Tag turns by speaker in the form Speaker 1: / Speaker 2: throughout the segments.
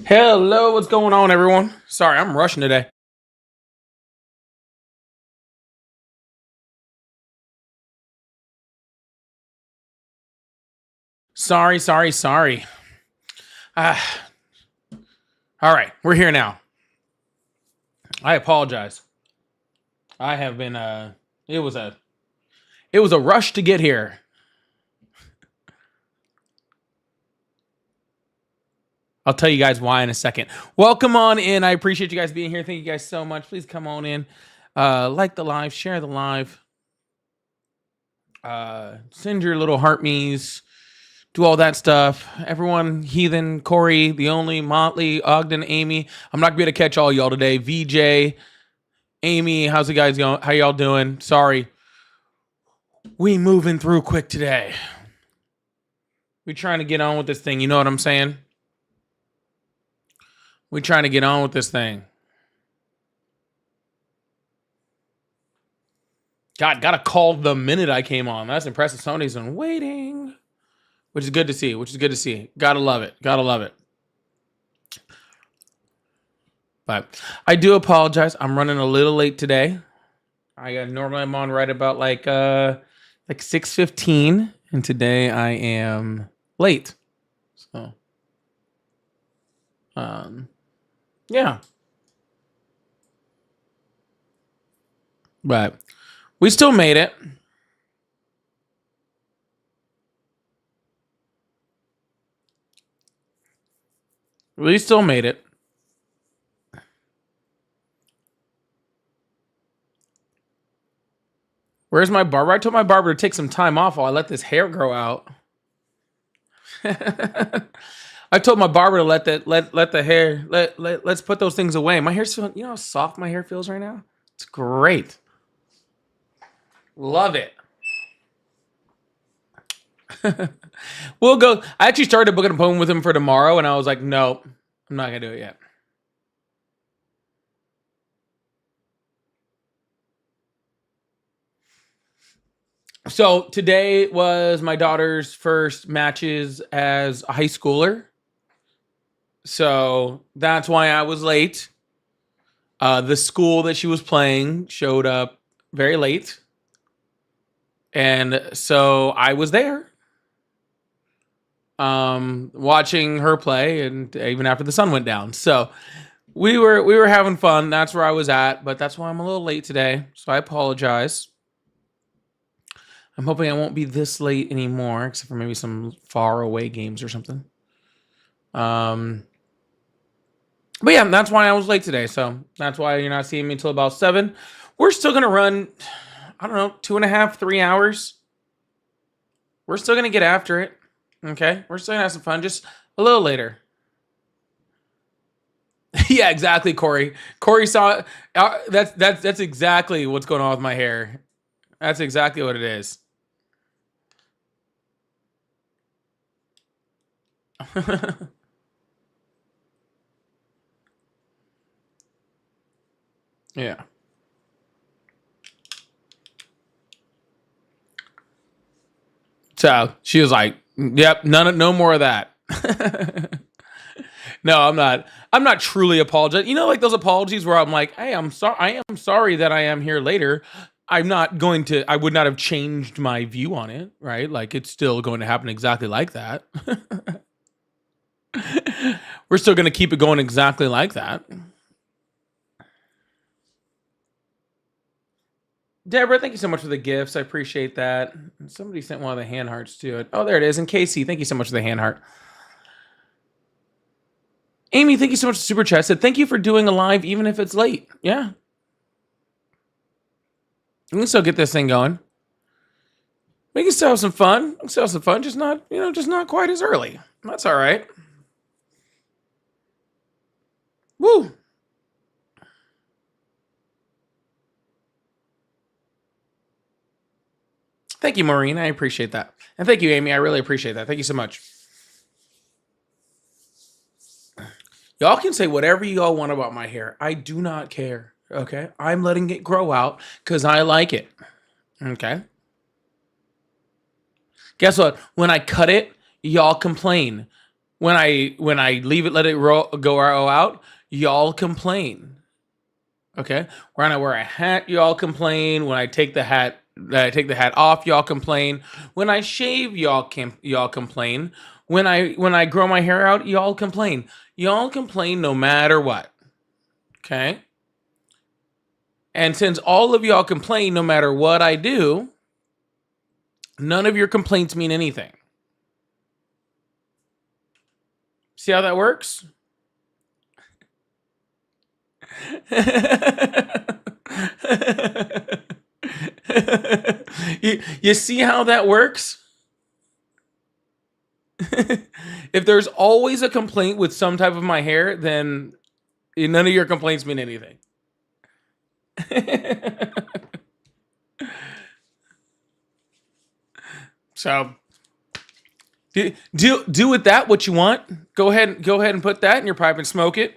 Speaker 1: Hello, what's going on, everyone? Sorry, I'm rushing today. Sorry. Ah, all right, we're here now. I apologize. I have been it was a rush to get here. I'll tell you guys why in a second. Welcome on in. I appreciate you guys being here. Thank you guys so much. Please come on in. Like the live, share the live. Send your little heart me's. Do all that stuff. Everyone, Heathen, Corey, the only, Motley, Ogden, Amy. I'm not gonna be able to catch all y'all today. VJ, Amy, how's it guys going? How y'all doing? Sorry. We moving through quick today. We trying to get on with this thing. You know what I'm saying? We trying to get on with this thing. God, got a call the minute I came on. That's impressive. Somebody's been waiting. Which is good to see. Gotta love it. But I do apologize. I'm running a little late today. Normally I'm on right about like 6:15, and today I am late. So yeah. But we still made it. We still made it. Where's my barber? I told my barber to take some time off while I let this hair grow out. I told my barber to let the hair let's put those things away. My hair's feeling, you know how soft my hair feels right now? It's great. Love it. We'll go. I actually started booking an appointment with him for tomorrow, and I was like, nope, I'm not gonna do it yet. So today was my daughter's first matches as a high schooler. So that's why I was late. The school that she was playing showed up very late. And so I was there. Watching her play, and even after the sun went down. So we were having fun. That's where I was at, but that's why I'm a little late today. So I apologize. I'm hoping I won't be this late anymore, except for maybe some far away games or something. But yeah, that's why I was late today. So that's why you're not seeing me until about 7. We're still gonna run, I don't know, 2.5, 3 hours. We're still gonna get after it. Okay, we're still gonna have some fun, just a little later. Yeah, exactly, Corey. Corey saw that's exactly what's going on with my hair. That's exactly what it is. Yeah. So she was like, "Yep, no more of that." No, I'm not. I'm not truly apologizing. You know, like those apologies where I'm like, "Hey, I'm sorry. I am sorry that I am here later. I'm not going to. I would not have changed my view on it. Right? Like it's still going to happen exactly like that. We're still going to keep it going exactly like that." Deborah, thank you so much for the gifts. I appreciate that. Somebody sent one of the hand hearts to it. Oh, there it is. And Casey, thank you so much for the hand heart. Amy, thank you so much for super chat. Said thank you for doing a live, even if it's late. Yeah, we can still get this thing going. We can still have some fun. Just not, just not quite as early. That's all right. Woo. Thank you, Maureen. I appreciate that. And thank you, Amy. I really appreciate that. Thank you so much. Y'all can say whatever y'all want about my hair. I do not care. Okay. I'm letting it grow out because I like it. Okay. Guess what? When I cut it, y'all complain. when I leave it, let it roll out, y'all complain. Okay. When I wear a hat, y'all complain. When I take the hat off, y'all complain. When I shave, y'all complain. When I grow my hair out, y'all complain. Y'all complain no matter what. Okay? And since all of y'all complain no matter what I do, none of your complaints mean anything. See how that works? you see how that works? If there's always a complaint with some type of my hair, then none of your complaints mean anything. So do with that what you want. Go ahead and put that in your pipe and smoke it.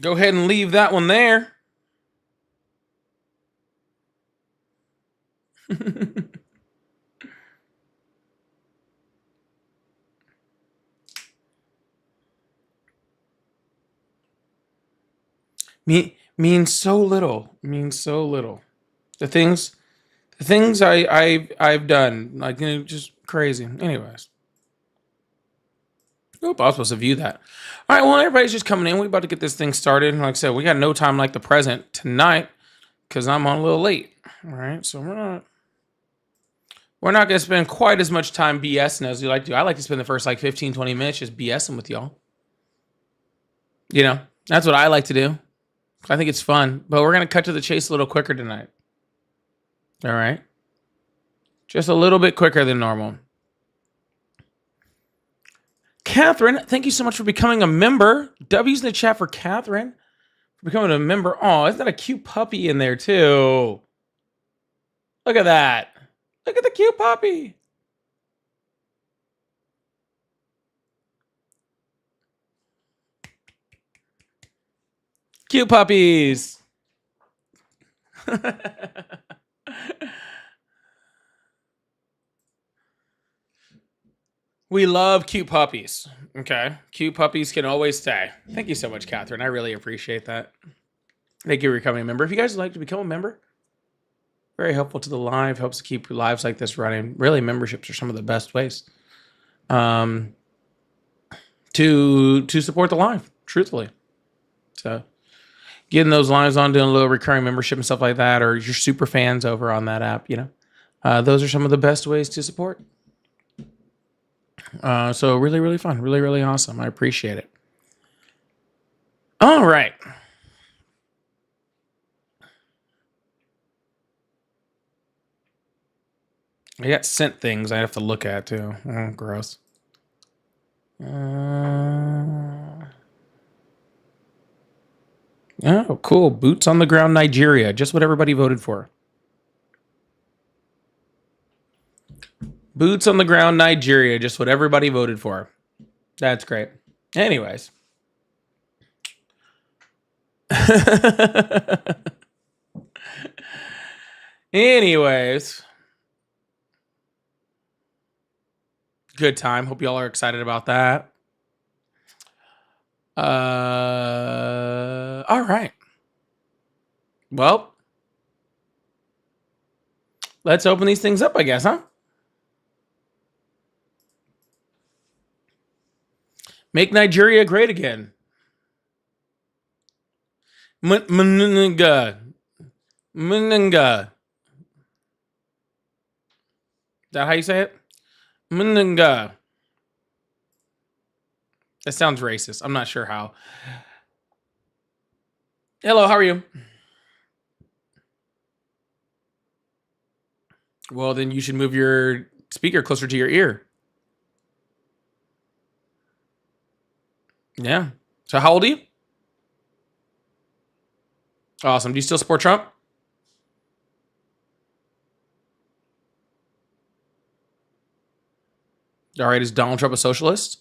Speaker 1: Go ahead and leave that one there. Means so little. Means so little. The things I've done, like, just crazy. Anyways. Nope, I was supposed to view that. All right, well, everybody's just coming in. We're about to get this thing started. Like I said, we got no time like the present tonight because I'm on a little late. All right, so we're not going to spend quite as much time BSing as we like to. I like to spend the first like 15, 20 minutes just BSing with y'all. That's what I like to do. I think it's fun, but we're going to cut to the chase a little quicker tonight. All right. Just a little bit quicker than normal. Catherine, thank you so much for becoming a member. W's in the chat for Catherine for becoming a member. Oh, isn't that a cute puppy in there too? Look at that. Look at the cute puppy. Cute puppies. We love cute puppies. Okay. Cute puppies can always stay. Thank you so much, Catherine. I really appreciate that. Thank you for becoming a member. If you guys would like to become a member, very helpful to the live, helps to keep lives like this running. Really, memberships are some of the best ways to support the live, truthfully. So getting those lives on, doing a little recurring membership and stuff like that, or your super fans over on that app, those are some of the best ways to support. So really, really fun. Really, really awesome. I appreciate it. All right. I got sent things I have to look at too. Oh, gross. Oh, cool. Boots on the ground, Nigeria. Just what everybody voted for. Boots on the ground, Nigeria. Just what everybody voted for. That's great. Anyways. Anyways. Good time. Hope y'all are excited about that. All right. Well, let's open these things up, I guess, huh? Make Nigeria great again. Mninga. Is that how you say it? Mninga. That sounds racist. I'm not sure how. Hello, how are you? Well, then you should move your speaker closer to your ear. Yeah. So how old are you? Awesome. Do you still support Trump? All right. Is Donald Trump a socialist?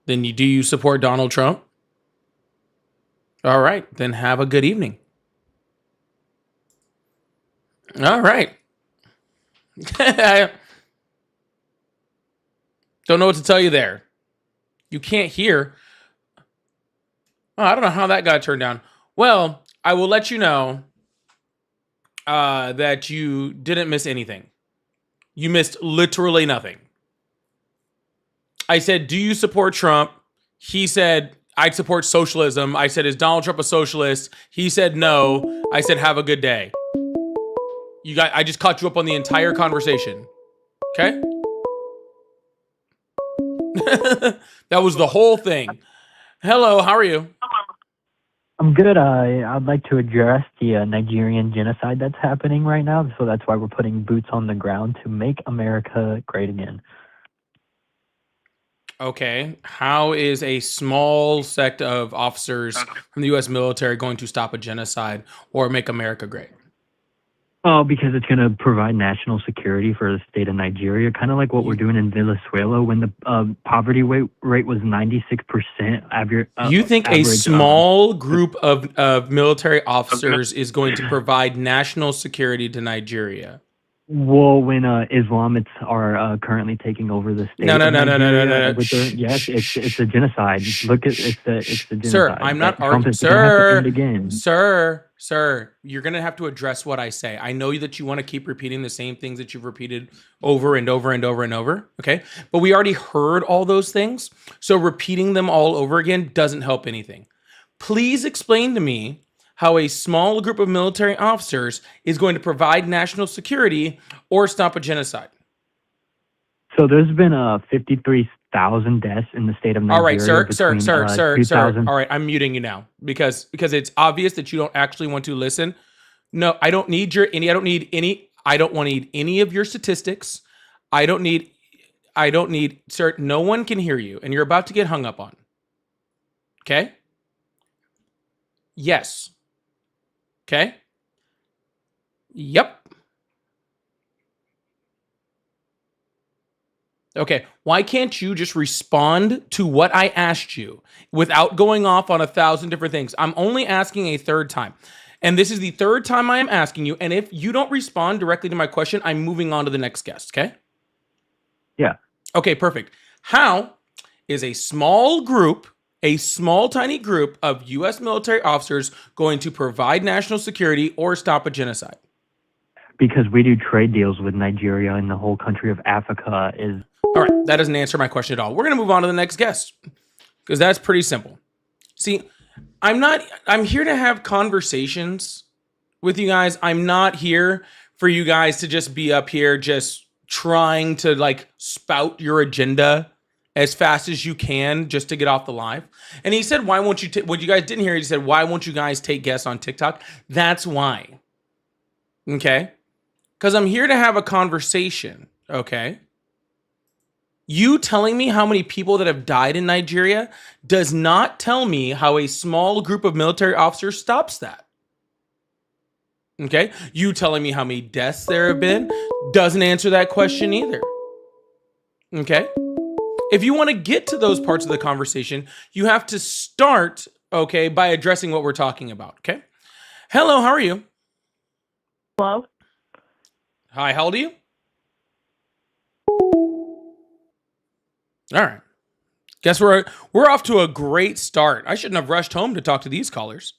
Speaker 1: Then do you support Donald Trump? All right. Then have a good evening. All right. I don't know what to tell you there. You can't hear. Oh, I don't know how that got turned down. Well, I will let you know that you didn't miss anything. You missed literally nothing. I said, do you support Trump? He said, I support socialism. I said, is Donald Trump a socialist? He said, no. I said, have a good day. I just caught you up on the entire conversation. Okay? That was the whole thing. Hello, how are you?
Speaker 2: I'm good. I'd like to address the Nigerian genocide that's happening right now. So that's why we're putting boots on the ground to make America great again.
Speaker 1: Okay. How is a small sect of officers from the U.S. military going to stop a genocide or make America great?
Speaker 2: Oh, because it's going to provide national security for the state of Nigeria, kind of like what we're doing in Venezuela when the poverty rate was 96%
Speaker 1: You think a
Speaker 2: average.
Speaker 1: small group of military officers is going to provide national security to Nigeria?
Speaker 2: Well, when Islamists are currently taking over the state
Speaker 1: No, no,
Speaker 2: of
Speaker 1: no, no, no, no,
Speaker 2: Nigeria,
Speaker 1: no, no.
Speaker 2: with their, yes, it's a genocide. Look at it's the
Speaker 1: Sir,
Speaker 2: genocide
Speaker 1: I'm not
Speaker 2: that Trump
Speaker 1: arguing.
Speaker 2: is going to have to end again.
Speaker 1: Sir, you're going to have to address what I say. I know that you want to keep repeating the same things that you've repeated over and over and over and over. Okay. But we already heard all those things. So repeating them all over again doesn't help anything. Please explain to me how a small group of military officers is going to provide national security or stop a genocide.
Speaker 2: So there's been 53,000 deaths in the state of Nigeria.
Speaker 1: All right, sir.
Speaker 2: between 2000.
Speaker 1: All right, I'm muting you now because it's obvious that you don't actually want to listen. No, I don't need I don't need any of your statistics. I don't need, sir, no one can hear you and you're about to get hung up on. Okay? Yes. Okay? Yep. Okay, why can't you just respond to what I asked you without going off on 1,000 different things? I'm only asking a third time. And this is the third time I am asking you. And if you don't respond directly to my question, I'm moving on to the next guest, okay?
Speaker 2: Yeah.
Speaker 1: Okay, perfect. How is a small tiny group of U.S. military officers going to provide national security or stop a genocide?
Speaker 2: Because we do trade deals with Nigeria, and the whole country of Africa is...
Speaker 1: All right, that doesn't answer my question at all. We're going to move on to the next guest because that's pretty simple. See, I'm here to have conversations with you guys. I'm not here for you guys to just be up here just trying to like spout your agenda as fast as you can just to get off the live. And he said, why won't you what you guys didn't hear, he said, why won't you guys take guests on TikTok? That's why. Okay? Because I'm here to have a conversation, okay? You telling me how many people that have died in Nigeria does not tell me how a small group of military officers stops that. Okay? You telling me how many deaths there have been doesn't answer that question either. Okay? If you want to get to those parts of the conversation, you have to start, okay, by addressing what we're talking about, okay? Hello, how are you?
Speaker 3: Hello?
Speaker 1: Hi, how old are you? All right. Guess we're off to a great start. I shouldn't have rushed home to talk to these callers.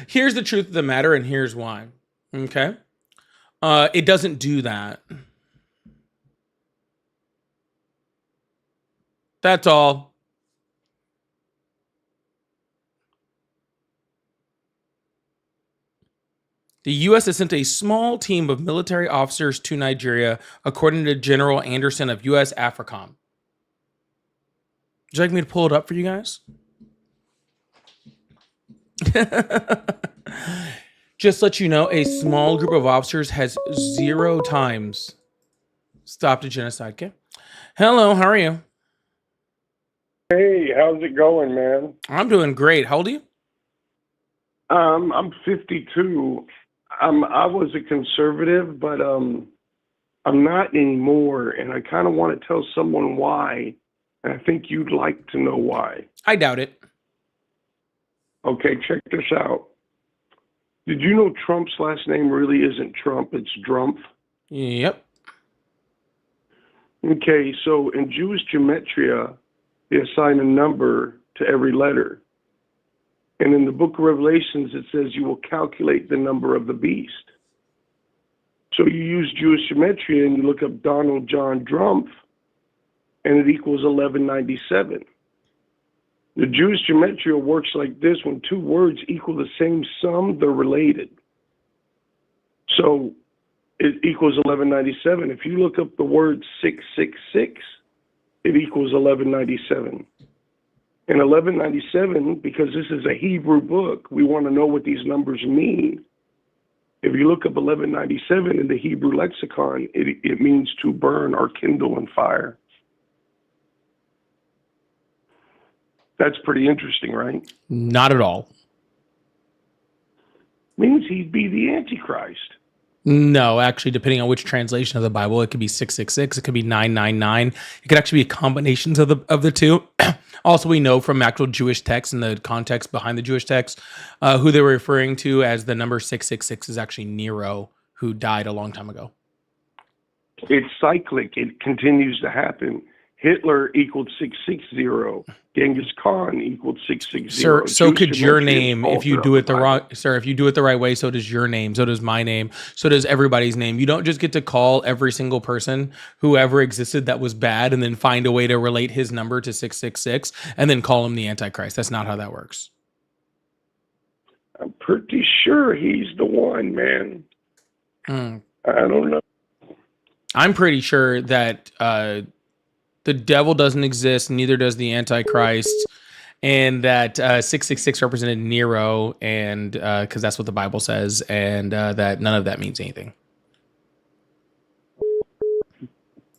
Speaker 1: Here's the truth of the matter, and here's why. Okay? It doesn't do that. That's all. The U.S. has sent a small team of military officers to Nigeria, according to General Anderson of U.S. AFRICOM. Would you like me to pull it up for you guys? Just let you know, a small group of officers has 0 times stopped a genocide. Okay. Hello, how are you?
Speaker 4: Hey, how's it going, man?
Speaker 1: I'm doing great. How old are you?
Speaker 4: I'm 52. I was a conservative, but I'm not anymore, and I kind of want to tell someone why, and I think you'd like to know why.
Speaker 1: I doubt it.
Speaker 4: Okay, check this out. Did you know Trump's last name really isn't Trump, it's Drumpf?
Speaker 1: Yep.
Speaker 4: Okay, so in Jewish gematria, they assign a number to every letter. And in the book of Revelations, it says you will calculate the number of the beast. So you use Jewish gematria and you look up Donald John Drumpf, and it equals 1197. The Jewish gematria works like this: when two words equal the same sum, they're related. So it equals 1197. If you look up the word 666, it equals 1197. And 1197, because this is a Hebrew book, we want to know what these numbers mean. If you look up 1197 in the Hebrew lexicon, it means to burn or kindle in fire. That's pretty interesting, right?
Speaker 1: Not at all.
Speaker 4: Means he'd be the Antichrist.
Speaker 1: No, actually, depending on which translation of the Bible, it could be 666, it could be 999. It could actually be combinations of the two. Also, we know from actual Jewish texts and the context behind the Jewish text, who they were referring to as the number 666 is actually Nero, who died a long time ago.
Speaker 4: It's cyclic. It continues to happen. Hitler equaled 660. Genghis Khan equaled 660.
Speaker 1: Sir, so
Speaker 4: Jewish
Speaker 1: could your
Speaker 4: gematria is
Speaker 1: name,
Speaker 4: all
Speaker 1: if you
Speaker 4: throughout
Speaker 1: do it the
Speaker 4: Bible.
Speaker 1: wrong, sir, if you do it the right way, so does your name, so does my name, so does everybody's name. You don't just get to call every single person who ever existed that was bad and then find a way to relate his number to 666 and then call him the Antichrist. That's not how that works.
Speaker 4: I'm pretty sure he's the one, man.
Speaker 1: Hmm.
Speaker 4: I don't know.
Speaker 1: I'm pretty sure that the devil doesn't exist, neither does the Antichrist, and that 666 represented Nero, and because that's what the Bible says, and that none of that means anything.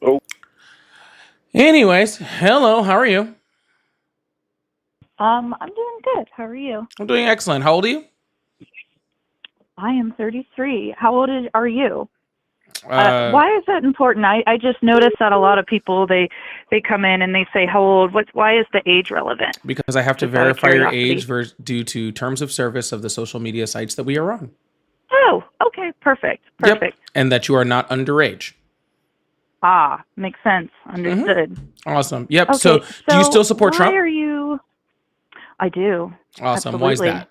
Speaker 4: Oh.
Speaker 1: Anyways, hello, how are you?
Speaker 3: I'm doing good. How are you?
Speaker 1: I'm doing excellent. How old are you?
Speaker 3: I am 33. How old are you? Why is that important? I just noticed that a lot of people, they come in and they say, how old? Why is the age relevant?
Speaker 1: Because I have to
Speaker 3: Just out of
Speaker 1: verify your
Speaker 3: curiosity.
Speaker 1: age due to terms of service of the social media sites that we are on.
Speaker 3: Oh, okay. Perfect.
Speaker 1: Yep. And that you are not underage.
Speaker 3: Ah, makes sense. Understood.
Speaker 1: Awesome. Yep.
Speaker 3: Okay,
Speaker 1: So do you still support
Speaker 3: why
Speaker 1: Trump?
Speaker 3: are you? I do.
Speaker 1: Awesome. Why is
Speaker 3: Absolutely.
Speaker 1: that?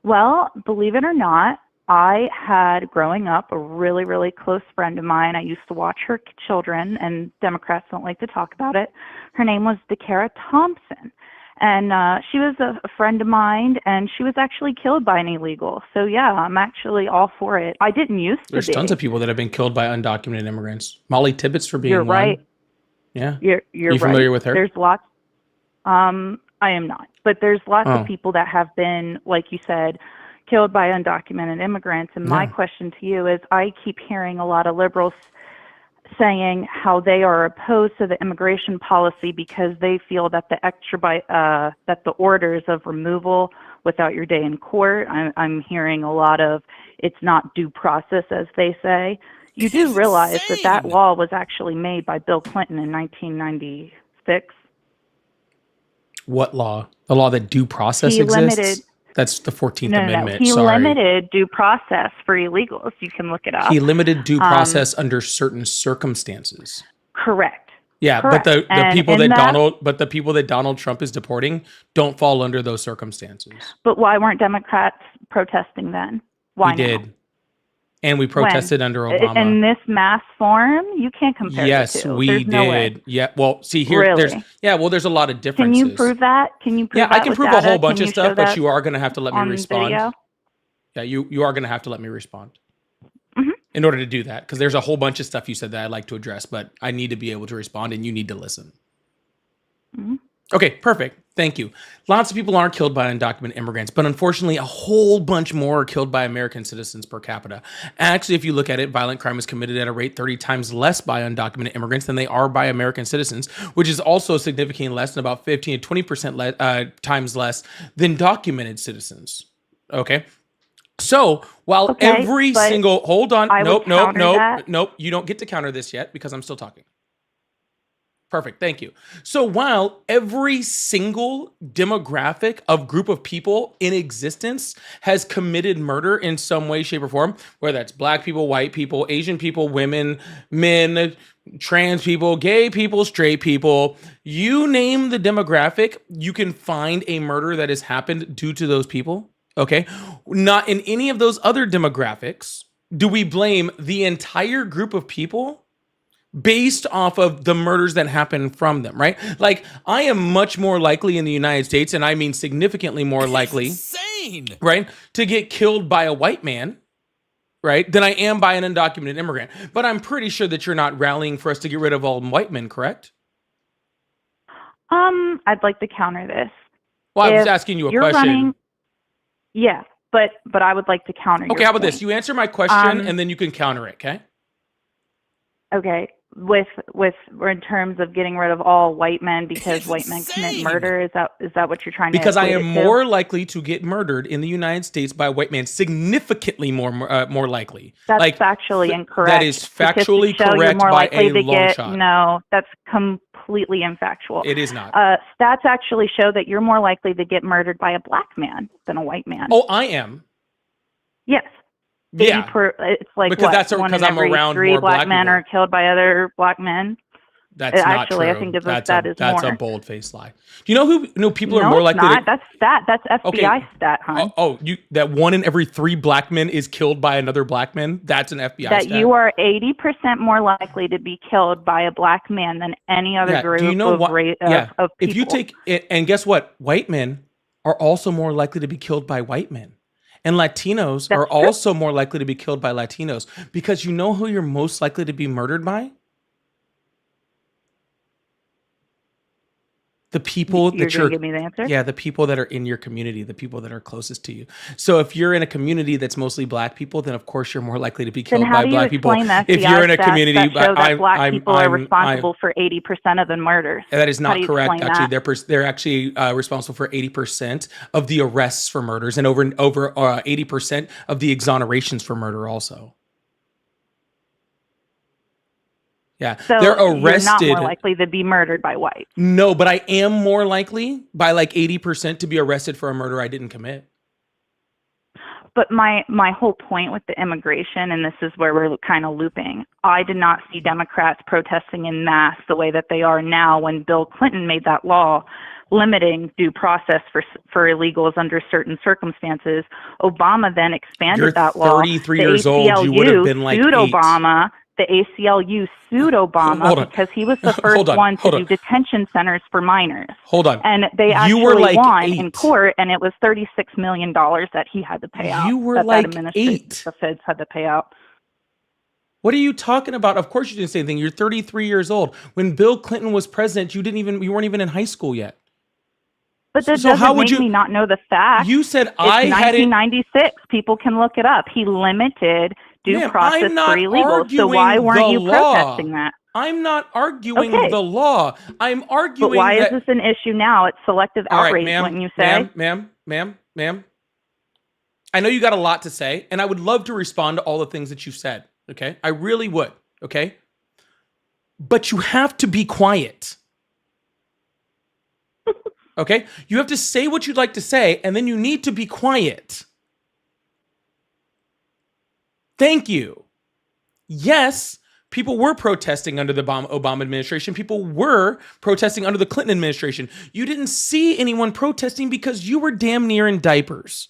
Speaker 3: Well, believe it or not, I had, growing up, a really, really close friend of mine. I used to watch her children, and Democrats don't like to talk about it. Her name was DeCara Thompson. And she was a friend of mine, and she was actually killed by an illegal. So, yeah, I'm actually all for it. I didn't used to
Speaker 1: There's
Speaker 3: be.
Speaker 1: tons of people that have been killed by undocumented immigrants. Molly Tibbetts for being
Speaker 3: You're right.
Speaker 1: one. Yeah.
Speaker 3: You're
Speaker 1: you familiar
Speaker 3: right.
Speaker 1: with her?
Speaker 3: There's lots. I am not. But there's lots
Speaker 1: Oh.
Speaker 3: of people that have been, like you said, killed by undocumented immigrants. And my
Speaker 1: Yeah.
Speaker 3: question to you is, I keep hearing a lot of liberals saying how they are opposed to the immigration policy because they feel that that the orders of removal without your day in court. I'm hearing a lot of it's not due process, as they say. You do realize that law was actually made by Bill Clinton in 1996.
Speaker 1: What law? The law that due process
Speaker 3: He
Speaker 1: exists?
Speaker 3: limited-
Speaker 1: That's the 14th
Speaker 3: No.
Speaker 1: Amendment.
Speaker 3: He
Speaker 1: Sorry.
Speaker 3: limited due process for illegals. You can look it up.
Speaker 1: He limited due process under certain circumstances.
Speaker 3: Correct.
Speaker 1: Yeah,
Speaker 3: Correct.
Speaker 1: but the
Speaker 3: And
Speaker 1: people
Speaker 3: in
Speaker 1: that people that Donald Trump is deporting don't fall under those circumstances.
Speaker 3: But why weren't Democrats protesting then? Why
Speaker 1: We did. And we protested under Obama.
Speaker 3: In this mass form, you can't compare
Speaker 1: Yes,
Speaker 3: the two.
Speaker 1: we
Speaker 3: There's
Speaker 1: did.
Speaker 3: no way.
Speaker 1: Yeah. Well, see here,
Speaker 3: Really?
Speaker 1: there's a lot of
Speaker 3: Can
Speaker 1: differences.
Speaker 3: you prove that? Can you prove
Speaker 1: Yeah,
Speaker 3: that
Speaker 1: I can
Speaker 3: with
Speaker 1: prove
Speaker 3: data?
Speaker 1: a whole bunch
Speaker 3: Can
Speaker 1: of
Speaker 3: you show
Speaker 1: stuff, but
Speaker 3: that
Speaker 1: you are going to have to let me
Speaker 3: on
Speaker 1: respond.
Speaker 3: video?
Speaker 1: Yeah, you are going to have to let me respond.
Speaker 3: Mhm.
Speaker 1: In order to do that, because there's a whole bunch of stuff you said that I'd like to address, but I need to be able to respond and you need to listen.
Speaker 3: Mhm.
Speaker 1: Okay, perfect. Thank you. Lots of people aren't killed by undocumented immigrants, but unfortunately, a whole bunch more are killed by American citizens per capita. Actually, if you look at it, violent crime is committed at a rate 30 times less by undocumented immigrants than they are by American citizens, which is also significantly less than about 15 to 20% times less than documented citizens. Okay. So while
Speaker 3: Okay,
Speaker 1: every
Speaker 3: but
Speaker 1: single, hold on,
Speaker 3: I would counter that.
Speaker 1: nope, you don't get to counter this yet because I'm still talking. Perfect. Thank you. So while every single demographic of group of people in existence has committed murder in some way, shape, or form, whether that's black people, white people, Asian people, women, men, trans people, gay people, straight people, you name the demographic, you can find a murder that has happened due to those people. Okay. Not in any of those other demographics do we blame the entire group of people based off of the murders that happen from them, right? Like, I am much more likely in the United States, and I mean significantly more likely,
Speaker 5: Insane.
Speaker 1: right, to get killed by a white man, right, than I am by an undocumented immigrant. But I'm pretty sure that you're not rallying for us to get rid of all white men, correct?
Speaker 3: I'd like to counter this.
Speaker 1: Well, I was
Speaker 3: If
Speaker 1: asking you a
Speaker 3: you're
Speaker 1: question.
Speaker 3: running, yeah, but I would like to counter.
Speaker 1: Okay,
Speaker 3: your
Speaker 1: how about this?
Speaker 3: point.
Speaker 1: You answer my question, and then you can counter it, okay?
Speaker 3: Okay, with in terms of getting rid of all white men because
Speaker 5: It's
Speaker 3: white men commit
Speaker 5: insane.
Speaker 3: murder, is that what you're trying
Speaker 1: Because
Speaker 3: to?
Speaker 1: I
Speaker 3: equate
Speaker 1: am
Speaker 3: it to?
Speaker 1: more likely to get murdered in the United States by a white man, significantly more likely.
Speaker 3: That's
Speaker 1: like,
Speaker 3: factually
Speaker 1: th-
Speaker 3: incorrect.
Speaker 1: that is factually
Speaker 3: Statistics show you're
Speaker 1: correct
Speaker 3: more
Speaker 1: by
Speaker 3: likely
Speaker 1: a
Speaker 3: to
Speaker 1: long
Speaker 3: get,
Speaker 1: shot.
Speaker 3: No, that's completely infactual.
Speaker 1: It is not.
Speaker 3: Stats actually show that you're more likely to get murdered by a black man than a white man.
Speaker 1: Oh, I am.
Speaker 3: Yes.
Speaker 1: Yeah.
Speaker 3: It's like
Speaker 1: Because
Speaker 3: what,
Speaker 1: that's
Speaker 3: one
Speaker 1: because
Speaker 3: in
Speaker 1: I'm
Speaker 3: every
Speaker 1: around
Speaker 3: three
Speaker 1: more
Speaker 3: black
Speaker 1: black
Speaker 3: men
Speaker 1: people.
Speaker 3: are killed by other black men.
Speaker 1: That's not
Speaker 3: Actually,
Speaker 1: true.
Speaker 3: I think that
Speaker 1: that's
Speaker 3: that
Speaker 1: a,
Speaker 3: is
Speaker 1: that's
Speaker 3: more.
Speaker 1: a bold-faced lie. Do you know who people are
Speaker 3: No,
Speaker 1: more
Speaker 3: it's
Speaker 1: likely
Speaker 3: not.
Speaker 1: to?
Speaker 3: That's stat. That's FBI
Speaker 1: Okay.
Speaker 3: stat, hon.
Speaker 1: You that 1 in every 3 black men is killed by another black man? That's an FBI
Speaker 3: That
Speaker 1: stat.
Speaker 3: you are 80% more likely to be killed by a black man than any other
Speaker 1: Yeah,
Speaker 3: group
Speaker 1: do you know
Speaker 3: of,
Speaker 1: what?
Speaker 3: of people.
Speaker 1: If you take it, and guess what? White men are also more likely to be killed by white men. And Latinos are
Speaker 3: That's true.
Speaker 1: also more likely to be killed by Latinos, because you know who you're most likely to be murdered by? The people
Speaker 3: You're
Speaker 1: that
Speaker 3: going to give me the answer?
Speaker 1: yeah, the people that are in your community, the people that are closest to you. So if you're in a community that's mostly black people, then of course you're more likely to be
Speaker 3: Then
Speaker 1: killed
Speaker 3: how
Speaker 1: by
Speaker 3: do you
Speaker 1: black people.
Speaker 3: explain the
Speaker 1: If
Speaker 3: FBI
Speaker 1: you're in a
Speaker 3: stats
Speaker 1: community,
Speaker 3: that show that black people are
Speaker 1: I'm-
Speaker 3: responsible for 80% of the murders?
Speaker 1: that is
Speaker 3: How
Speaker 1: not
Speaker 3: do you
Speaker 1: correct.
Speaker 3: explain
Speaker 1: Actually,
Speaker 3: that?
Speaker 1: they're actually responsible for 80% of the arrests for murders, and over 80% of the exonerations for murder also. Yeah,
Speaker 3: So
Speaker 1: they're
Speaker 3: you're not
Speaker 1: arrested.
Speaker 3: more likely to be murdered by whites.
Speaker 1: No, but I am more likely by like 80% to be arrested for a murder I didn't commit.
Speaker 3: But my whole point with the immigration, and this is where we're kind of looping, I did not see Democrats protesting in mass the way that they are now when Bill Clinton made that law limiting due process for illegals under certain circumstances. Obama then expanded
Speaker 1: You're
Speaker 3: that law.
Speaker 1: 33
Speaker 3: The
Speaker 1: years old. You would have been like
Speaker 3: sued
Speaker 1: 8.
Speaker 3: Obama. The ACLU sued Obama
Speaker 1: Hold on.
Speaker 3: because he was the
Speaker 1: Hold
Speaker 3: first
Speaker 1: on,
Speaker 3: one to
Speaker 1: hold
Speaker 3: do
Speaker 1: on.
Speaker 3: detention centers for minors.
Speaker 1: Hold on.
Speaker 3: And they
Speaker 1: You
Speaker 3: actually
Speaker 1: were like
Speaker 3: won
Speaker 1: 8.
Speaker 3: in court, and it was $36 million that he had to pay out.
Speaker 1: You were
Speaker 3: that
Speaker 1: like
Speaker 3: administration,
Speaker 1: 8.
Speaker 3: The feds had to pay out.
Speaker 1: What are you talking about? Of course you didn't say anything. You're 33 years old. When Bill Clinton was president, you weren't even in high school yet.
Speaker 3: But that
Speaker 1: So
Speaker 3: doesn't
Speaker 1: how would
Speaker 3: make
Speaker 1: you-
Speaker 3: me not know the facts.
Speaker 1: You said
Speaker 3: It's
Speaker 1: I had it.
Speaker 3: 1996. People can look it up. He limited due
Speaker 1: Ma'am,
Speaker 3: process
Speaker 1: I'm not
Speaker 3: for illegals. So why
Speaker 1: arguing
Speaker 3: weren't
Speaker 1: the
Speaker 3: you
Speaker 1: law.
Speaker 3: protesting that?
Speaker 1: I'm not arguing
Speaker 3: Okay.
Speaker 1: the law. I'm arguing
Speaker 3: But why
Speaker 1: that.
Speaker 3: is this an issue now? It's selective
Speaker 1: All right,
Speaker 3: outrage,
Speaker 1: ma'am,
Speaker 3: wouldn't you say?
Speaker 1: ma'am. I know you got a lot to say, and I would love to respond to all the things that you said. Okay, I really would. Okay, but you have to be quiet. Okay, you have to say what you'd like to say, and then you need to be quiet. Thank you. Yes, people were protesting under the Obama administration. People were protesting under the Clinton administration. You didn't see anyone protesting because you were damn near in diapers.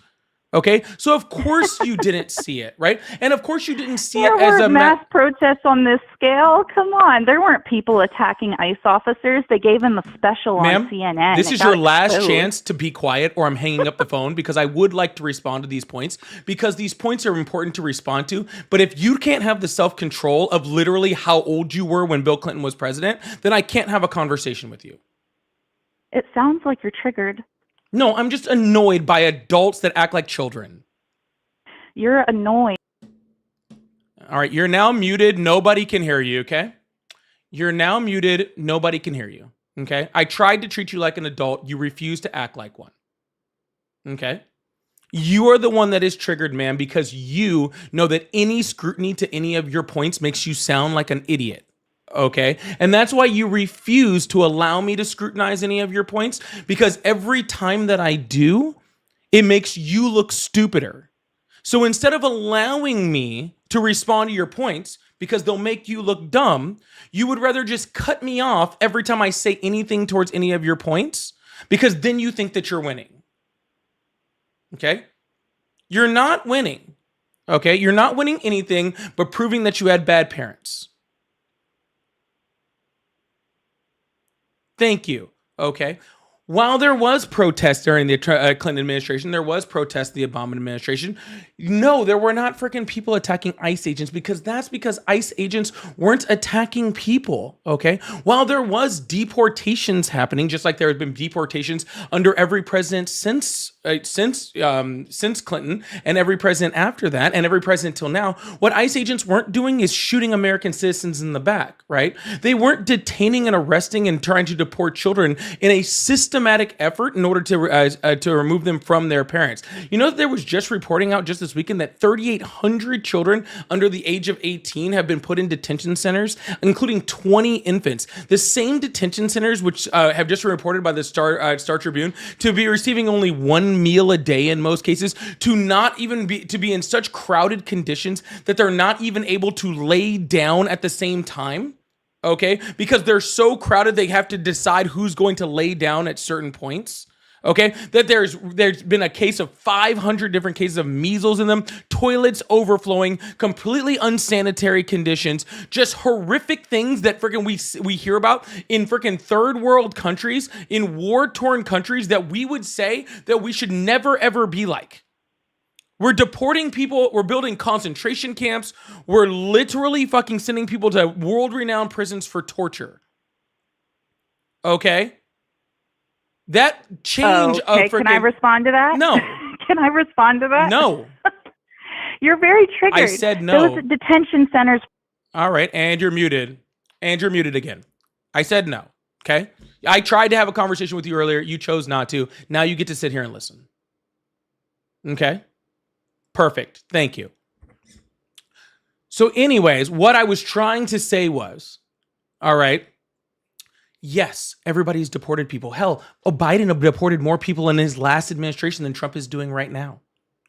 Speaker 1: Okay, so of course you didn't see it, right? And of course you didn't see
Speaker 3: There
Speaker 1: it as
Speaker 3: were
Speaker 1: a
Speaker 3: mass protests on this scale. Come on, there weren't people attacking ICE officers. They gave them a special
Speaker 1: Ma'am,
Speaker 3: on CNN.
Speaker 1: this
Speaker 3: It
Speaker 1: is
Speaker 3: got
Speaker 1: your last
Speaker 3: exposed.
Speaker 1: chance to be quiet, or I'm hanging up the phone, because I would like to respond to these points, because these points are important to respond to. But if you can't have the self-control of literally how old you were when Bill Clinton was president, then I can't have a conversation with you.
Speaker 3: It sounds like you're triggered.
Speaker 1: No, I'm just annoyed by adults that act like children.
Speaker 3: You're annoyed.
Speaker 1: All right, you're now muted. Nobody can hear you, okay? You're now muted. Nobody can hear you, okay? I tried to treat you like an adult. You refuse to act like one, okay? You are the one that is triggered, man, because you know that any scrutiny to any of your points makes you sound like an idiot, Okay. And that's why you refuse to allow me to scrutinize any of your points, because every time that I do, it makes you look stupider. So instead of allowing me to respond to your points because they'll make you look dumb, you would rather just cut me off every time I say anything towards any of your points, because then you think that you're winning. Okay? You're not winning. Okay? You're not winning anything but proving that you had bad parents. Thank you. Okay. While there was protest during the Clinton administration, there was protest the Obama administration. No, there were not freaking people attacking ICE agents, because that's because ICE agents weren't attacking people. Okay. While there was deportations happening, just like there have been deportations under every president since Clinton, and every president after that, and every president till now, what ICE agents weren't doing is shooting American citizens in the back, right? They weren't detaining and arresting and trying to deport children in a systematic effort in order to remove them from their parents. You know, there was just reporting out just this weekend that 3,800 children under the age of 18 have been put in detention centers, including 20 infants. The same detention centers which have just been reported by the Star Tribune to be receiving only one meal a day in most cases, to not even be in such crowded conditions that they're not even able to lay down at the same time. Okay, because they're so crowded, they have to decide who's going to lay down at certain points. Okay, that there's been a case of 500 different cases of measles in them, toilets overflowing, completely unsanitary conditions, just horrific things that freaking we hear about in freaking third world countries, in war-torn countries, that we would say that we should never ever be like. We're deporting people. We're building concentration camps. We're literally fucking sending people to world-renowned prisons for torture. Okay? That change of freaking...
Speaker 3: Can I respond to that?
Speaker 1: No.
Speaker 3: Can I respond to that?
Speaker 1: No.
Speaker 3: You're very triggered.
Speaker 1: I said no.
Speaker 3: Those detention centers...
Speaker 1: All right, and you're muted. And you're muted again. I said no, okay? I tried to have a conversation with you earlier. You chose not to. Now you get to sit here and listen. Okay? Perfect. Thank you. So anyways, what I was trying to say was, all right, yes, everybody's deported people. Hell, Biden deported more people in his last administration than Trump is doing right now.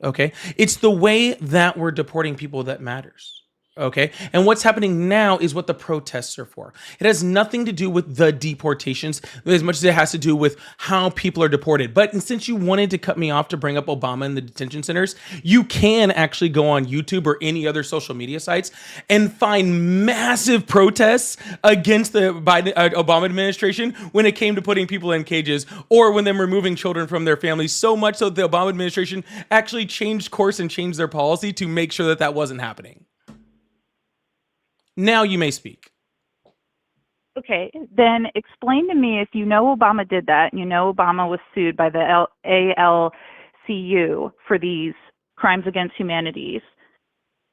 Speaker 1: Okay? It's the way that we're deporting people that matters. Okay. And what's happening now is what the protests are for. It has nothing to do with the deportations as much as it has to do with how people are deported. But since you wanted to cut me off to bring up Obama and the detention centers, you can actually go on YouTube or any other social media sites and find massive protests against the Obama administration when it came to putting people in cages, or when them removing children from their families, so much so the Obama administration actually changed course and changed their policy to make sure that that wasn't happening. Now you may speak.
Speaker 3: Okay, then explain to me, if you know Obama did that, and you know Obama was sued by the ALCU for these crimes against humanities,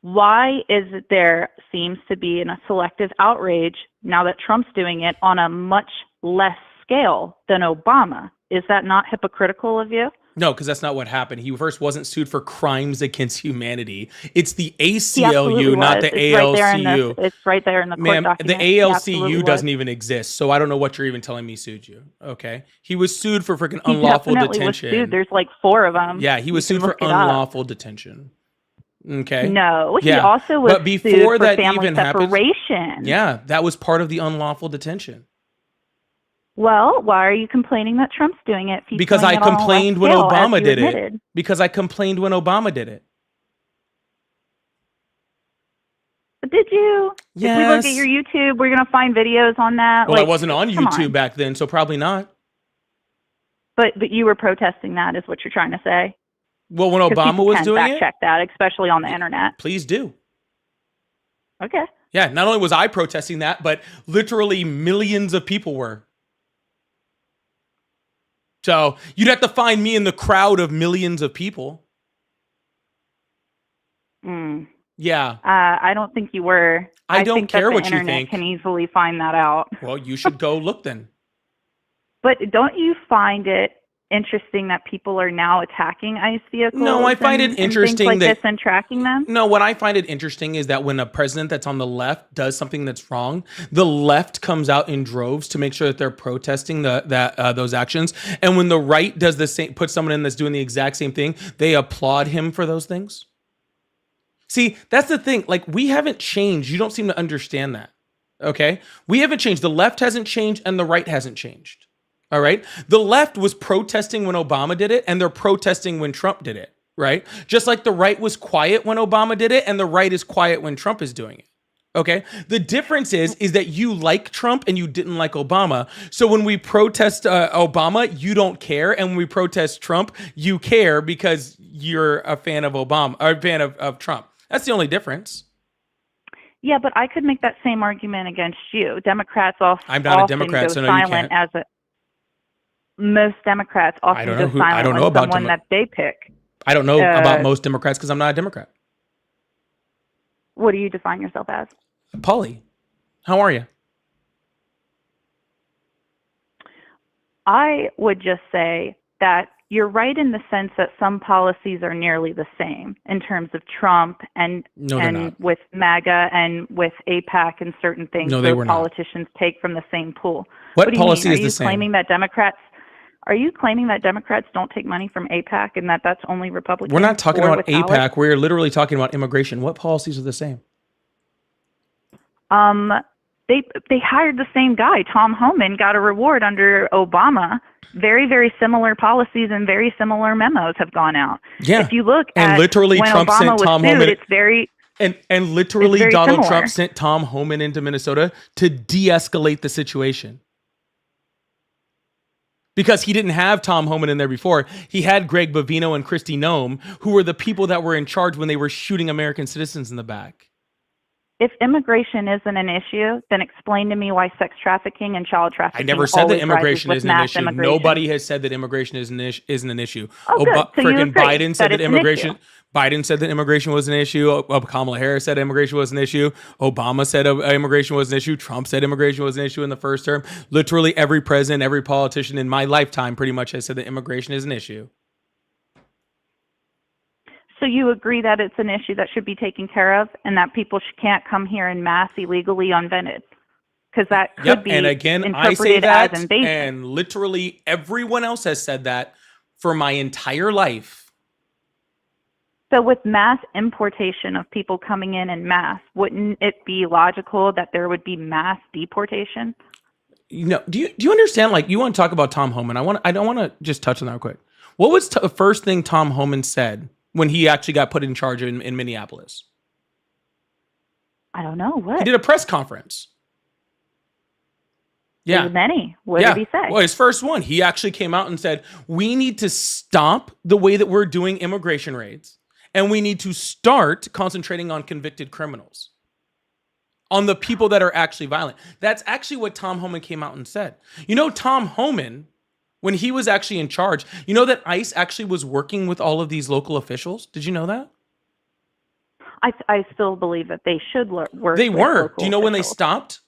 Speaker 3: why is it there seems to be a selective outrage now that Trump's doing it on a much less scale than Obama? Is that not hypocritical of you?
Speaker 1: No, because that's not what happened. He first wasn't sued for crimes against humanity. It's the ACLU, not the ALCU.
Speaker 3: It's right there in the court
Speaker 1: Ma'am,
Speaker 3: document.
Speaker 1: the ALCU doesn't even exist, so I don't know what you're even telling me sued you. Okay, he was sued for freaking unlawful detention.
Speaker 3: Was sued. There's like 4 of them.
Speaker 1: Yeah, he was sued for unlawful detention. Okay.
Speaker 3: No, he also was
Speaker 1: but before
Speaker 3: sued for
Speaker 1: that
Speaker 3: family
Speaker 1: even
Speaker 3: separation.
Speaker 1: Happened, yeah, that was part of the unlawful detention.
Speaker 3: Well, why are you complaining that Trump's doing it?
Speaker 1: Because I complained when Obama did it. Because I complained when Obama did it.
Speaker 3: But did you?
Speaker 1: Yes.
Speaker 3: If we look at your YouTube, we're going to find videos on that.
Speaker 1: Well, I wasn't on YouTube back then, so probably not.
Speaker 3: But you were protesting that, is what you're trying to say?
Speaker 1: Well, when Obama was doing it?
Speaker 3: Fact check that, especially on the internet.
Speaker 1: Please do.
Speaker 3: Okay.
Speaker 1: Yeah, not only was I protesting that, but literally millions of people were. So you'd have to find me in the crowd of millions of people. Yeah.
Speaker 3: I don't think you were.
Speaker 1: I don't care what you think.
Speaker 3: The internet can easily find that out.
Speaker 1: Well, you should go look then.
Speaker 3: But don't you find it interesting that people are now attacking ICE vehicles.
Speaker 1: No, I find it
Speaker 3: and
Speaker 1: interesting
Speaker 3: things like
Speaker 1: that-
Speaker 3: this and tracking them.
Speaker 1: No, what I find it interesting is that when a president that's on the left does something that's wrong, the left comes out in droves to make sure that they're protesting those actions. And when the right does the same, puts someone in that's doing the exact same thing, they applaud him for those things. See, that's the thing. Like, we haven't changed. You don't seem to understand that. Okay? We haven't changed. The left hasn't changed and the right hasn't changed. All right? The left was protesting when Obama did it and they're protesting when Trump did it. Right? Just like the right was quiet when Obama did it and the right is quiet when Trump is doing it. Okay? The difference is that you like Trump and you didn't like Obama. So when we protest Obama, you don't care. And when we protest Trump, you care because you're a fan of Obama or a fan of Trump. That's the only difference.
Speaker 3: Yeah, but I could make that same argument against you. Democrats often
Speaker 1: I'm not a
Speaker 3: often
Speaker 1: Democrat,
Speaker 3: go
Speaker 1: so no, you
Speaker 3: silent
Speaker 1: can't.
Speaker 3: most Democrats often
Speaker 1: don't know
Speaker 3: go
Speaker 1: who- I
Speaker 3: silent
Speaker 1: don't know
Speaker 3: when
Speaker 1: about
Speaker 3: someone
Speaker 1: Demo-
Speaker 3: that they pick.
Speaker 1: I don't know about most Democrats because I'm not a Democrat.
Speaker 3: What do you define yourself as?
Speaker 1: Polly, how are you?
Speaker 3: I would just say that you're right in the sense that some policies are nearly the same in terms of Trump and
Speaker 1: No, they're not.
Speaker 3: with MAGA and with AIPAC and certain things
Speaker 1: No, they
Speaker 3: those
Speaker 1: were not.
Speaker 3: politicians take from the same pool.
Speaker 1: What
Speaker 3: do you
Speaker 1: policy
Speaker 3: mean?
Speaker 1: is
Speaker 3: Are
Speaker 1: the
Speaker 3: you
Speaker 1: same?
Speaker 3: claiming that Democrats? Are you claiming that Democrats don't take money from AIPAC and that that's only Republicans?
Speaker 1: We're not talking
Speaker 3: or
Speaker 1: about
Speaker 3: with Alex?
Speaker 1: AIPAC. We're literally talking about immigration. What policies are the same?
Speaker 3: They hired the same guy. Tom Homan got a reward under Obama. Very, very similar policies and very similar memos have gone out.
Speaker 1: Yeah.
Speaker 3: If you look
Speaker 1: And
Speaker 3: at
Speaker 1: literally
Speaker 3: when
Speaker 1: Trump
Speaker 3: Obama
Speaker 1: sent
Speaker 3: was
Speaker 1: Tom
Speaker 3: sued,
Speaker 1: Homan-
Speaker 3: it's very
Speaker 1: And literally
Speaker 3: very
Speaker 1: Donald
Speaker 3: similar.
Speaker 1: Trump sent Tom Homan into Minnesota to de-escalate the situation. Because he didn't have Tom Homan in there before. He had Greg Bovino and Kristi Noem, who were the people that were in charge when they were shooting American citizens in the back.
Speaker 3: if immigration isn't an issue, then explain to me why sex trafficking and child
Speaker 1: I
Speaker 3: trafficking
Speaker 1: never said that
Speaker 3: always
Speaker 1: immigration
Speaker 3: rises
Speaker 1: isn't
Speaker 3: with
Speaker 1: an
Speaker 3: mass
Speaker 1: issue.
Speaker 3: immigration.
Speaker 1: Nobody has said that immigration isn't an issue.
Speaker 3: Oh, good. So you
Speaker 1: Freaking
Speaker 3: agree
Speaker 1: Biden said
Speaker 3: that
Speaker 1: that
Speaker 3: it's an
Speaker 1: immigration.
Speaker 3: issue.
Speaker 1: Biden said that immigration was an issue. Kamala Harris said immigration was an issue. Obama said immigration was an issue. Trump said immigration was an issue in the first term. Literally every president, every politician in my lifetime pretty much has said that immigration is an issue.
Speaker 3: So you agree that it's an issue that should be taken care of and that people can't come here in mass illegally unvetted? Because that could be
Speaker 1: and again, I
Speaker 3: interpreted
Speaker 1: say that,
Speaker 3: as invasion.
Speaker 1: and literally everyone else has said that for my entire life.
Speaker 3: So with mass importation of people coming in mass, wouldn't it be logical that there would be mass deportation?
Speaker 1: You know, do you understand? Like, you want to talk about Tom Homan? I don't want to just touch on that real quick. What was the first thing Tom Homan said when he actually got put in charge in Minneapolis?
Speaker 3: I don't know. What?
Speaker 1: He did a press conference. Yeah.
Speaker 3: There's many. What did he say?
Speaker 1: Well, his first one, he actually came out and said, we need to stop the way that we're doing immigration raids, and we need to start concentrating on convicted criminals, on the people that are actually violent. That's actually what Tom Homan came out and said. You know, Tom Homan, when he was actually in charge, you know that ICE actually was working with all of these local officials? Did you know that?
Speaker 3: I still believe that they should work.
Speaker 1: They
Speaker 3: with
Speaker 1: were.
Speaker 3: local
Speaker 1: Do you know when they
Speaker 3: officials.
Speaker 1: stopped?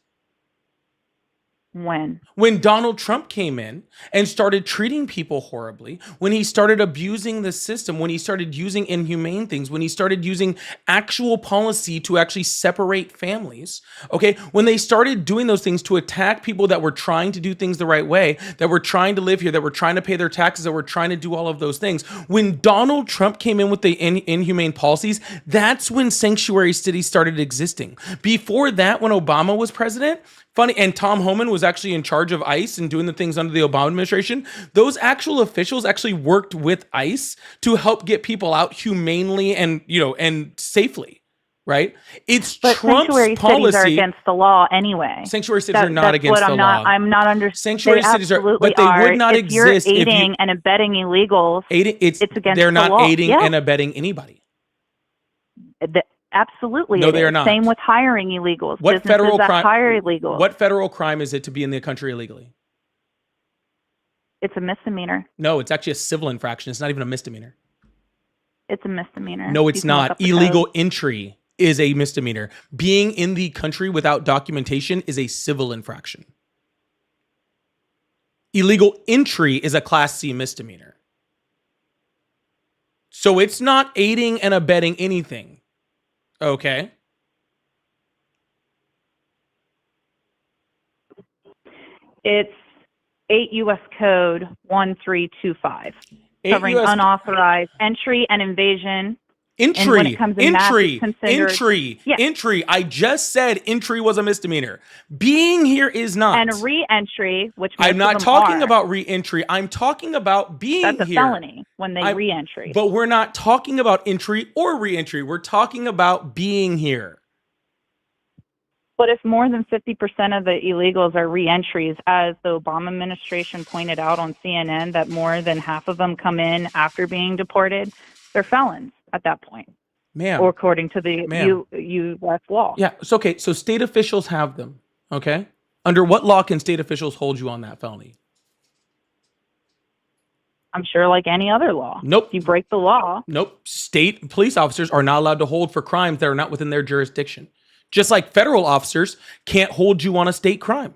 Speaker 3: When?
Speaker 1: When Donald Trump came in and started treating people horribly, when he started abusing the system, when he started using inhumane things, when he started using actual policy to actually separate families, okay? When they started doing those things to attack people that were trying to do things the right way, that were trying to live here, that were trying to pay their taxes, that were trying to do all of those things. When Donald Trump came in with the inhumane policies, that's when sanctuary cities started existing. Before that, when Obama was president, and Tom Homan was actually in charge of ICE and doing the things under the Obama administration, those actual officials actually worked with ICE to help get people out humanely and, and safely, right? It's
Speaker 3: But
Speaker 1: Trump's
Speaker 3: sanctuary
Speaker 1: policy.
Speaker 3: cities are against the law anyway.
Speaker 1: Sanctuary cities are not
Speaker 3: That's
Speaker 1: against
Speaker 3: what
Speaker 1: the
Speaker 3: I'm
Speaker 1: law.
Speaker 3: not. I'm not understanding.
Speaker 1: Sanctuary cities are, but they would not
Speaker 3: if
Speaker 1: exist
Speaker 3: you're
Speaker 1: if
Speaker 3: aiding
Speaker 1: you
Speaker 3: and abetting illegals.
Speaker 1: it's
Speaker 3: against
Speaker 1: they're
Speaker 3: the
Speaker 1: not
Speaker 3: law.
Speaker 1: aiding
Speaker 3: Yeah.
Speaker 1: and abetting anybody.
Speaker 3: Absolutely.
Speaker 1: No,
Speaker 3: it
Speaker 1: they are
Speaker 3: is.
Speaker 1: not.
Speaker 3: Same with hiring illegals.
Speaker 1: What
Speaker 3: Businesses
Speaker 1: federal
Speaker 3: that
Speaker 1: crime?
Speaker 3: hire illegals.
Speaker 1: What federal crime is it to be in the country illegally?
Speaker 3: It's a misdemeanor.
Speaker 1: No, it's actually a civil infraction. It's not even a misdemeanor.
Speaker 3: It's a misdemeanor.
Speaker 1: No,
Speaker 3: You
Speaker 1: it's
Speaker 3: can look
Speaker 1: not.
Speaker 3: up the
Speaker 1: Illegal
Speaker 3: code.
Speaker 1: entry is a misdemeanor. Being in the country without documentation is a civil infraction. Illegal entry is a Class C misdemeanor. So it's not aiding and abetting anything. Okay?
Speaker 3: It's 8 U.S. Code 1325,
Speaker 1: 8
Speaker 3: covering
Speaker 1: US
Speaker 3: unauthorized entry and invasion. And when
Speaker 1: Entry,
Speaker 3: it comes to mass,
Speaker 1: entry,
Speaker 3: it's considered-
Speaker 1: entry,
Speaker 3: Yes.
Speaker 1: entry. I just said entry was a misdemeanor. Being here is not.
Speaker 3: And re-entry, which most
Speaker 1: I'm
Speaker 3: of
Speaker 1: not
Speaker 3: them
Speaker 1: talking
Speaker 3: are.
Speaker 1: about re-entry. I'm talking about being
Speaker 3: That's a
Speaker 1: here.
Speaker 3: felony when they re-entry.
Speaker 1: But we're not talking about entry or re-entry. We're talking about being here.
Speaker 3: But if more than 50% of the illegals are re-entries, as the Obama administration pointed out on CNN, that more than half of them come in after being deported, they're felons at that point,
Speaker 1: Ma'am.
Speaker 3: or according to the
Speaker 1: Ma'am.
Speaker 3: U.S. law.
Speaker 1: Yeah, it's okay. So state officials have them. Okay? Under what law can state officials hold you on that felony?
Speaker 3: I'm sure like any other law.
Speaker 1: Nope.
Speaker 3: If you break the law,
Speaker 1: Nope. State police officers are not allowed to hold for crimes that are not within their jurisdiction. Just like federal officers can't hold you on a state crime.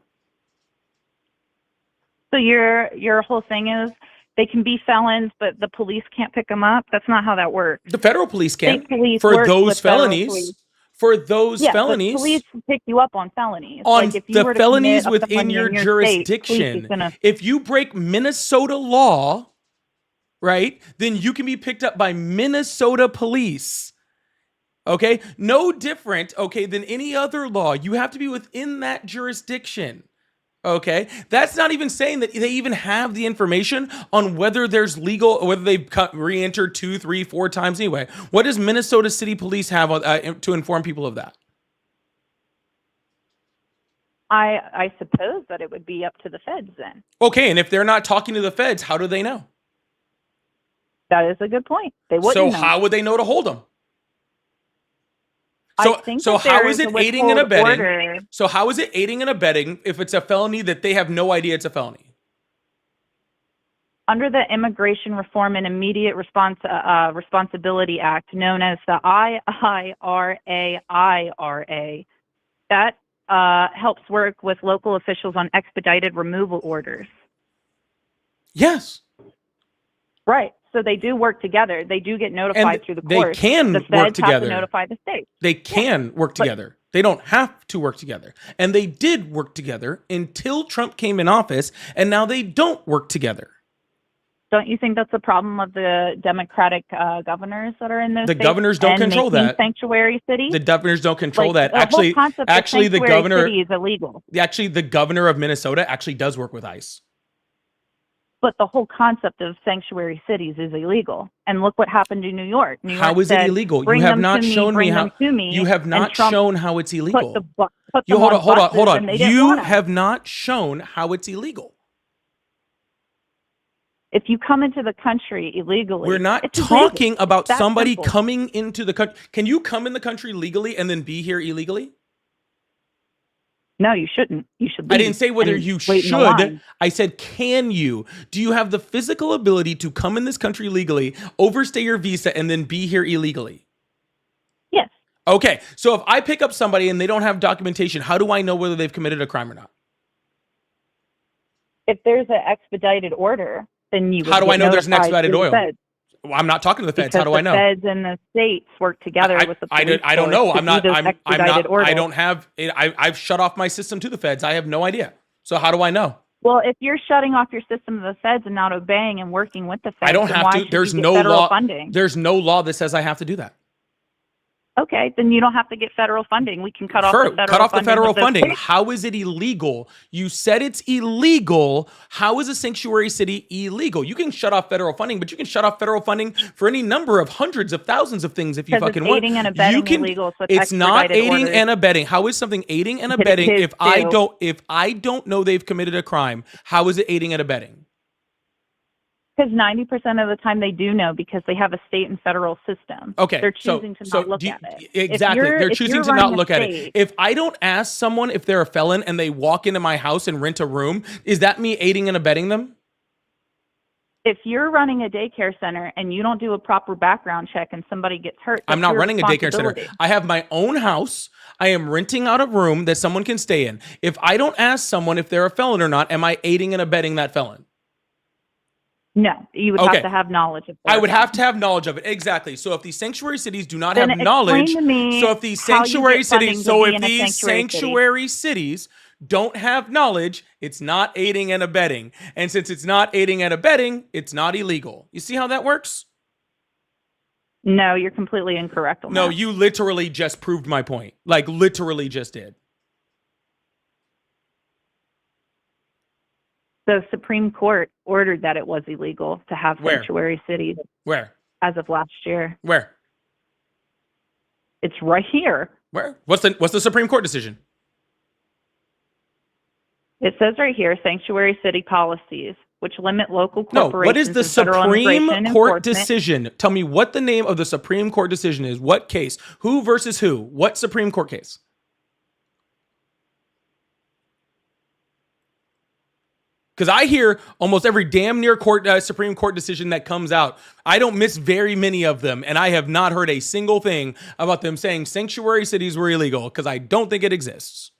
Speaker 3: so your whole thing is they can be felons, but the police can't pick them up. That's not how that works.
Speaker 1: The federal police can
Speaker 3: State police
Speaker 1: for
Speaker 3: work
Speaker 1: those
Speaker 3: with federal
Speaker 1: felonies.
Speaker 3: police.
Speaker 1: For those
Speaker 3: Yeah,
Speaker 1: felonies.
Speaker 3: but police will pick you up on felonies.
Speaker 1: On
Speaker 3: like if you
Speaker 1: the
Speaker 3: were to
Speaker 1: felonies
Speaker 3: commit a
Speaker 1: within
Speaker 3: felony
Speaker 1: your
Speaker 3: in state,
Speaker 1: jurisdiction.
Speaker 3: police is gonna-
Speaker 1: If you break Minnesota law, right, then you can be picked up by Minnesota police. Okay? No different, okay, than any other law. You have to be within that jurisdiction. Okay? That's not even saying that they even have the information on whether there's legal, or whether they've re-entered 2, 3, 4 times anyway. What does Minnesota City Police have to inform people of that?
Speaker 3: I suppose that it would be up to the feds then.
Speaker 1: Okay, and if they're not talking to the feds, how do they know?
Speaker 3: That is a good point. They wouldn't
Speaker 1: So
Speaker 3: know.
Speaker 1: how would they know to hold them?
Speaker 3: I think
Speaker 1: So
Speaker 3: that
Speaker 1: how
Speaker 3: there
Speaker 1: is
Speaker 3: is
Speaker 1: it
Speaker 3: a
Speaker 1: aiding and
Speaker 3: withhold
Speaker 1: abetting?
Speaker 3: order.
Speaker 1: So how is it aiding and abetting if it's a felony that they have no idea it's a felony?
Speaker 3: Under the Immigration Reform and Immediate Responsibility Act, known as the IIRA, that helps work with local officials on expedited removal orders.
Speaker 1: Yes.
Speaker 3: Right. So they do work together. They do get notified
Speaker 1: And
Speaker 3: through the
Speaker 1: they
Speaker 3: courts.
Speaker 1: can
Speaker 3: the
Speaker 1: work
Speaker 3: feds have
Speaker 1: together.
Speaker 3: to notify the state.
Speaker 1: They can work
Speaker 3: but-
Speaker 1: together. They don't have to work together. And they did work together until Trump came in office, and now they don't work together.
Speaker 3: Don't you think that's a problem of the Democratic governors that are in those
Speaker 1: The
Speaker 3: states
Speaker 1: governors don't
Speaker 3: and
Speaker 1: control
Speaker 3: making
Speaker 1: that.
Speaker 3: sanctuary cities?
Speaker 1: The governors don't control
Speaker 3: Like,
Speaker 1: that.
Speaker 3: the whole
Speaker 1: Actually,
Speaker 3: concept of
Speaker 1: actually the
Speaker 3: sanctuary
Speaker 1: governor
Speaker 3: city is illegal.
Speaker 1: the governor of Minnesota actually does work with ICE.
Speaker 3: But the whole concept of sanctuary cities is illegal. And look what happened in New York. New York
Speaker 1: How is it
Speaker 3: said,
Speaker 1: illegal? You
Speaker 3: "Bring
Speaker 1: have
Speaker 3: them
Speaker 1: not
Speaker 3: to me,
Speaker 1: shown me
Speaker 3: bring
Speaker 1: how
Speaker 3: them to me,"
Speaker 1: you have
Speaker 3: and
Speaker 1: not
Speaker 3: Trump
Speaker 1: shown how it's
Speaker 3: Put
Speaker 1: illegal.
Speaker 3: put
Speaker 1: You
Speaker 3: them
Speaker 1: hold on,
Speaker 3: on
Speaker 1: hold on,
Speaker 3: buses,
Speaker 1: hold
Speaker 3: and
Speaker 1: on.
Speaker 3: they didn't
Speaker 1: You
Speaker 3: want 'em.
Speaker 1: have not shown how it's illegal.
Speaker 3: If you come into the country illegally,
Speaker 1: We're not
Speaker 3: it's illegal.
Speaker 1: talking about
Speaker 3: That
Speaker 1: somebody
Speaker 3: simple.
Speaker 1: coming into the country. Can you come in the country legally and then be here illegally?
Speaker 3: No, you shouldn't. You should leave.
Speaker 1: I didn't say whether
Speaker 3: and
Speaker 1: you
Speaker 3: wait in the
Speaker 1: should.
Speaker 3: line.
Speaker 1: I said, can you? Do you have the physical ability to come in this country legally, overstay your visa, and then be here illegally?
Speaker 3: Yes.
Speaker 1: Okay, so if I pick up somebody and they don't have documentation, how do I know whether they've committed a crime or not?
Speaker 3: If there's an expedited order, then you would
Speaker 1: How do
Speaker 3: get
Speaker 1: I know there's an
Speaker 3: notified
Speaker 1: expedited
Speaker 3: through the
Speaker 1: order?
Speaker 3: feds,
Speaker 1: Well, I'm not talking to the feds.
Speaker 3: because
Speaker 1: How do I
Speaker 3: the
Speaker 1: know?
Speaker 3: feds and the states work together with the police.
Speaker 1: I don't know.
Speaker 3: force to
Speaker 1: I'm not.
Speaker 3: do those
Speaker 1: I'm
Speaker 3: expedited
Speaker 1: not.
Speaker 3: orders.
Speaker 1: I don't have. I've shut off my system to the feds. I have no idea. So how do I know?
Speaker 3: Well, if you're shutting off your system to the feds and not obeying and working with the feds,
Speaker 1: I don't
Speaker 3: then
Speaker 1: have
Speaker 3: why
Speaker 1: to.
Speaker 3: should
Speaker 1: There's
Speaker 3: you get
Speaker 1: no
Speaker 3: federal
Speaker 1: law.
Speaker 3: funding?
Speaker 1: There's no law that says I have to do that.
Speaker 3: Okay, then you don't have to get federal funding. We can cut off the federal funding. with those states.
Speaker 1: How is it illegal? You said it's illegal. How is a sanctuary city illegal? You can shut off federal funding, but you can shut off federal funding for any number of hundreds of thousands of things if you
Speaker 3: Because
Speaker 1: fucking
Speaker 3: it's
Speaker 1: want.
Speaker 3: aiding and abetting
Speaker 1: You can.
Speaker 3: illegals with
Speaker 1: It's not
Speaker 3: expedited
Speaker 1: aiding
Speaker 3: orders.
Speaker 1: and abetting. How is something aiding and
Speaker 3: But it
Speaker 1: abetting
Speaker 3: is
Speaker 1: if I
Speaker 3: too.
Speaker 1: don't know they've committed a crime? How is it aiding and abetting?
Speaker 3: Because 90% of the time they do know because they have a state and federal system.
Speaker 1: Okay,
Speaker 3: They're choosing to not look
Speaker 1: do you-
Speaker 3: at it.
Speaker 1: Exactly, they're
Speaker 3: if
Speaker 1: choosing
Speaker 3: you're
Speaker 1: to not
Speaker 3: running a
Speaker 1: look at it.
Speaker 3: state-
Speaker 1: If I don't ask someone if they're a felon and they walk into my house and rent a room, is that me aiding and abetting them?
Speaker 3: if you're running a daycare center and you don't do a proper background check and somebody gets hurt,
Speaker 1: I'm
Speaker 3: that's
Speaker 1: not
Speaker 3: your
Speaker 1: running a daycare center.
Speaker 3: responsibility.
Speaker 1: I have my own house. I am renting out a room that someone can stay in. If I don't ask someone if they're a felon or not, am I aiding and abetting that felon?
Speaker 3: No, you would
Speaker 1: Okay.
Speaker 3: have to have knowledge of that.
Speaker 1: I would have to have knowledge of it. Exactly. So if these sanctuary cities do not
Speaker 3: Then
Speaker 1: have
Speaker 3: explain
Speaker 1: knowledge,
Speaker 3: to me
Speaker 1: so if these
Speaker 3: how you
Speaker 1: sanctuary
Speaker 3: get funding
Speaker 1: cities,
Speaker 3: to
Speaker 1: so
Speaker 3: be
Speaker 1: if
Speaker 3: in a
Speaker 1: these
Speaker 3: sanctuary city.
Speaker 1: sanctuary cities don't have knowledge, it's not aiding and abetting. And since it's not aiding and abetting, it's not illegal. You see how that works?
Speaker 3: No, you're completely incorrect on
Speaker 1: No,
Speaker 3: that.
Speaker 1: you literally just proved my point. Like literally just did.
Speaker 3: The Supreme Court ordered that it was illegal to have
Speaker 1: Where?
Speaker 3: sanctuary cities
Speaker 1: Where?
Speaker 3: as of last year.
Speaker 1: Where?
Speaker 3: It's right here.
Speaker 1: Where? What's the Supreme Court decision?
Speaker 3: It says right here, sanctuary city policies, which limit local
Speaker 1: No,
Speaker 3: corporations
Speaker 1: what is the
Speaker 3: and federal
Speaker 1: Supreme
Speaker 3: immigration
Speaker 1: Court
Speaker 3: enforcement.
Speaker 1: decision? Tell me what the name of the Supreme Court decision is. What case? Who versus who? What Supreme Court case? Because I hear almost every damn near Supreme Court decision that comes out. I don't miss very many of them, and I have not heard a single thing about them saying sanctuary cities were illegal, because I don't think it exists.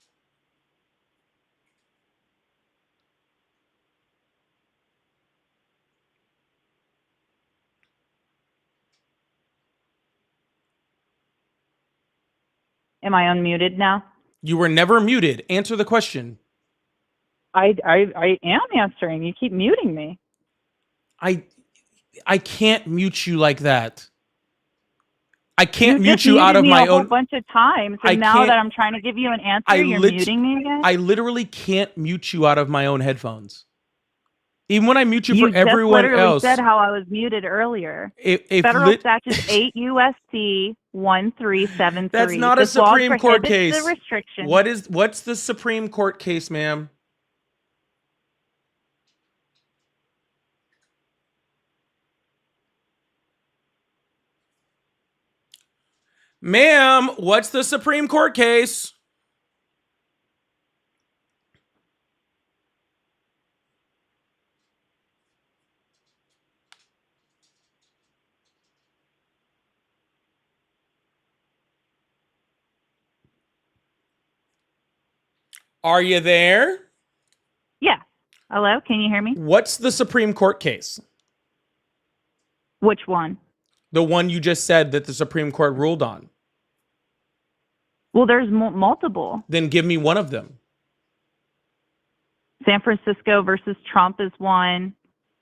Speaker 3: Am I unmuted now?
Speaker 1: You were never muted. Answer the question.
Speaker 3: I am answering. You keep muting me.
Speaker 1: I can't mute you like that. I can't mute
Speaker 3: just
Speaker 1: you out
Speaker 3: muted
Speaker 1: of
Speaker 3: me
Speaker 1: my
Speaker 3: a whole
Speaker 1: own.
Speaker 3: bunch of times, and
Speaker 1: I
Speaker 3: now
Speaker 1: can't-
Speaker 3: that I'm trying to give you an answer,
Speaker 1: I
Speaker 3: you're
Speaker 1: lit-
Speaker 3: muting me again.
Speaker 1: I literally can't mute you out of my own headphones. Even when I mute you,
Speaker 3: You
Speaker 1: for everyone
Speaker 3: just literally
Speaker 1: else.
Speaker 3: said how I was muted earlier.
Speaker 1: If
Speaker 3: Federal
Speaker 1: lit-
Speaker 3: statute 8 USC 1373.
Speaker 1: That's not a
Speaker 3: This law
Speaker 1: Supreme Court
Speaker 3: prohibits
Speaker 1: case.
Speaker 3: The restriction.
Speaker 1: What's the Supreme Court case, ma'am? Ma'am, what's the Supreme Court case? Are you there?
Speaker 3: Yeah. Hello, can you hear me?
Speaker 1: What's the Supreme Court case?
Speaker 3: Which one?
Speaker 1: The one you just said that the Supreme Court ruled on.
Speaker 3: Well, there's multiple.
Speaker 1: Then give me one of them.
Speaker 3: San Francisco versus Trump is one.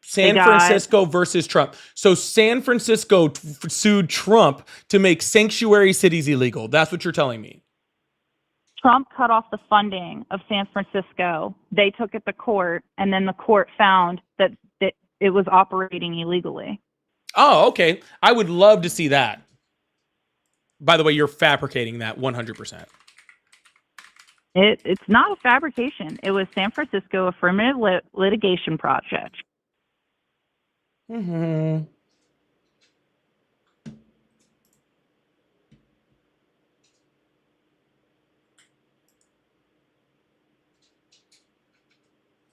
Speaker 1: San
Speaker 3: got-
Speaker 1: Francisco versus Trump. So San Francisco sued Trump to make sanctuary cities illegal. That's what you're telling me.
Speaker 3: Trump cut off the funding of San Francisco. They took it to court, and then the court found that it was operating illegally.
Speaker 1: Oh, okay. I would love to see that. By the way, you're fabricating that 100%.
Speaker 3: It's not a fabrication. It was San Francisco affirmative litigation project.
Speaker 1: Mm-hmm.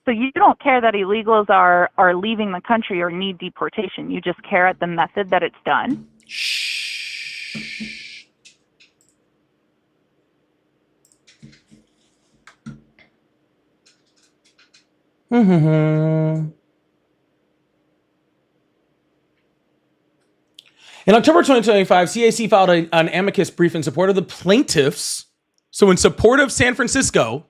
Speaker 3: So you don't care that illegals are leaving the country or need deportation. You just care at the method that it's done.
Speaker 1: Shh. Mm-hmm. In October 2025, CAC filed an amicus brief in support of the plaintiffs. So in support of San Francisco,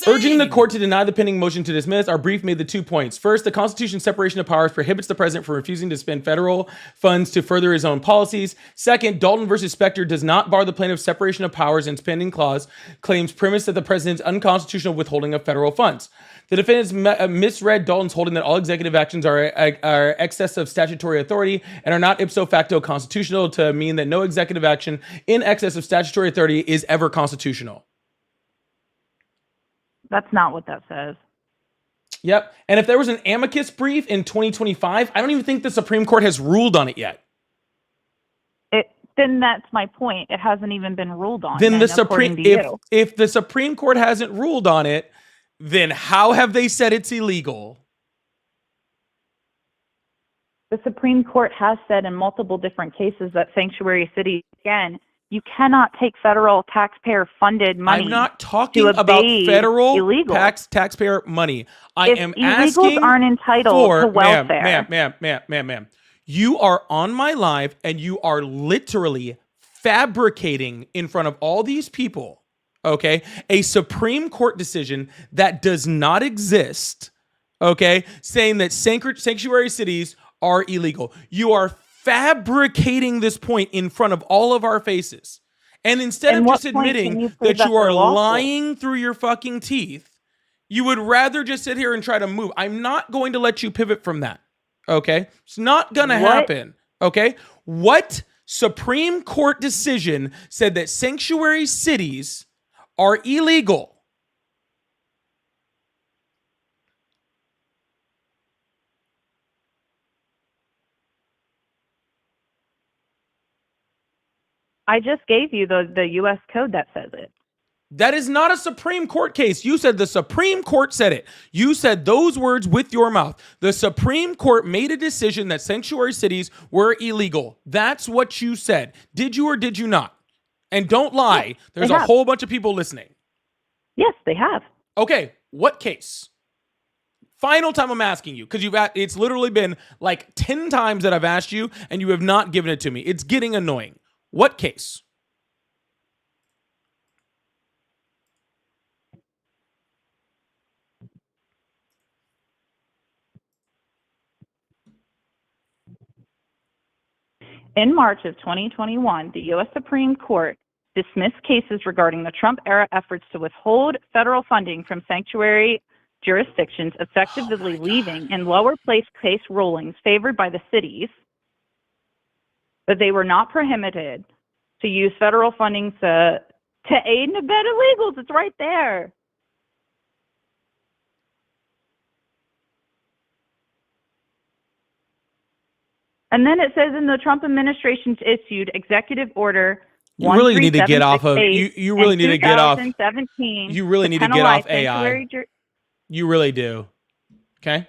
Speaker 1: urging the court to deny the pending motion to dismiss. Our brief made the 2 points. First, the Constitution's separation of powers prohibits the president from refusing to spend federal funds to further his own policies. Second, Dalton versus Specter does not bar the plaintiff's separation of powers and spending clause claims premise that the president's unconstitutional withholding of federal funds. The defendants misread Dalton's holding that all executive actions are excess of statutory authority and are not ipso facto constitutional to mean that no executive action in excess of statutory authority is ever constitutional.
Speaker 3: That's not what that says.
Speaker 1: Yep. And if there was an amicus brief in 2025, I don't even think the Supreme Court has ruled on it yet.
Speaker 3: Then that's my point. It hasn't even been ruled on.
Speaker 1: Then the
Speaker 3: according
Speaker 1: Supreme,
Speaker 3: to you.
Speaker 1: if the Supreme Court hasn't ruled on it, then how have they said it's illegal?
Speaker 3: The Supreme Court has said in multiple different cases that sanctuary cities, again, you cannot take federal taxpayer-funded money.
Speaker 1: I'm not
Speaker 3: to
Speaker 1: talking about
Speaker 3: evade
Speaker 1: federal
Speaker 3: illegals.
Speaker 1: taxpayer money. I
Speaker 3: If
Speaker 1: am
Speaker 3: illegals
Speaker 1: asking
Speaker 3: aren't entitled
Speaker 1: for
Speaker 3: to welfare,
Speaker 1: ma'am. You are on my live and you are literally fabricating in front of all these people, okay, a Supreme Court decision that does not exist, okay, saying that sanctuary cities are illegal. You are fabricating this point in front of all of our faces. And instead
Speaker 3: And
Speaker 1: of
Speaker 3: what
Speaker 1: just
Speaker 3: point can
Speaker 1: admitting
Speaker 3: you prove
Speaker 1: that
Speaker 3: that
Speaker 1: you are
Speaker 3: they're lawful?
Speaker 1: lying through your fucking teeth, you would rather just sit here and try to move. I'm not going to let you pivot from that. Okay? It's not going to happen. Okay? What Supreme Court decision said that sanctuary cities are illegal?
Speaker 3: I just gave you the U.S. code that says it.
Speaker 1: That is not a Supreme Court case. You said the Supreme Court said it. You said those words with your mouth. The Supreme Court made a decision that sanctuary cities were illegal. That's what you said. Did you or did you not? And don't lie. There's a whole bunch of people listening.
Speaker 3: Yes, they have.
Speaker 1: Okay, what case? Final time I'm asking you, because it's literally been like 10 times that I've asked you and you have not given it to me. It's getting annoying. What case?
Speaker 3: In March of 2021, the U.S. Supreme Court dismissed cases regarding the Trump-era efforts to withhold federal funding from sanctuary jurisdictions, effectively leaving in lower place case rulings favored by the cities that they were not prohibited to use federal funding to aid and abet illegals. It's right there. And then it says in the Trump administration's issued executive order.
Speaker 1: You really need to get off of
Speaker 3: 13768
Speaker 1: you really need to get off
Speaker 3: 2017
Speaker 1: you really
Speaker 3: to
Speaker 1: need to get
Speaker 3: penalize
Speaker 1: off AI.
Speaker 3: sanctuary
Speaker 1: You really do. Okay?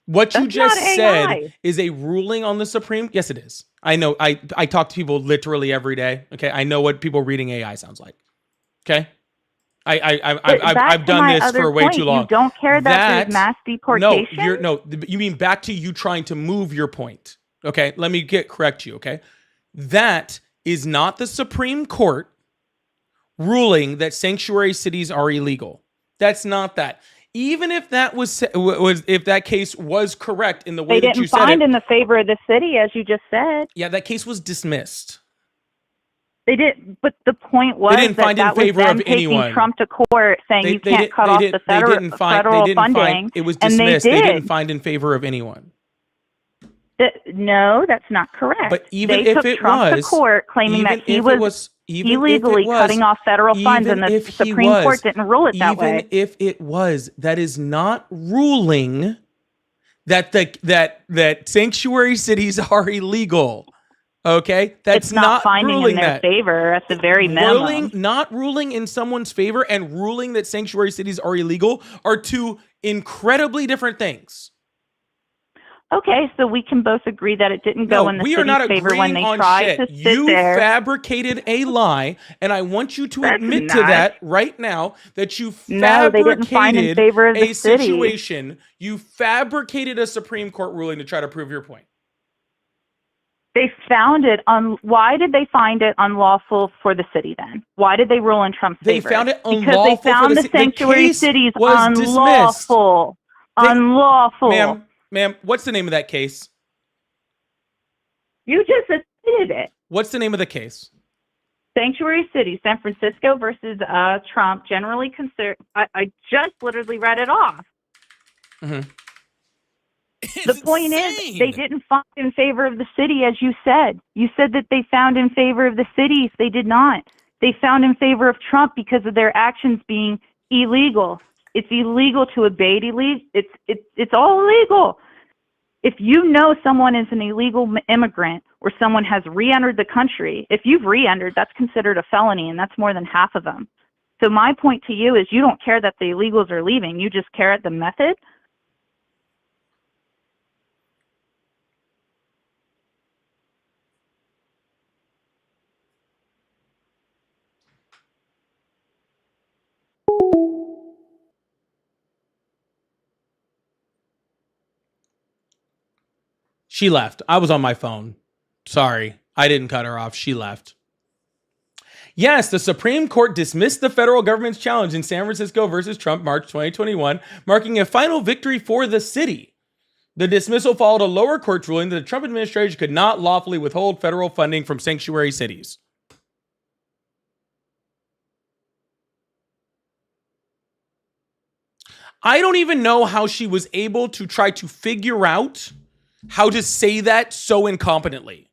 Speaker 1: What you
Speaker 3: That's
Speaker 1: just
Speaker 3: not
Speaker 1: said
Speaker 3: AI.
Speaker 1: is a ruling on the Supreme. Yes, it is. I know. I talk to people literally every day. Okay, I know what people reading AI sounds like. Okay, I've done this for way too long.
Speaker 3: You don't care that there's mass deportation?
Speaker 1: No. You mean back to you trying to move your point. Okay, let me correct you. Okay, that is not the Supreme Court ruling that sanctuary cities are illegal. That's not that. Even if that was if that case was correct in the way that you said it.
Speaker 3: They didn't find in the favor of the city, as you just said.
Speaker 1: Yeah, that case was dismissed.
Speaker 3: They did, but the point was
Speaker 1: they didn't find
Speaker 3: that
Speaker 1: in favor
Speaker 3: was them
Speaker 1: of anyone.
Speaker 3: taking Trump to court, saying you can't cut off the federal funding.
Speaker 1: It was dismissed. They didn't find in favor of anyone.
Speaker 3: No, that's not correct.
Speaker 1: But even
Speaker 3: they
Speaker 1: if
Speaker 3: took
Speaker 1: it
Speaker 3: Trump
Speaker 1: was,
Speaker 3: to court, claiming that he was illegally cutting off federal funds, and the Supreme Court didn't rule it that way.
Speaker 1: Even if it was, that is not ruling that that sanctuary cities are illegal. Okay, that's
Speaker 3: it's not finding
Speaker 1: ruling
Speaker 3: in their favor at the very minimum.
Speaker 1: Not ruling in someone's favor and ruling that sanctuary cities are illegal are two incredibly different things.
Speaker 3: Okay, so we can both agree that it didn't go in the city's favor when they tried to sit
Speaker 1: you
Speaker 3: there.
Speaker 1: You fabricated a lie, and I want you to admit to that right now that you fabricated
Speaker 3: they didn't find in favor of the city.
Speaker 1: Situation. You fabricated a Supreme Court ruling to try to prove your point.
Speaker 3: They found it why did they find it unlawful for the city then? Why did they rule in Trump's favor?
Speaker 1: They found it unlawful
Speaker 3: because they found the sanctuary cities unlawful. Unlawful.
Speaker 1: Ma'am, what's the name of that case?
Speaker 3: You just admitted it.
Speaker 1: What's the name of the case?
Speaker 3: Sanctuary City, San Francisco versus Trump, generally considered. I just literally read it off.
Speaker 1: Mm-hmm.
Speaker 3: The point is, they didn't find in favor of the city, as you said. You said that they found in favor of the cities. They did not. They found in favor of Trump because of their actions being illegal. It's illegal to evade illegal. It's all illegal. If you know someone is an illegal immigrant or someone has re-entered the country, if you've re-entered, that's considered a felony, and that's more than half of them. So my point to you is you don't care that the illegals are leaving. You just care at the method.
Speaker 1: She left. I was on my phone. Sorry. I didn't cut her off. She left. Yes, the Supreme Court dismissed the federal government's challenge in San Francisco versus Trump March 2021, marking a final victory for the city. The dismissal followed a lower court ruling that the Trump administration could not lawfully withhold federal funding from sanctuary cities. I don't even know how she was able to try to figure out how to say that so incompetently.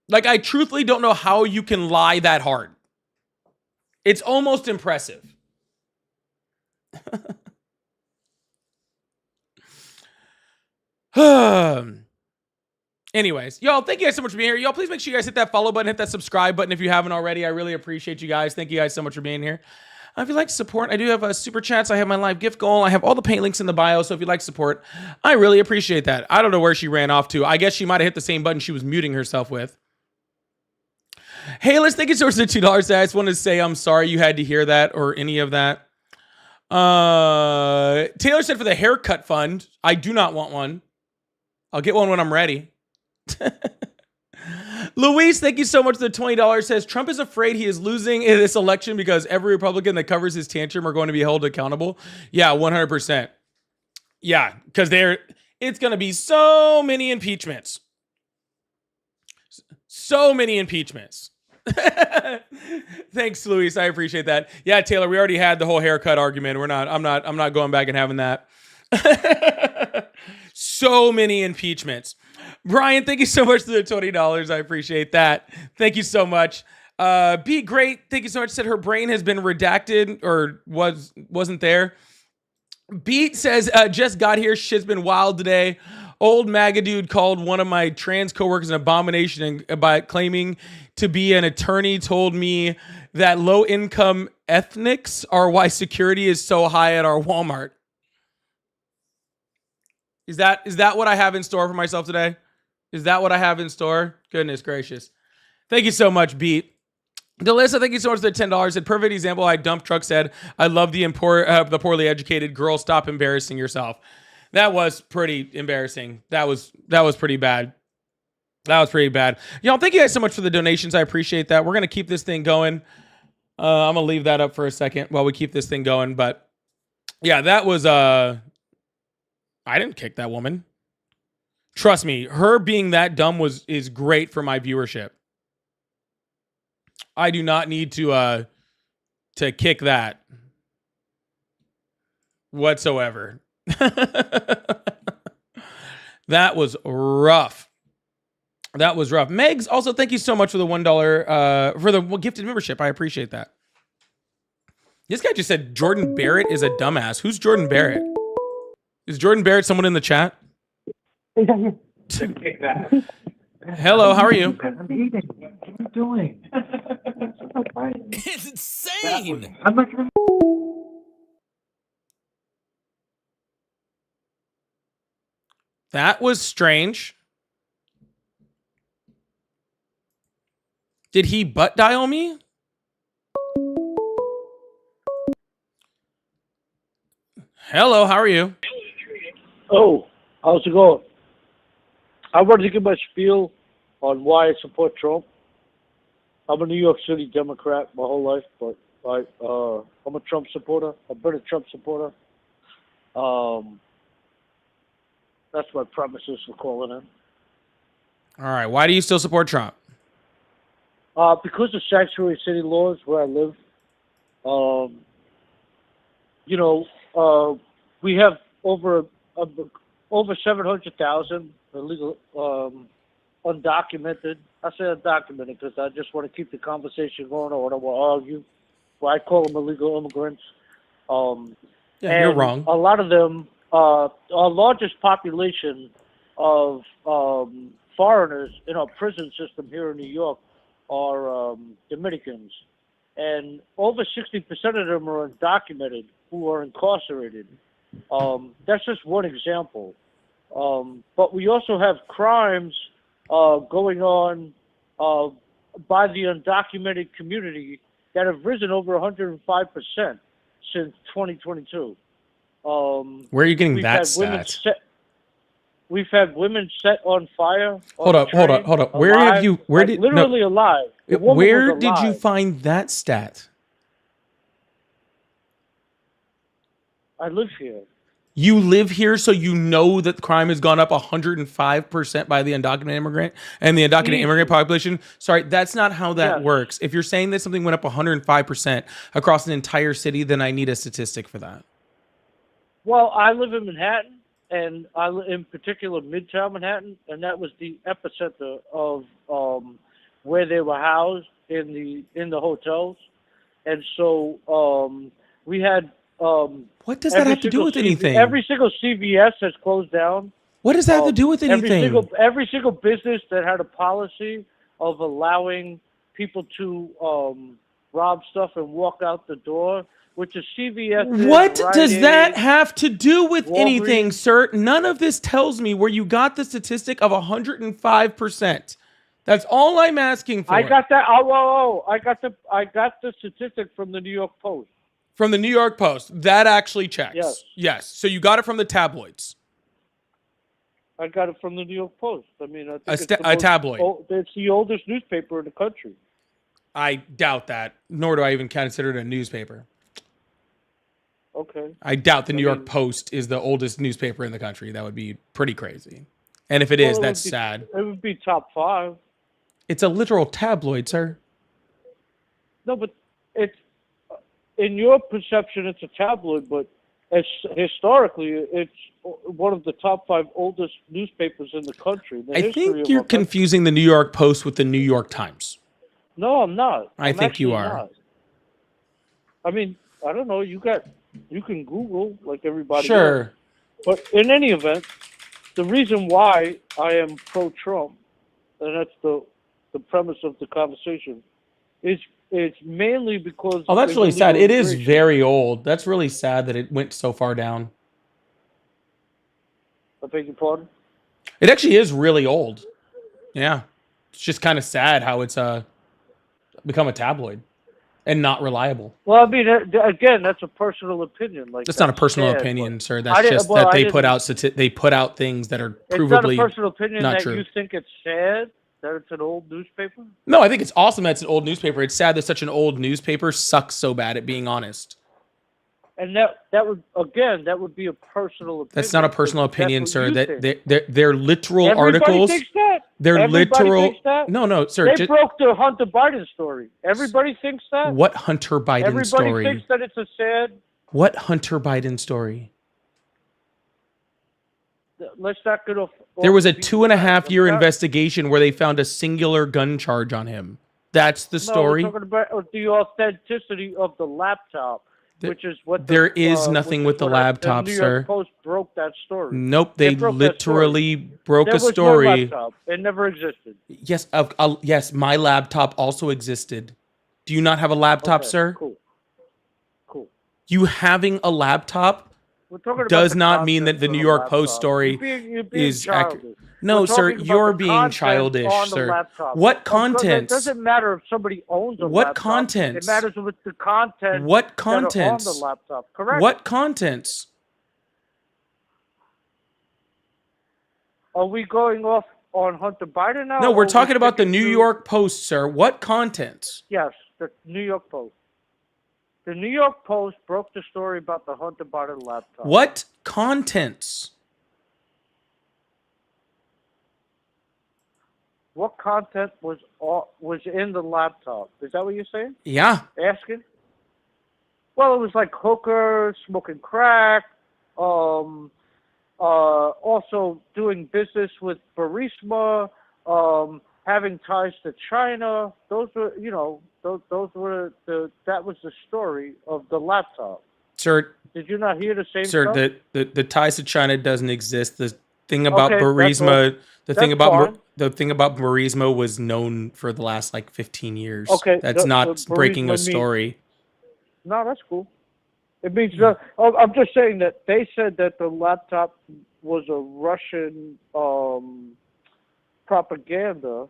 Speaker 1: Like, I truthfully don't know how you can lie that hard. It's almost impressive. Anyways, y'all, thank you guys so much for being here. Y'all, please make sure you guys hit that follow button, hit that subscribe button if you haven't already. I really appreciate you guys. Thank you guys so much for being here. If you'd like to support, I do have super chats. I have my live gift goal. I have all the pay links in the bio. So if you'd like support, I really appreciate that. I don't know where she ran off to. I guess she might have hit the same button she was muting herself with. Hey, let's thank you so much for the $2. I just wanted to say I'm sorry you had to hear that or any of that. Taylor said for the haircut fund, I do not want one. I'll get one when I'm ready. Luis, thank you so much for the $20. Says Trump is afraid he is losing in this election because every Republican that covers his tantrum are going to be held accountable. Yeah, 100%. Yeah, because it's going to be so many impeachments. So many impeachments. Thanks, Luis. I appreciate that. Yeah, Taylor, we already had the whole haircut argument. I'm not going back and having that. So many impeachments. Brian, thank you so much for the $20. I appreciate that. Thank you so much. Be great. Thank you so much. Said her brain has been redacted or wasn't there. Beat says, just got here. Shit's been wild today. Old MAGA dude called one of my trans coworkers an abomination by claiming to be an attorney, told me that low-income ethnics are why security is so high at our Walmart. Is that what I have in store for myself today? Is that what I have in store? Goodness gracious. Thank you so much, Beat. Delissa, thank you so much for the $10. A perfect example. I dump truck said, I love the poorly educated girl. Stop embarrassing yourself. That was pretty embarrassing. That was pretty bad. That was pretty bad. Y'all, thank you guys so much for the donations. I appreciate that. We're going to keep this thing going. I'm going to leave that up for a second while we keep this thing going. But yeah, that was, I didn't kick that woman. Trust me, her being that dumb is great for my viewership. I do not need to kick that whatsoever. That was rough. That was rough. Megs, also thank you so much for the $1 for the gifted membership. I appreciate that. This guy just said Jordan Barrett is a dumbass. Who's Jordan Barrett? Is Jordan Barrett someone in the chat? Hello, how are you?
Speaker 5: I'm eating. What are you doing?
Speaker 1: It's insane.
Speaker 5: I'm not gonna...
Speaker 1: That was strange. Did he butt dial me? Hello, how are you?
Speaker 6: Oh, how's it going? I wanted to give my spiel on why I support Trump. I'm a New York City Democrat my whole life, but I'm a Trump supporter. I've been a Trump supporter. That's my premises for calling in.
Speaker 1: All right, why do you still support Trump?
Speaker 6: Because of sanctuary city laws where I live. We have over 700,000 illegal, undocumented. I say undocumented because I just want to keep the conversation going. I don't want to argue. Well, I call them illegal immigrants.
Speaker 1: Yeah, you're wrong.
Speaker 6: A lot of them, our largest population of foreigners in our prison system here in New York are Dominicans. And over 60% of them are undocumented who are incarcerated. That's just one example. But we also have crimes going on by the undocumented community that have risen over 105% since 2022.
Speaker 1: Where are you getting
Speaker 6: we've
Speaker 1: that
Speaker 6: had women
Speaker 1: stat?
Speaker 6: we've had women set on fire.
Speaker 1: Hold up. Where
Speaker 6: alive,
Speaker 1: have you? Where did
Speaker 6: literally alive? The woman
Speaker 1: Where
Speaker 6: was
Speaker 1: did you
Speaker 6: alive.
Speaker 1: find that stat?
Speaker 6: I live here.
Speaker 1: You live here, so you know that crime has gone up 105% by the undocumented immigrant and the undocumented immigrant population. Sorry, that's not how that
Speaker 6: Yes.
Speaker 1: works. If you're saying that something went up 105% across an entire city, then I need a statistic for that.
Speaker 6: Well, I live in Manhattan, and in particular Midtown Manhattan, and that was the epicenter of where they were housed in the hotels, and so we had.
Speaker 1: What does that have to do with anything?
Speaker 6: Every single CVS has closed down.
Speaker 1: What does that have to do with anything?
Speaker 6: Every single business that had a policy of allowing people to rob stuff and walk out the door, which is CVS.
Speaker 1: What does that have to do with
Speaker 6: Walgreens.
Speaker 1: anything, sir? None of this tells me where you got the statistic of 105%. That's all I'm asking for.
Speaker 6: I got that. I got the statistic from the New York Post.
Speaker 1: From the New York Post. That actually checks.
Speaker 6: Yes.
Speaker 1: So you got it from the tabloids.
Speaker 6: I got it from the New York Post. I mean, I think
Speaker 1: A tabloid.
Speaker 6: It's the oldest newspaper in the country.
Speaker 1: I doubt that. Nor do I even consider it a newspaper.
Speaker 6: Okay.
Speaker 1: I doubt the New York Post is the oldest newspaper in the country. That would be pretty crazy. And if it is, that's sad.
Speaker 6: It would be top 5.
Speaker 1: It's a literal tabloid, sir.
Speaker 6: No, but it's in your perception, it's a tabloid, but historically, it's one of the top 5 oldest newspapers in the country.
Speaker 1: I think you're confusing the New York Post with the New York Times.
Speaker 6: No, I'm not.
Speaker 1: I think you are.
Speaker 6: Not. I mean, I don't know. You can Google like everybody
Speaker 1: Sure.
Speaker 6: else. But in any event, the reason why I am pro-Trump, and that's the premise of the conversation, is it's mainly because...
Speaker 1: Oh, that's really sad. It is very old. That's really sad that it went so far down.
Speaker 6: I beg your pardon?
Speaker 1: It actually is really old. Yeah. It's just kind of sad how it's become a tabloid and not reliable.
Speaker 6: Well, I mean, again, that's a personal opinion. Like
Speaker 1: That's not a personal
Speaker 6: sad,
Speaker 1: opinion, sir. That's just that they put out things that are provably
Speaker 6: It's not a personal opinion
Speaker 1: not
Speaker 6: that
Speaker 1: true.
Speaker 6: you think it's sad that it's an old newspaper?
Speaker 1: No, I think it's awesome that it's an old newspaper. It's sad that such an old newspaper sucks so bad at being honest.
Speaker 6: And that would be a personal opinion.
Speaker 1: That's not a personal
Speaker 6: That's
Speaker 1: opinion,
Speaker 6: what
Speaker 1: sir.
Speaker 6: you
Speaker 1: That
Speaker 6: think.
Speaker 1: they're literal
Speaker 6: Everybody
Speaker 1: articles.
Speaker 6: thinks that.
Speaker 1: They're
Speaker 6: Everybody
Speaker 1: literal.
Speaker 6: thinks that.
Speaker 1: No, sir.
Speaker 6: They broke the Hunter Biden story. Everybody thinks that.
Speaker 1: What Hunter Biden
Speaker 6: Everybody
Speaker 1: story?
Speaker 6: thinks that it's a sad.
Speaker 1: What Hunter Biden story?
Speaker 6: Let's not get off.
Speaker 1: There was a 2.5-year investigation where they found a singular gun charge on him. That's the story.
Speaker 6: No, we're talking about the authenticity of the laptop, which is what
Speaker 1: there is nothing with the laptop,
Speaker 6: the New
Speaker 1: sir.
Speaker 6: York Post broke that story.
Speaker 1: Nope, they
Speaker 6: broke that
Speaker 1: literally broke
Speaker 6: There
Speaker 1: a
Speaker 6: was
Speaker 1: story.
Speaker 6: no laptop. It never existed.
Speaker 1: Yes, yes, my laptop also existed. Do you not have a laptop,
Speaker 6: Okay,
Speaker 1: sir?
Speaker 6: Cool.
Speaker 1: You having a laptop
Speaker 6: We're talking about
Speaker 1: does
Speaker 6: the
Speaker 1: not mean that
Speaker 6: contents
Speaker 1: the
Speaker 6: of
Speaker 1: New
Speaker 6: the
Speaker 1: York Post
Speaker 6: laptop.
Speaker 1: story
Speaker 6: You're being
Speaker 1: is
Speaker 6: childish.
Speaker 1: accurate. No,
Speaker 6: We're
Speaker 1: sir,
Speaker 6: talking about
Speaker 1: you're
Speaker 6: the
Speaker 1: being
Speaker 6: content
Speaker 1: childish,
Speaker 6: on the
Speaker 1: sir.
Speaker 6: laptop.
Speaker 1: What
Speaker 6: Because
Speaker 1: contents?
Speaker 6: It doesn't matter if somebody owns a
Speaker 1: What
Speaker 6: laptop.
Speaker 1: contents?
Speaker 6: It matters with the content
Speaker 1: What
Speaker 6: that are on
Speaker 1: contents?
Speaker 6: the laptop. Correct.
Speaker 1: What contents?
Speaker 6: Are we going off on Hunter Biden now?
Speaker 1: No,
Speaker 6: or
Speaker 1: we're
Speaker 6: are we
Speaker 1: talking about the
Speaker 6: sticking
Speaker 1: New
Speaker 6: to-
Speaker 1: York Post, sir. What contents?
Speaker 6: Yes, the New York Post. The New York Post broke the story about the Hunter Biden laptop.
Speaker 1: What contents?
Speaker 6: What content was in the laptop? Is that what you're saying?
Speaker 1: Yeah.
Speaker 6: Asking? Well, it was like hookers, smoking crack, also doing business with Burisma, having ties to China. Those were, that was the story of the laptop.
Speaker 1: Sir,
Speaker 6: Did you not hear the same
Speaker 1: sir,
Speaker 6: stuff?
Speaker 1: the ties to China doesn't exist. The thing about
Speaker 6: Okay,
Speaker 1: Burisma, the thing
Speaker 6: That's
Speaker 1: about
Speaker 6: fine.
Speaker 1: the thing about Burisma was known for the last like 15 years.
Speaker 6: Okay,
Speaker 1: That's not
Speaker 6: the
Speaker 1: breaking
Speaker 6: Burisma
Speaker 1: a
Speaker 6: means-
Speaker 1: story.
Speaker 6: No, that's cool. It means I'm just saying that they said that the laptop was a Russian propaganda,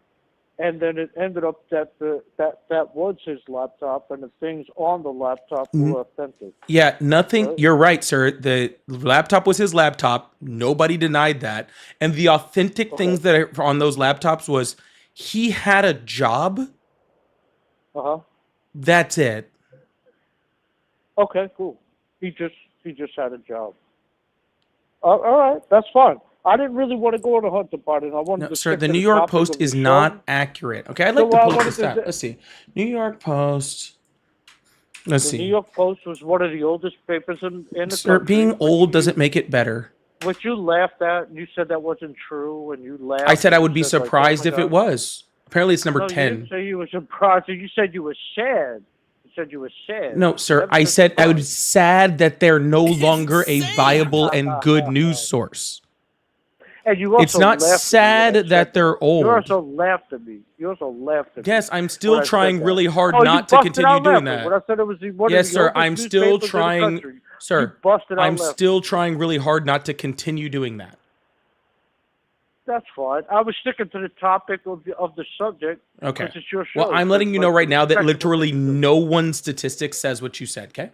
Speaker 6: and then it ended up that that was his laptop, and the things on the laptop were authentic.
Speaker 1: Yeah, nothing.
Speaker 6: Right.
Speaker 1: You're right, sir. The laptop was his laptop. Nobody denied that. And the authentic things that are on those laptops was he had a job.
Speaker 6: Uh-huh.
Speaker 1: That's it.
Speaker 6: Okay, cool. He just had a job. All right, that's fine. I didn't really want to go on a hunt about it. I wanted
Speaker 1: No,
Speaker 6: to
Speaker 1: sir,
Speaker 6: stick
Speaker 1: the
Speaker 6: to
Speaker 1: New York
Speaker 6: topic
Speaker 1: Post
Speaker 6: of the
Speaker 1: is
Speaker 6: show.
Speaker 1: not accurate. Okay, I'd
Speaker 6: So
Speaker 1: like to
Speaker 6: I
Speaker 1: pull up the
Speaker 6: wanted to
Speaker 1: stat. Let's see. New York Post. Let's
Speaker 6: The New
Speaker 1: see.
Speaker 6: York Post was one of the oldest papers in the
Speaker 1: Sir,
Speaker 6: country.
Speaker 1: being old
Speaker 6: which
Speaker 1: doesn't
Speaker 6: you,
Speaker 1: make it better.
Speaker 6: which you laughed at, and you said that wasn't true, and you laughed.
Speaker 1: I said I
Speaker 6: and
Speaker 1: would be
Speaker 6: you said, like,
Speaker 1: surprised
Speaker 6: oh my
Speaker 1: if it
Speaker 6: God.
Speaker 1: was. Apparently, it's number
Speaker 6: No, you
Speaker 1: 10.
Speaker 6: didn't say you were surprised. You said you were sad. You said you were sad.
Speaker 1: No, sir.
Speaker 6: Never
Speaker 1: I said I
Speaker 6: surprised.
Speaker 1: was sad that they're no longer a viable and good news source.
Speaker 6: And you also
Speaker 1: It's not
Speaker 6: laughed at me when I
Speaker 1: sad
Speaker 6: said
Speaker 1: that they're
Speaker 6: You
Speaker 1: old.
Speaker 6: also laughed at me. You also laughed at me.
Speaker 1: Yes, I'm
Speaker 6: when
Speaker 1: still
Speaker 6: I said
Speaker 1: trying
Speaker 6: that.
Speaker 1: really hard
Speaker 6: Oh, you
Speaker 1: not to
Speaker 6: busted
Speaker 1: continue
Speaker 6: out
Speaker 1: doing
Speaker 6: laughing.
Speaker 1: that.
Speaker 6: When I said it was one
Speaker 1: Yes,
Speaker 6: of the
Speaker 1: sir.
Speaker 6: oldest
Speaker 1: I'm still
Speaker 6: newspapers in the
Speaker 1: trying,
Speaker 6: country, you
Speaker 1: sir.
Speaker 6: busted out
Speaker 1: I'm
Speaker 6: laughing.
Speaker 1: still trying really hard not to continue doing that.
Speaker 6: That's fine. I was sticking to the topic of the subject.
Speaker 1: Okay.
Speaker 6: Because it's your show.
Speaker 1: Well, I'm
Speaker 6: so
Speaker 1: letting you know
Speaker 6: like,
Speaker 1: right now that
Speaker 6: respect
Speaker 1: literally
Speaker 6: what you do.
Speaker 1: no one's statistic says what you said. Okay.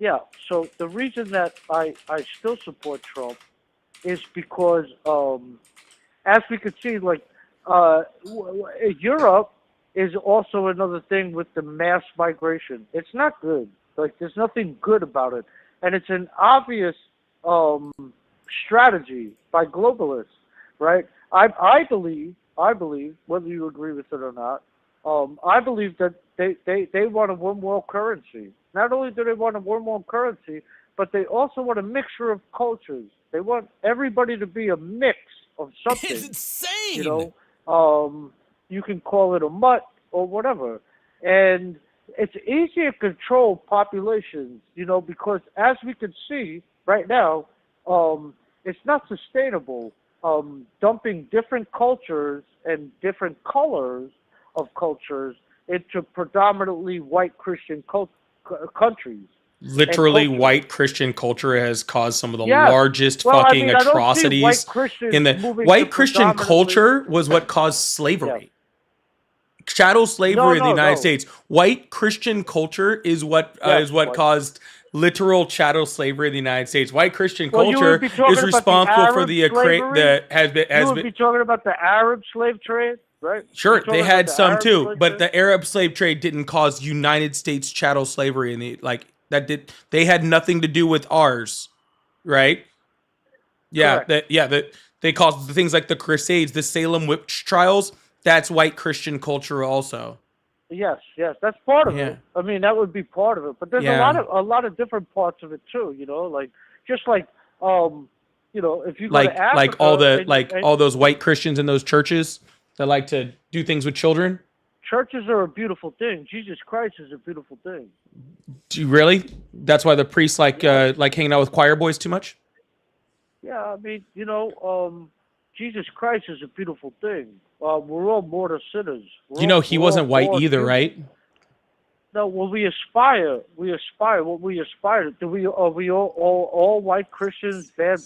Speaker 6: Yeah. So the reason that I still support Trump is because as we could see, like Europe is also another thing with the mass migration. It's not good. Like there's nothing good about it, and it's an obvious strategy by globalists, right? I believe, whether you agree with it or not, I believe that they want a one world currency. Not only do they want a one world currency, but they also want a mixture of cultures. They want everybody to be a mix of something.
Speaker 7: It's insane.
Speaker 6: You know, you can call it a mutt or whatever, and it's easier to control populations. You know, because as we can see right now, it's not sustainable. Dumping different cultures and different colors of cultures into predominantly white Christian countries.
Speaker 1: Literally,
Speaker 6: culture.
Speaker 1: white Christian culture has caused some of the
Speaker 6: Yes.
Speaker 1: largest
Speaker 6: Well, I
Speaker 1: fucking
Speaker 6: mean, I don't see
Speaker 1: atrocities
Speaker 6: white Christians
Speaker 1: in the
Speaker 6: moving
Speaker 1: white
Speaker 6: to
Speaker 1: Christian
Speaker 6: predominantly-
Speaker 1: culture was what caused slavery. Chattel slavery in the United States. White Christian culture is what
Speaker 6: Yes, white.
Speaker 1: caused literal chattel slavery in the United States. White Christian
Speaker 6: Well, you
Speaker 1: culture
Speaker 6: would be talking
Speaker 1: is
Speaker 6: about the
Speaker 1: responsible for
Speaker 6: Arab
Speaker 1: the
Speaker 6: slavery?
Speaker 1: has
Speaker 6: You would
Speaker 1: been
Speaker 6: be talking about the Arab slave trade, right?
Speaker 1: sure
Speaker 6: You're
Speaker 1: they
Speaker 6: talking
Speaker 1: had
Speaker 6: about the
Speaker 1: some
Speaker 6: Arab
Speaker 1: too,
Speaker 6: slave
Speaker 1: but
Speaker 6: trade?
Speaker 1: the Arab slave trade didn't cause United States chattel slavery in the they had nothing to do with ours, right? Yeah,
Speaker 6: Correct.
Speaker 1: they caused the things like the Crusades, the Salem witch trials. That's white Christian culture also.
Speaker 6: Yes, that's part of
Speaker 1: Yeah.
Speaker 6: it. I mean, that would be part of it. But there's
Speaker 1: Yeah.
Speaker 6: a lot of different parts of it too. You know, like just like you know, if you go
Speaker 1: Like
Speaker 6: to Africa,
Speaker 1: like all the
Speaker 6: and
Speaker 1: all those white Christians in those churches that like to do things with children.
Speaker 6: churches are a beautiful thing. Jesus Christ is a beautiful thing.
Speaker 1: Do you really? That's why the priests like hanging out with choir boys too much.
Speaker 6: Yeah, I mean, you know, Jesus Christ is a beautiful thing. We're all mortal sinners.
Speaker 1: You know he wasn't white either, right?
Speaker 6: No, well, we aspire. What we aspire to. Are we all white Christians bad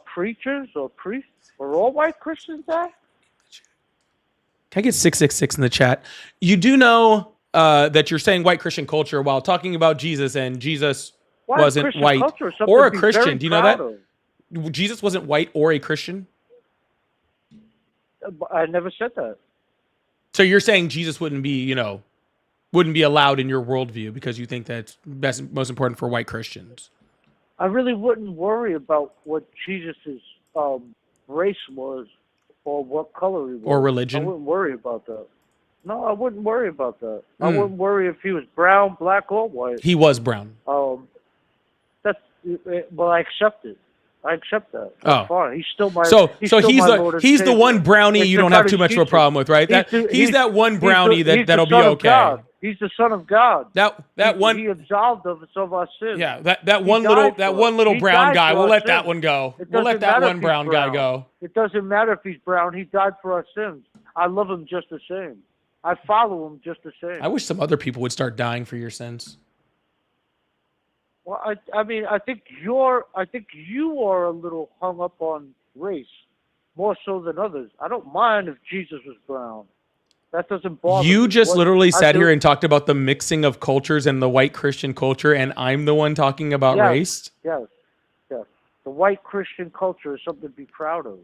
Speaker 6: preachers or priests? Are all white Christians bad?
Speaker 1: Can I get 666 in the chat? You do know that you're saying white Christian culture while talking about Jesus, and Jesus
Speaker 6: White
Speaker 1: wasn't
Speaker 6: Christian
Speaker 1: white
Speaker 6: culture is something
Speaker 1: or
Speaker 6: to
Speaker 1: a
Speaker 6: be
Speaker 1: Christian.
Speaker 6: very
Speaker 1: Do you know
Speaker 6: proud
Speaker 1: that? Jesus wasn't white or a Christian.
Speaker 6: of. I never said that.
Speaker 1: So you're saying Jesus wouldn't be allowed in your worldview because you think that's most important for white Christians.
Speaker 6: I really wouldn't worry about what Jesus's race was or what color he was.
Speaker 1: Or religion.
Speaker 6: I wouldn't worry about that. No, I wouldn't worry about that. I
Speaker 1: Hmm.
Speaker 6: wouldn't worry if he was brown, black, or white.
Speaker 1: He was brown.
Speaker 6: That's well, I accept it. I accept that.
Speaker 1: Oh.
Speaker 6: That's fine. He's still my.
Speaker 1: So
Speaker 6: he's
Speaker 1: so
Speaker 6: still
Speaker 1: he's
Speaker 6: my Lord and
Speaker 1: he's the
Speaker 6: Savior.
Speaker 1: one brownie
Speaker 6: It's
Speaker 1: you
Speaker 6: the
Speaker 1: don't have
Speaker 6: kind
Speaker 1: too
Speaker 6: of
Speaker 1: much of a
Speaker 6: teacher.
Speaker 1: problem with, right? He's that one brownie
Speaker 6: he's
Speaker 1: that'll
Speaker 6: the
Speaker 1: be
Speaker 6: son of
Speaker 1: okay.
Speaker 6: God. He's the Son of God.
Speaker 1: That one.
Speaker 6: He absolved us of our sins.
Speaker 1: Yeah, that
Speaker 6: He
Speaker 1: one
Speaker 6: died
Speaker 1: little
Speaker 6: He
Speaker 1: brown
Speaker 6: died
Speaker 1: guy.
Speaker 6: for
Speaker 1: We'll
Speaker 6: our
Speaker 1: let that
Speaker 6: sins.
Speaker 1: one go.
Speaker 6: It
Speaker 1: We'll let
Speaker 6: doesn't
Speaker 1: that
Speaker 6: matter
Speaker 1: one
Speaker 6: if he's
Speaker 1: brown guy
Speaker 6: brown.
Speaker 1: go.
Speaker 6: It doesn't matter if he's brown. He died for our sins. I love him just the same. I follow him just the same.
Speaker 1: I wish some other people would start dying for your sins.
Speaker 6: Well, I mean, I think you are a little hung up on race. more so than others. I don't mind if Jesus was brown. That doesn't bother
Speaker 1: You
Speaker 6: me.
Speaker 1: just
Speaker 6: What
Speaker 1: literally
Speaker 6: I
Speaker 1: sat
Speaker 6: do-
Speaker 1: here and talked about the mixing of cultures and the white Christian culture, and I'm the one talking about
Speaker 6: Yes.
Speaker 1: race.
Speaker 6: Yes, yes. The white Christian culture is something to be proud of.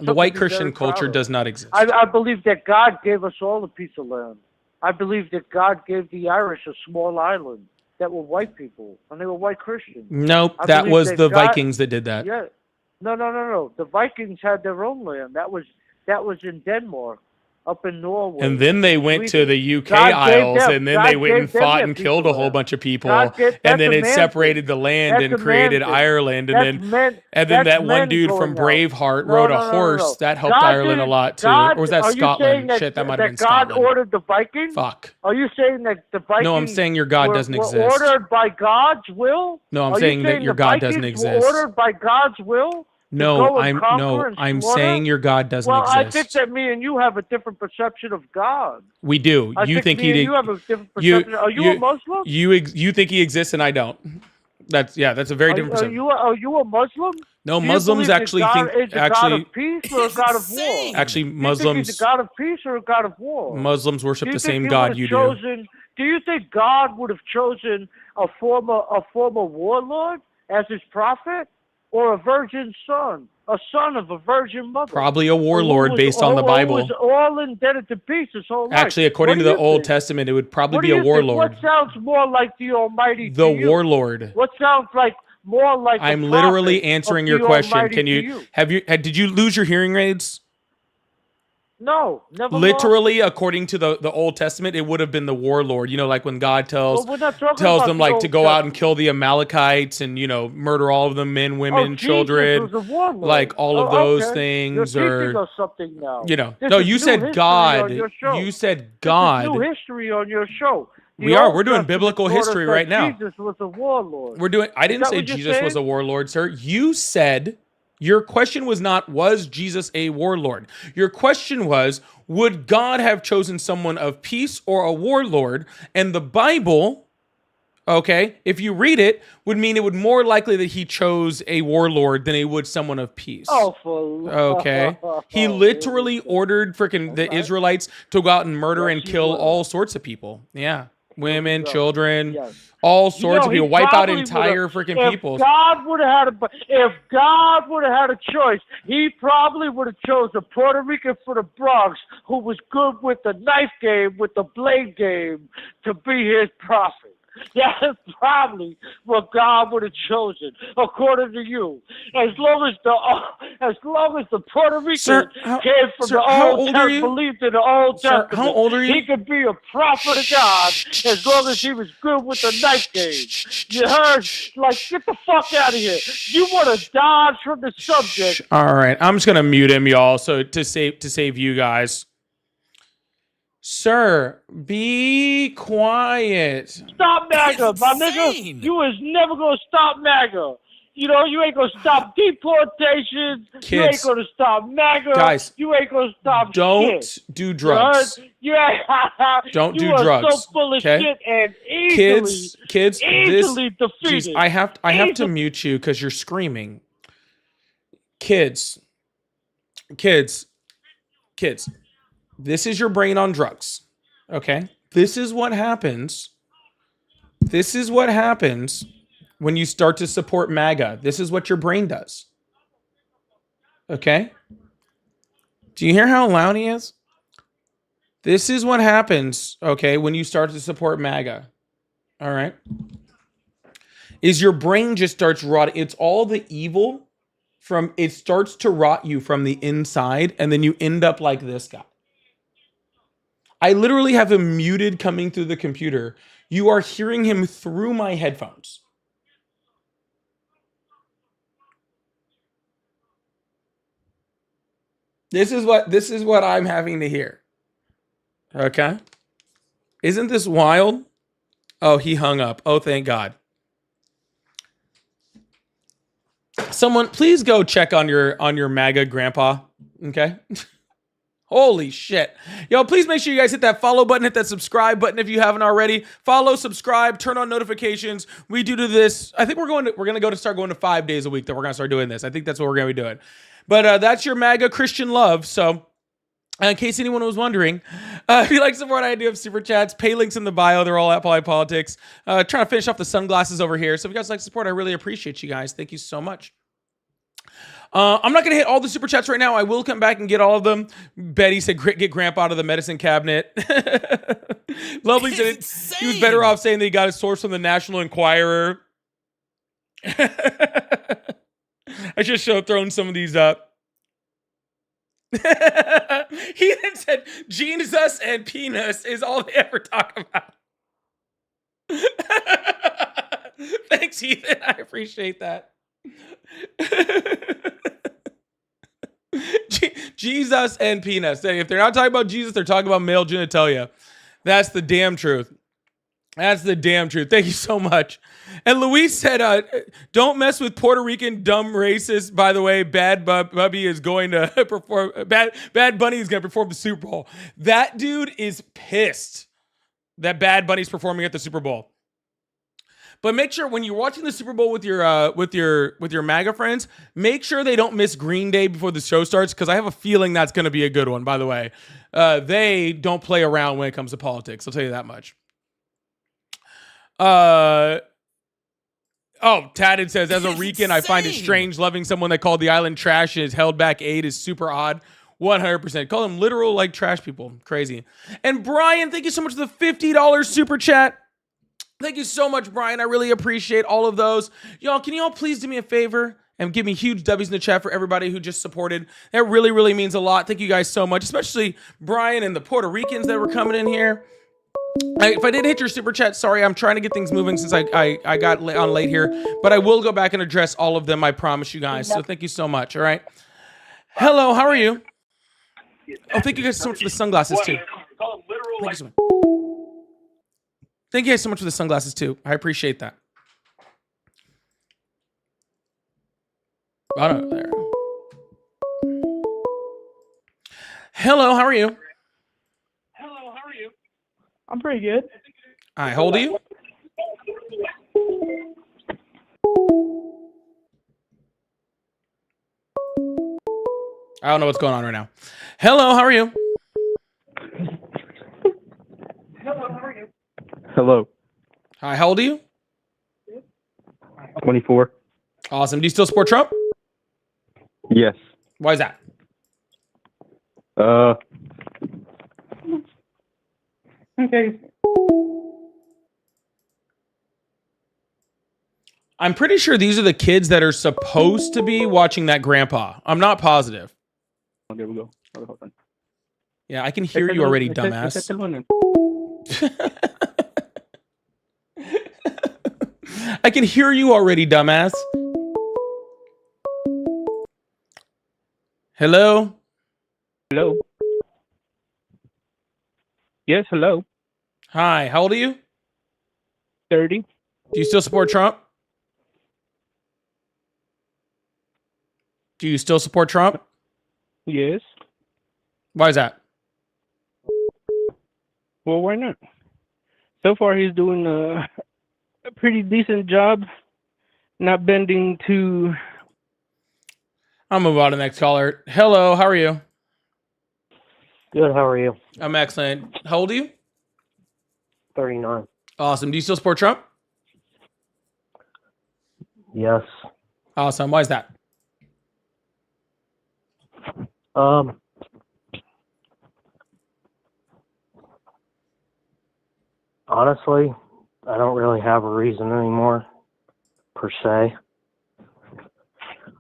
Speaker 1: The white
Speaker 6: Something to be
Speaker 1: Christian
Speaker 6: very proud
Speaker 1: culture
Speaker 6: of.
Speaker 1: does not exist.
Speaker 6: I believe that God gave us all a piece of land. I believe that God gave the Irish a small island that were white people, and they were white Christians.
Speaker 1: Nope,
Speaker 6: I
Speaker 1: that
Speaker 6: believe
Speaker 1: was
Speaker 6: that
Speaker 1: the
Speaker 6: God-
Speaker 1: Vikings that did that.
Speaker 6: Yeah. No. The Vikings had their own land. That was in Denmark, up in Norway.
Speaker 1: And then they went to
Speaker 6: Sweden.
Speaker 1: the UK
Speaker 6: God gave
Speaker 1: Isles,
Speaker 6: them-
Speaker 1: and then
Speaker 6: God
Speaker 1: they went and
Speaker 6: gave them
Speaker 1: fought
Speaker 6: their
Speaker 1: and
Speaker 6: piece
Speaker 1: killed
Speaker 6: of
Speaker 1: a whole
Speaker 6: land.
Speaker 1: bunch of people.
Speaker 6: God gave-
Speaker 1: And
Speaker 6: that's
Speaker 1: then
Speaker 6: a
Speaker 1: it
Speaker 6: man
Speaker 1: separated
Speaker 6: thing.
Speaker 1: the land
Speaker 6: That's
Speaker 1: and
Speaker 6: a man
Speaker 1: created
Speaker 6: thing.
Speaker 1: Ireland.
Speaker 6: That's
Speaker 1: And then
Speaker 6: men-
Speaker 1: and then
Speaker 6: that's
Speaker 1: that one
Speaker 6: men
Speaker 1: dude from
Speaker 6: going out.
Speaker 1: Braveheart
Speaker 6: No,
Speaker 1: rode
Speaker 6: no,
Speaker 1: a
Speaker 6: no,
Speaker 1: horse.
Speaker 6: no.
Speaker 1: That helped
Speaker 6: God
Speaker 1: Ireland a
Speaker 6: didn't-
Speaker 1: lot too.
Speaker 6: God-
Speaker 1: Or was that
Speaker 6: are you saying
Speaker 1: Scotland?
Speaker 6: that-
Speaker 1: Shit, that might have been
Speaker 6: that God
Speaker 1: Scotland.
Speaker 6: ordered the Vikings?
Speaker 1: Fuck.
Speaker 6: Are you saying that the Vikings?
Speaker 1: No, I'm saying your God
Speaker 6: were,
Speaker 1: doesn't
Speaker 6: were
Speaker 1: exist.
Speaker 6: ordered by God's will?
Speaker 1: No, I'm
Speaker 6: Are you
Speaker 1: saying that your
Speaker 6: the
Speaker 1: God doesn't
Speaker 6: Vikings
Speaker 1: exist.
Speaker 6: Were ordered by God's will?
Speaker 1: No,
Speaker 6: go and conquer and
Speaker 1: I'm
Speaker 6: slaughter?
Speaker 1: saying your God doesn't
Speaker 6: Well, I think
Speaker 1: exist.
Speaker 6: that me and you have a different perception of God.
Speaker 1: We do.
Speaker 6: I
Speaker 1: You think
Speaker 6: me
Speaker 1: he
Speaker 6: and
Speaker 1: did.
Speaker 6: you have a different
Speaker 1: you-
Speaker 6: perception. Are you a Muslim?
Speaker 1: You think he exists and I don't. That's a very different
Speaker 6: Are
Speaker 1: perception.
Speaker 6: you a Muslim?
Speaker 1: No,
Speaker 6: Do you
Speaker 1: Muslims
Speaker 6: believe that
Speaker 1: actually
Speaker 6: God
Speaker 1: think
Speaker 6: is a God
Speaker 1: actually
Speaker 6: of peace or a God of war?
Speaker 1: actually
Speaker 6: Do you think
Speaker 1: Muslims
Speaker 6: he's a God of peace or a God of war?
Speaker 1: Muslims worship
Speaker 6: Do you
Speaker 1: the
Speaker 6: think
Speaker 1: same
Speaker 6: he
Speaker 1: God
Speaker 6: would've
Speaker 1: you do.
Speaker 6: chosen, do you think God would have chosen a former warlord as his prophet, or a virgin son, a son of a virgin mother?
Speaker 1: Probably a
Speaker 6: Who
Speaker 1: warlord
Speaker 6: was-
Speaker 1: based on the
Speaker 6: who
Speaker 1: Bible.
Speaker 6: was all indebted to peace his whole life.
Speaker 1: Actually, according
Speaker 6: What
Speaker 1: to
Speaker 6: do
Speaker 1: the
Speaker 6: you
Speaker 1: Old
Speaker 6: think?
Speaker 1: Testament, it would probably
Speaker 6: What
Speaker 1: be
Speaker 6: do
Speaker 1: a
Speaker 6: you think?
Speaker 1: warlord.
Speaker 6: What sounds more like the Almighty
Speaker 1: The
Speaker 6: to you?
Speaker 1: warlord.
Speaker 6: What sounds like more like
Speaker 1: I'm
Speaker 6: the
Speaker 1: literally
Speaker 6: prophet
Speaker 1: answering
Speaker 6: of
Speaker 1: your
Speaker 6: the
Speaker 1: question.
Speaker 6: Almighty
Speaker 1: Can
Speaker 6: to
Speaker 1: you did you lose your hearing aids?
Speaker 6: No, never.
Speaker 1: Literally, according to the Old Testament, it would have been the warlord. You know, like when God tells
Speaker 6: Well, we're not talking
Speaker 1: tells
Speaker 6: about
Speaker 1: them
Speaker 6: the
Speaker 1: like
Speaker 6: Old
Speaker 1: to go out and
Speaker 6: Testament.
Speaker 1: kill the Amalekites and murder all of them, men, women,
Speaker 6: Jesus
Speaker 1: children,
Speaker 6: was a warlord.
Speaker 1: like all of
Speaker 6: Oh,
Speaker 1: those
Speaker 6: okay.
Speaker 1: things,
Speaker 6: You're teaching
Speaker 1: or
Speaker 6: us something now. This
Speaker 1: no,
Speaker 6: is
Speaker 1: you
Speaker 6: new
Speaker 1: said
Speaker 6: history
Speaker 1: God.
Speaker 6: on your show.
Speaker 1: You said
Speaker 6: This is
Speaker 1: God.
Speaker 6: new history on your show. The
Speaker 1: We are.
Speaker 6: Old
Speaker 1: We're doing
Speaker 6: Testament
Speaker 1: biblical
Speaker 6: taught us
Speaker 1: history
Speaker 6: that
Speaker 1: right now.
Speaker 6: Jesus was a warlord.
Speaker 1: We're doing. I didn't
Speaker 6: that
Speaker 1: say
Speaker 6: what you're
Speaker 1: Jesus was a
Speaker 6: saying?
Speaker 1: warlord, sir. You said your question was not, was Jesus a warlord? Your question was, would God have chosen someone of peace or a warlord? And the Bible, okay, if you read it, would mean it would more likely that he chose a warlord than he would someone of peace.
Speaker 6: Oh, for
Speaker 1: Okay. He literally ordered freaking the
Speaker 6: Okay.
Speaker 1: Israelites to go out and murder
Speaker 6: Yes,
Speaker 1: and
Speaker 6: he
Speaker 1: kill
Speaker 6: would.
Speaker 1: all sorts of people. Yeah. Women,
Speaker 6: Yeah.
Speaker 1: children,
Speaker 6: Yes.
Speaker 1: all sorts of
Speaker 6: he
Speaker 1: people. Wipe out
Speaker 6: probably
Speaker 1: entire
Speaker 6: would've-
Speaker 1: freaking
Speaker 6: if
Speaker 1: peoples.
Speaker 6: God would have if God would have had a choice, he probably would have chose a Puerto Rican from the Bronx who was good with the knife game, with the blade game, to be his prophet. That's probably what God would have chosen, according to you. As long as the Puerto Rican
Speaker 1: Sir, how-
Speaker 6: came from
Speaker 1: sir,
Speaker 6: the
Speaker 1: how
Speaker 6: Old
Speaker 1: old are you?
Speaker 6: Testament, believed in the Old
Speaker 1: Sir,
Speaker 6: Testament,
Speaker 1: how old are you?
Speaker 6: he could be a prophet of God as long as he was good with the knife game. You heard? Like, get the fuck out of here. You want to dodge from the subject.
Speaker 1: All right, I'm just gonna mute him, y'all. So to save you guys, sir, be quiet.
Speaker 6: Stop MAGA, my nigga. You is never going to stop MAGA. You ain't going to stop deportations. You ain't
Speaker 1: Kids.
Speaker 6: going to stop MAGA.
Speaker 1: Guys,
Speaker 6: you ain't going to stop
Speaker 1: Don't
Speaker 6: shit.
Speaker 1: do drugs.
Speaker 6: You heard?
Speaker 1: Don't
Speaker 6: you
Speaker 1: do
Speaker 6: are
Speaker 1: drugs,
Speaker 6: so full of
Speaker 1: okay?
Speaker 6: shit and
Speaker 1: Kids, this.
Speaker 6: easily defeated.
Speaker 1: Jeez, I have to mute you because you're screaming. Kids. This is your brain on drugs. Okay? This is what happens. This is what happens when you start to support MAGA. This is what your brain does. Okay? Do you hear how loud he is? This is what happens, okay, when you start to support MAGA. All right? Is your brain just starts rotting. It's all the evil it starts to rot you from the inside, and then you end up like this guy. I literally have him muted coming through the computer. You are hearing him through my headphones. This is what I'm having to hear. Okay? Isn't this wild? Oh, he hung up. Oh, thank God. Someone please go check on your MAGA grandpa. Okay? Holy shit. Yo, please make sure you guys hit that follow button, hit that subscribe button if you haven't already. Follow, subscribe, turn on notifications. We do this. I think we're gonna start going to 5 days a week that we're gonna start doing this. I think that's what we're gonna be doing. But that's your MAGA Christian love. So in case anyone was wondering, if you like to support, I do have super chats. Pay links in the bio. They're all at Poly Politics. Trying to finish off the sunglasses over here. So if you guys like to support, I really appreciate you guys. Thank you so much. I'm not going to hit all the super chats right now. I will come back and get all of them. Betty said, get Grandpa out of the medicine cabinet. Lovely said he was better off saying that he got his source from the National Enquirer. I just should have thrown some of these up. He then said, Jesus and penis is all they ever talk about. Thanks, Ethan. I appreciate that. Jesus and penis. If they're not talking about Jesus, they're talking about male genitalia. That's the damn truth. That's the damn truth. Thank you so much. And Luis said, don't mess with Puerto Rican dumb racist. By the way, Bad Bubby is going to perform. Bad Bunny is going to perform the Super Bowl. That dude is pissed that Bad Bunny's performing at the Super Bowl. But make sure when you're watching the Super Bowl with your MAGA friends, make sure they don't miss Green Day before the show starts, because I have a feeling that's going to be a good one. By the way, they don't play around when it comes to politics. I'll tell you that much. Tadded says, as a Rican, I find it strange loving someone that called the island trash and is held back aid is super odd. 100%. Call them literal like trash people. Crazy. And Brian, thank you so much for the $50 super chat. Thank you so much, Brian. I really appreciate all of those. Y'all, can you all please do me a favor and give me huge W's in the chat for everybody who just supported? That really, really means a lot. Thank you guys so much, especially Brian and the Puerto Ricans that were coming in here. If I didn't hit your super chat, sorry. I'm trying to get things moving since I got on late here. But I will go back and address all of them, I promise you guys. So thank you so much, all right? Hello, how are you? Oh, thank you guys so much for the sunglasses, too. Thank you so much. Thank you guys so much for the sunglasses, too. I appreciate that. Right up there. Hello, how are you?
Speaker 7: I'm pretty good.
Speaker 1: Hi, how old are you? I don't know what's going on right now. Hello, how are you?
Speaker 8: Hello.
Speaker 1: Hi, how old are you?
Speaker 8: 24.
Speaker 1: Awesome. Do you still support Trump?
Speaker 8: Yes.
Speaker 1: Why is that?
Speaker 7: Okay.
Speaker 1: I'm pretty sure these are the kids that are supposed to be watching that grandpa. I'm not positive.
Speaker 8: Oh, there we go. Oh, hold on.
Speaker 1: Yeah, I can hear you already, dumbass. I can hear you already, dumbass. Hello?
Speaker 8: Hello. Yes, hello.
Speaker 1: Hi, how old are you?
Speaker 8: 30.
Speaker 1: Do you still support Trump? Do you still support Trump?
Speaker 8: Yes.
Speaker 1: Why is that?
Speaker 8: Well, why not? So far, he's doing a pretty decent job, not bending to...
Speaker 1: I'll move on to the next caller. Hello, how are you?
Speaker 9: Good, how are you?
Speaker 1: I'm excellent. How old are you?
Speaker 9: 39.
Speaker 1: Awesome. Do you still support Trump?
Speaker 9: Yes.
Speaker 1: Awesome. Why is that?
Speaker 9: Honestly, I don't really have a reason anymore, per se.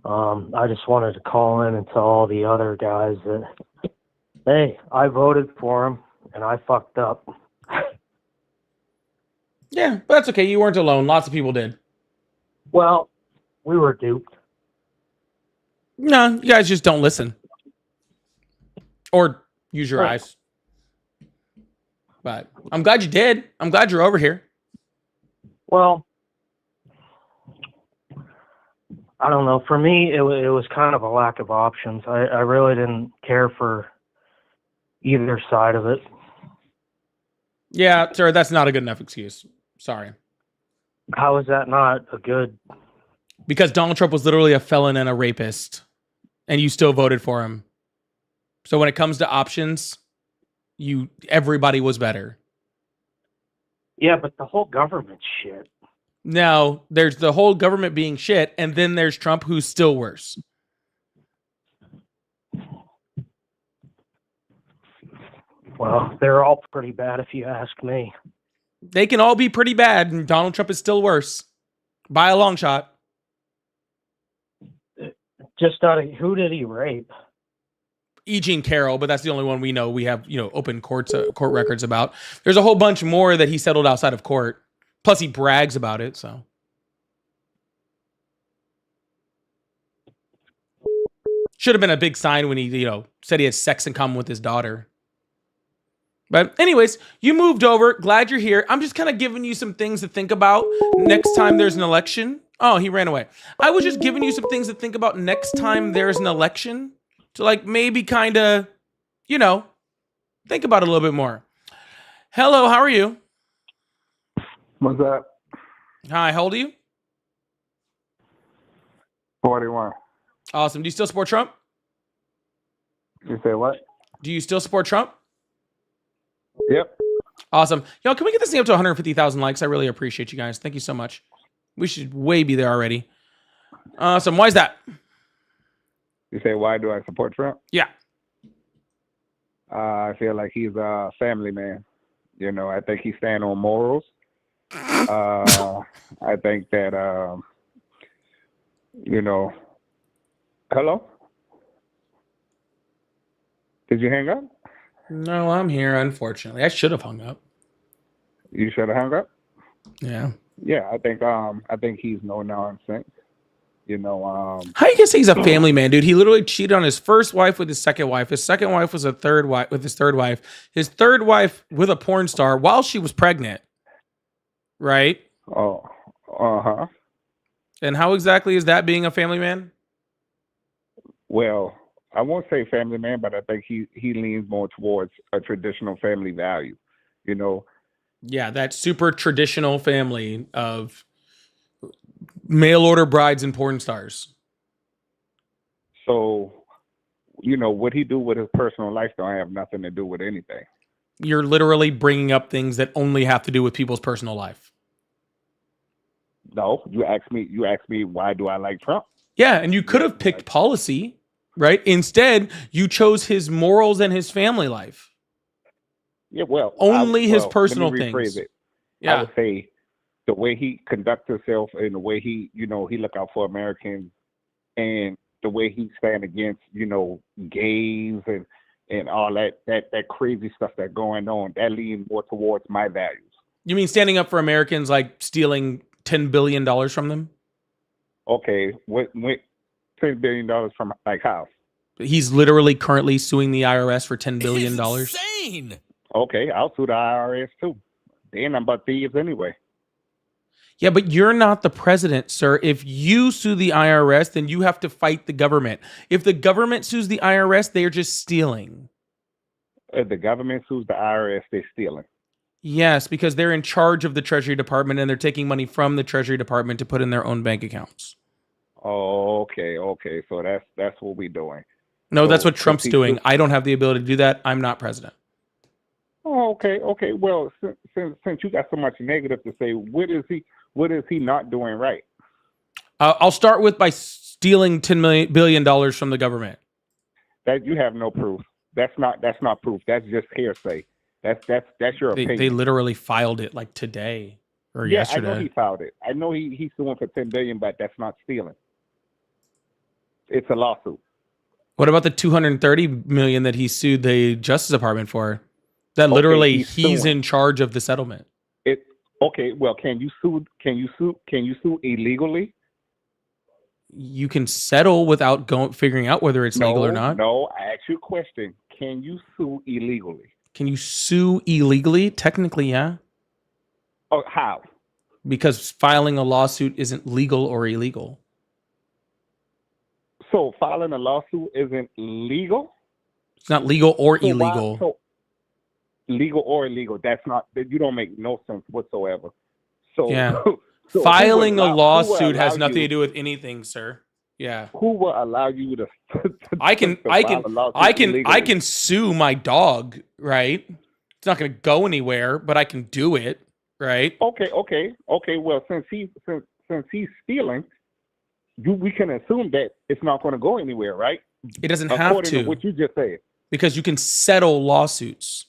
Speaker 9: I just wanted to call in and tell all the other guys that, hey, I voted for him and I fucked up.
Speaker 1: Yeah, but that's okay. You weren't alone. Lots of people did.
Speaker 9: Well, we were duped.
Speaker 1: No, you guys just don't listen. Or use your eyes. But I'm glad you did. I'm glad you're over here.
Speaker 9: Well, I don't know. For me, it was kind of a lack of options. I really didn't care for either side of it.
Speaker 1: Yeah, sir, that's not a good enough excuse. Sorry.
Speaker 9: How is that not a good...
Speaker 1: Because Donald Trump was literally a felon and a rapist. and you still voted for him. So when it comes to options, everybody was better.
Speaker 9: Yeah, but the whole government's shit.
Speaker 1: Now, there's the whole government being shit, and then there's Trump, who's still worse.
Speaker 9: Well, they're all pretty bad if you ask me.
Speaker 1: They can all be pretty bad, and Donald Trump is still worse. By a long shot.
Speaker 9: Just out of, who did he rape?
Speaker 1: E. Jean Carroll, but that's the only one we know. We have, open court records about. There's a whole bunch more that he settled outside of court. Plus, he brags about it, so. Should have been a big sign when he, said he had sex in common with his daughter. But anyways, you moved over. Glad you're here. I'm just kind of giving you some things to think about next time there's an election. Oh, he ran away. I was just giving you some things to think about next time there's an election. To maybe kind of, think about it a little bit more. Hello, how are you?
Speaker 10: What's up?
Speaker 1: Hi, how old are you?
Speaker 10: 41.
Speaker 1: Awesome. Do you still support Trump?
Speaker 10: You say what?
Speaker 1: Do you still support Trump?
Speaker 10: Yep.
Speaker 1: Awesome. Can we get this thing up to 150,000 likes? I really appreciate you guys. Thank you so much. We should way be there already. Awesome. Why is that?
Speaker 10: You say, why do I support Trump?
Speaker 1: Yeah.
Speaker 10: I feel like he's a family man. I think he stands on morals. I think that, hello? Did you hang up?
Speaker 1: No, I'm here, unfortunately. I should have hung up.
Speaker 10: You should have hung up?
Speaker 1: Yeah.
Speaker 10: Yeah, I think he's no nonsense.
Speaker 1: How you can say he's a family man, dude? He literally cheated on his first wife with his second wife. His second wife was a third wife with his third wife. His third wife with a porn star while she was pregnant. Right?
Speaker 10: Oh, uh-huh.
Speaker 1: And how exactly is that being a family man?
Speaker 10: Well, I won't say family man, but I think he leans more towards a traditional family value.
Speaker 1: Yeah, that super traditional family of mail order brides and porn stars.
Speaker 10: So, what he do with his personal life don't have nothing to do with anything.
Speaker 1: You're literally bringing up things that only have to do with people's personal life.
Speaker 10: No, you asked me why do I like Trump?
Speaker 1: Yeah, and you could have picked policy, right? Instead, you chose his morals and his family life.
Speaker 10: Yeah, well,
Speaker 1: only his personal
Speaker 10: let me rephrase
Speaker 1: things.
Speaker 10: It.
Speaker 1: Yeah.
Speaker 10: I would say the way he conducts himself and the way he look out for Americans and the way he stand against, gays and all that crazy stuff that's going on, that leans more towards my values.
Speaker 1: You mean standing up for Americans, like stealing $10 billion from them?
Speaker 10: Okay, what $10 billion from, like, how?
Speaker 1: He's literally currently suing the IRS for $10 billion.
Speaker 11: Insane.
Speaker 10: Okay, I'll sue the IRS too. They ain't nothing but thieves anyway.
Speaker 1: Yeah, but you're not the president, sir. If you sue the IRS, then you have to fight the government. If the government sues the IRS, they are just stealing.
Speaker 10: If the government sues the IRS, they're stealing.
Speaker 1: Yes, because they're in charge of the Treasury Department and they're taking money from the Treasury Department to put in their own bank accounts.
Speaker 10: Oh, okay. So that's what we're doing.
Speaker 1: No,
Speaker 10: So,
Speaker 1: that's what Trump's
Speaker 10: since
Speaker 1: doing. I don't have the ability to do that. I'm not president.
Speaker 10: Oh, okay. Well, since you got so much negative to say, what is he not doing right?
Speaker 1: I'll start with by stealing $10 billion from the government.
Speaker 10: That you have no proof. That's not proof. That's just hearsay. That's your opinion.
Speaker 1: They literally filed it like today or yesterday.
Speaker 10: I know he filed it. I know he's suing for $10 billion, but that's not stealing. It's a lawsuit.
Speaker 1: What about the $230 million that he sued the Justice Department for? That
Speaker 10: Okay,
Speaker 1: literally
Speaker 10: he's suing.
Speaker 1: in charge of the settlement.
Speaker 10: Okay. Well, can you sue illegally?
Speaker 1: You can settle without figuring out whether it's legal or not.
Speaker 10: No, I asked you a question. Can you sue illegally?
Speaker 1: Can you sue illegally? Technically, yeah.
Speaker 10: Oh, how?
Speaker 1: Because filing a lawsuit isn't legal or illegal.
Speaker 10: So filing a lawsuit isn't legal?
Speaker 1: It's not legal or
Speaker 10: So why-
Speaker 1: illegal.
Speaker 10: so legal or illegal? That's not. You don't make no sense whatsoever. So
Speaker 1: Yeah.
Speaker 10: so
Speaker 1: Filing a
Speaker 10: who would
Speaker 1: lawsuit has
Speaker 10: allow
Speaker 1: nothing
Speaker 10: you-
Speaker 1: to do with anything, sir. Yeah.
Speaker 10: Who will allow you to?
Speaker 1: I can
Speaker 10: file a lawsuit
Speaker 1: I
Speaker 10: illegally?
Speaker 1: can sue my dog, right? It's not going to go anywhere, but I can do it, right?
Speaker 10: Okay. Well, since he's stealing, we can assume that it's not going to go anywhere, right?
Speaker 1: It doesn't have
Speaker 10: According to
Speaker 1: to,
Speaker 10: what you just said.
Speaker 1: because you can settle lawsuits.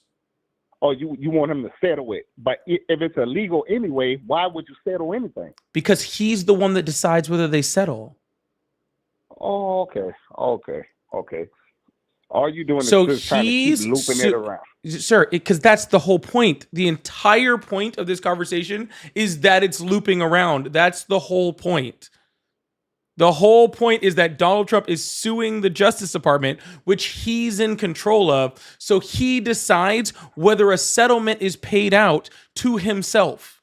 Speaker 10: Or you want him to settle it. But if it's illegal anyway, why would you settle anything?
Speaker 1: Because he's the one that decides whether they settle.
Speaker 10: Oh, okay. All you doing
Speaker 1: So
Speaker 10: is just trying to keep
Speaker 1: he's
Speaker 10: looping it around.
Speaker 1: Sir, because that's the whole point. The entire point of this conversation is that it's looping around. That's the whole point. The whole point is that Donald Trump is suing the Justice Department, which he's in control of. So he decides whether a settlement is paid out to himself.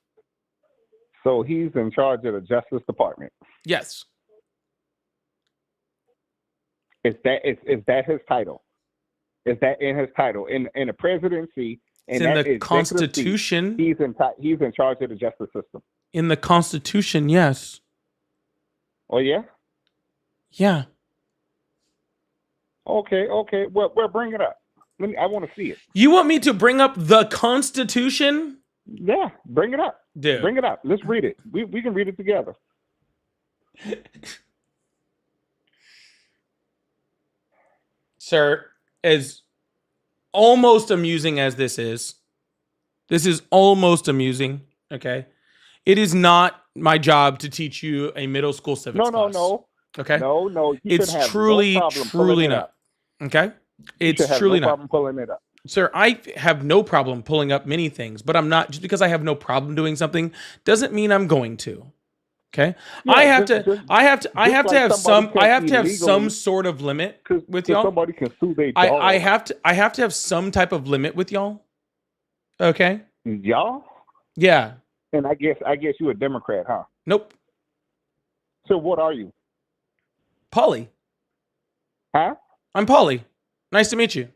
Speaker 10: So he's in charge of the Justice Department.
Speaker 1: Yes.
Speaker 10: Is that his title? Is that in his title? In the presidency,
Speaker 1: It's
Speaker 10: and
Speaker 1: in
Speaker 10: that
Speaker 1: the
Speaker 10: executive seat,
Speaker 1: Constitution.
Speaker 10: he's in charge of the justice system.
Speaker 1: In the Constitution, yes.
Speaker 10: Oh yeah.
Speaker 1: Yeah.
Speaker 10: Okay. Well, bring it up. I want to see it.
Speaker 1: You want me to bring up the Constitution?
Speaker 10: Yeah, bring it up.
Speaker 1: Dude.
Speaker 10: Bring it up. Let's read it. We can read it together.
Speaker 1: Sir, as almost amusing as this is almost amusing, okay? It is not my job to teach you a middle school civics class.
Speaker 10: No.
Speaker 1: Okay?
Speaker 10: No. You
Speaker 1: It's
Speaker 10: should have
Speaker 1: truly,
Speaker 10: no problem pulling
Speaker 1: truly
Speaker 10: it
Speaker 1: not.
Speaker 10: up.
Speaker 1: Okay?
Speaker 10: You should
Speaker 1: It's
Speaker 10: have
Speaker 1: truly
Speaker 10: no
Speaker 1: not.
Speaker 10: problem pulling it up.
Speaker 1: Sir, I have no problem pulling up many things, but I'm not, just because I have no problem doing something doesn't mean I'm going to. Okay?
Speaker 10: Yeah,
Speaker 1: I have
Speaker 10: just
Speaker 1: to have some sort of limit with y'all.
Speaker 10: Somebody can sue their dog.
Speaker 1: I have to have some type of limit with y'all. Okay?
Speaker 10: Y'all?
Speaker 1: Yeah.
Speaker 10: And I guess you're a Democrat, huh?
Speaker 1: Nope.
Speaker 10: So what are you?
Speaker 1: Polly.
Speaker 10: Huh?
Speaker 1: I'm Polly. Nice to meet you.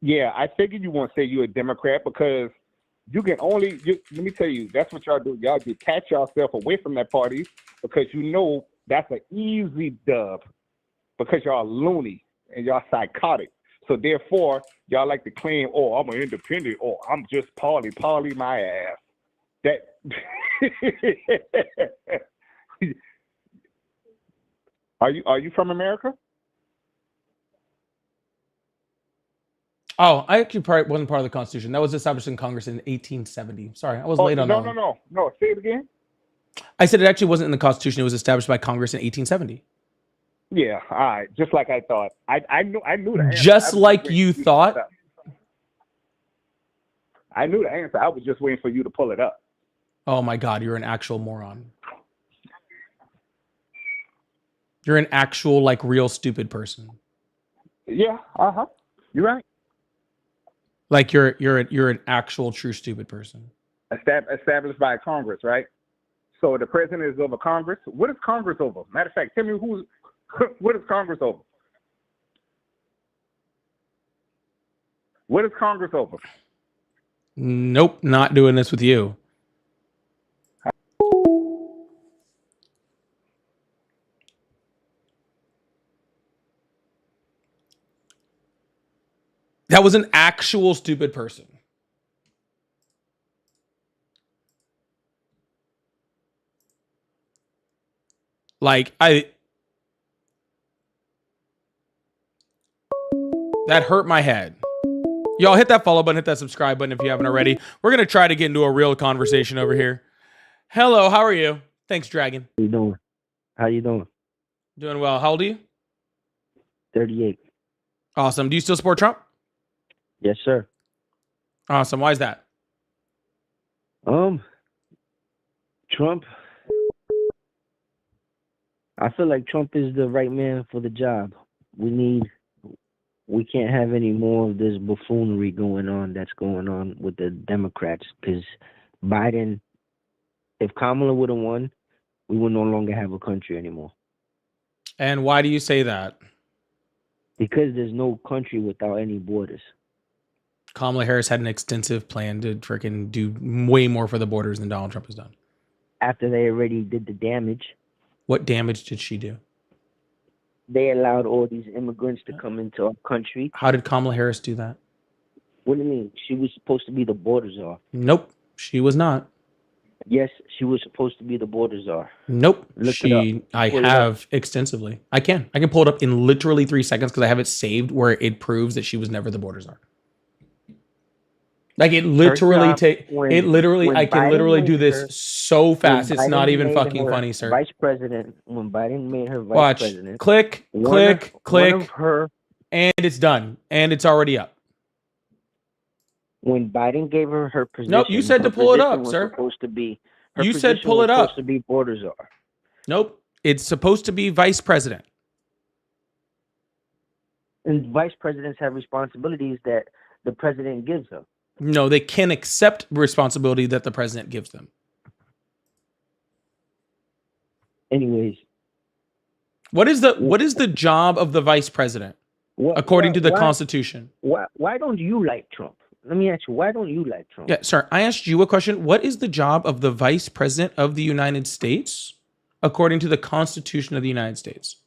Speaker 10: Yeah, I figured you won't say you're a Democrat because you can only, let me tell you, that's what y'all do. Y'all detach yourself away from that party because you know that's an easy dub because y'all loony and y'all psychotic. So therefore, y'all like to claim, oh, I'm an independent, or I'm just Polly my ass. That Are you from America?
Speaker 1: Oh, I actually wasn't part of the Constitution. That was established in Congress in 1870. Sorry, I was late on that one.
Speaker 10: No. Say it again.
Speaker 1: I said it actually wasn't in the Constitution. It was established by Congress in 1870.
Speaker 10: Yeah, all right. Just like I thought. I knew the answer.
Speaker 1: Just like you thought?
Speaker 10: I knew the answer. I was just waiting for you to pull it up.
Speaker 1: Oh my God, you're an actual moron. You're an actual, like, real stupid person.
Speaker 10: Yeah, you're right.
Speaker 1: Like you're an actual true stupid person.
Speaker 10: Established by Congress, right? So the president is over Congress. What is Congress over? Matter of fact, tell me what is Congress over? What is Congress over?
Speaker 1: Nope, not doing this with you. That was an actual stupid person. Like, that hurt my head. Y'all hit that follow button, hit that subscribe button if you haven't already. We're going to try to get into a real conversation over here. Hello, how are you? Thanks, Dragon.
Speaker 11: How you doing? How you doing?
Speaker 1: Doing well. How old are you?
Speaker 11: 38.
Speaker 1: Awesome. Do you still support Trump?
Speaker 11: Yes, sir.
Speaker 1: Awesome. Why is that?
Speaker 11: Trump. I feel like Trump is the right man for the job. We can't have any more of this buffoonery that's going on with the Democrats, because Biden, if Kamala would have won, we would no longer have a country anymore.
Speaker 1: And why do you say that?
Speaker 11: Because there's no country without any borders.
Speaker 1: Kamala Harris had an extensive plan to freaking do way more for the borders than Donald Trump has done.
Speaker 11: After they already did the damage.
Speaker 1: What damage did she do?
Speaker 11: They allowed all these immigrants to come into our country.
Speaker 1: How did Kamala Harris do that?
Speaker 11: What do you mean? She was supposed to be the border czar.
Speaker 1: Nope, she was not.
Speaker 11: Yes, she was supposed to be the border czar.
Speaker 1: Nope.
Speaker 11: Look it up.
Speaker 1: I
Speaker 11: Pull it
Speaker 1: have extensively. I can pull it up in literally 3 seconds because I have it saved where it proves that she was never the border czar. Like it literally
Speaker 11: job when-
Speaker 1: I can
Speaker 11: Biden
Speaker 1: literally do
Speaker 11: made
Speaker 1: this
Speaker 11: her-
Speaker 1: so fast.
Speaker 11: when
Speaker 1: It's not
Speaker 11: Biden
Speaker 1: even
Speaker 11: made
Speaker 1: fucking
Speaker 11: her
Speaker 1: funny, sir.
Speaker 11: Vice president, when Biden made her vice
Speaker 1: Watch.
Speaker 11: president,
Speaker 1: Click,
Speaker 11: one
Speaker 1: click,
Speaker 11: of
Speaker 1: click,
Speaker 11: her,
Speaker 1: and it's done. And it's already up.
Speaker 11: when Biden gave her her position.
Speaker 1: Nope, you said
Speaker 11: her
Speaker 1: to pull it
Speaker 11: position
Speaker 1: up,
Speaker 11: was
Speaker 1: sir.
Speaker 11: Supposed to be. Her
Speaker 1: You said
Speaker 11: position
Speaker 1: pull
Speaker 11: was
Speaker 1: it up.
Speaker 11: Supposed to be border czar.
Speaker 1: Nope. It's supposed to be vice president.
Speaker 11: And vice presidents have responsibilities that the president gives them.
Speaker 1: No, they can accept responsibility that the president gives them.
Speaker 11: Anyways,
Speaker 1: What is the job of the vice president according to the Constitution?
Speaker 11: Why don't you like Trump? Let me ask you, why don't you like Trump?
Speaker 1: Yeah, sir, I asked you a question. What is the job of the vice president of the United States according to the Constitution of the United States?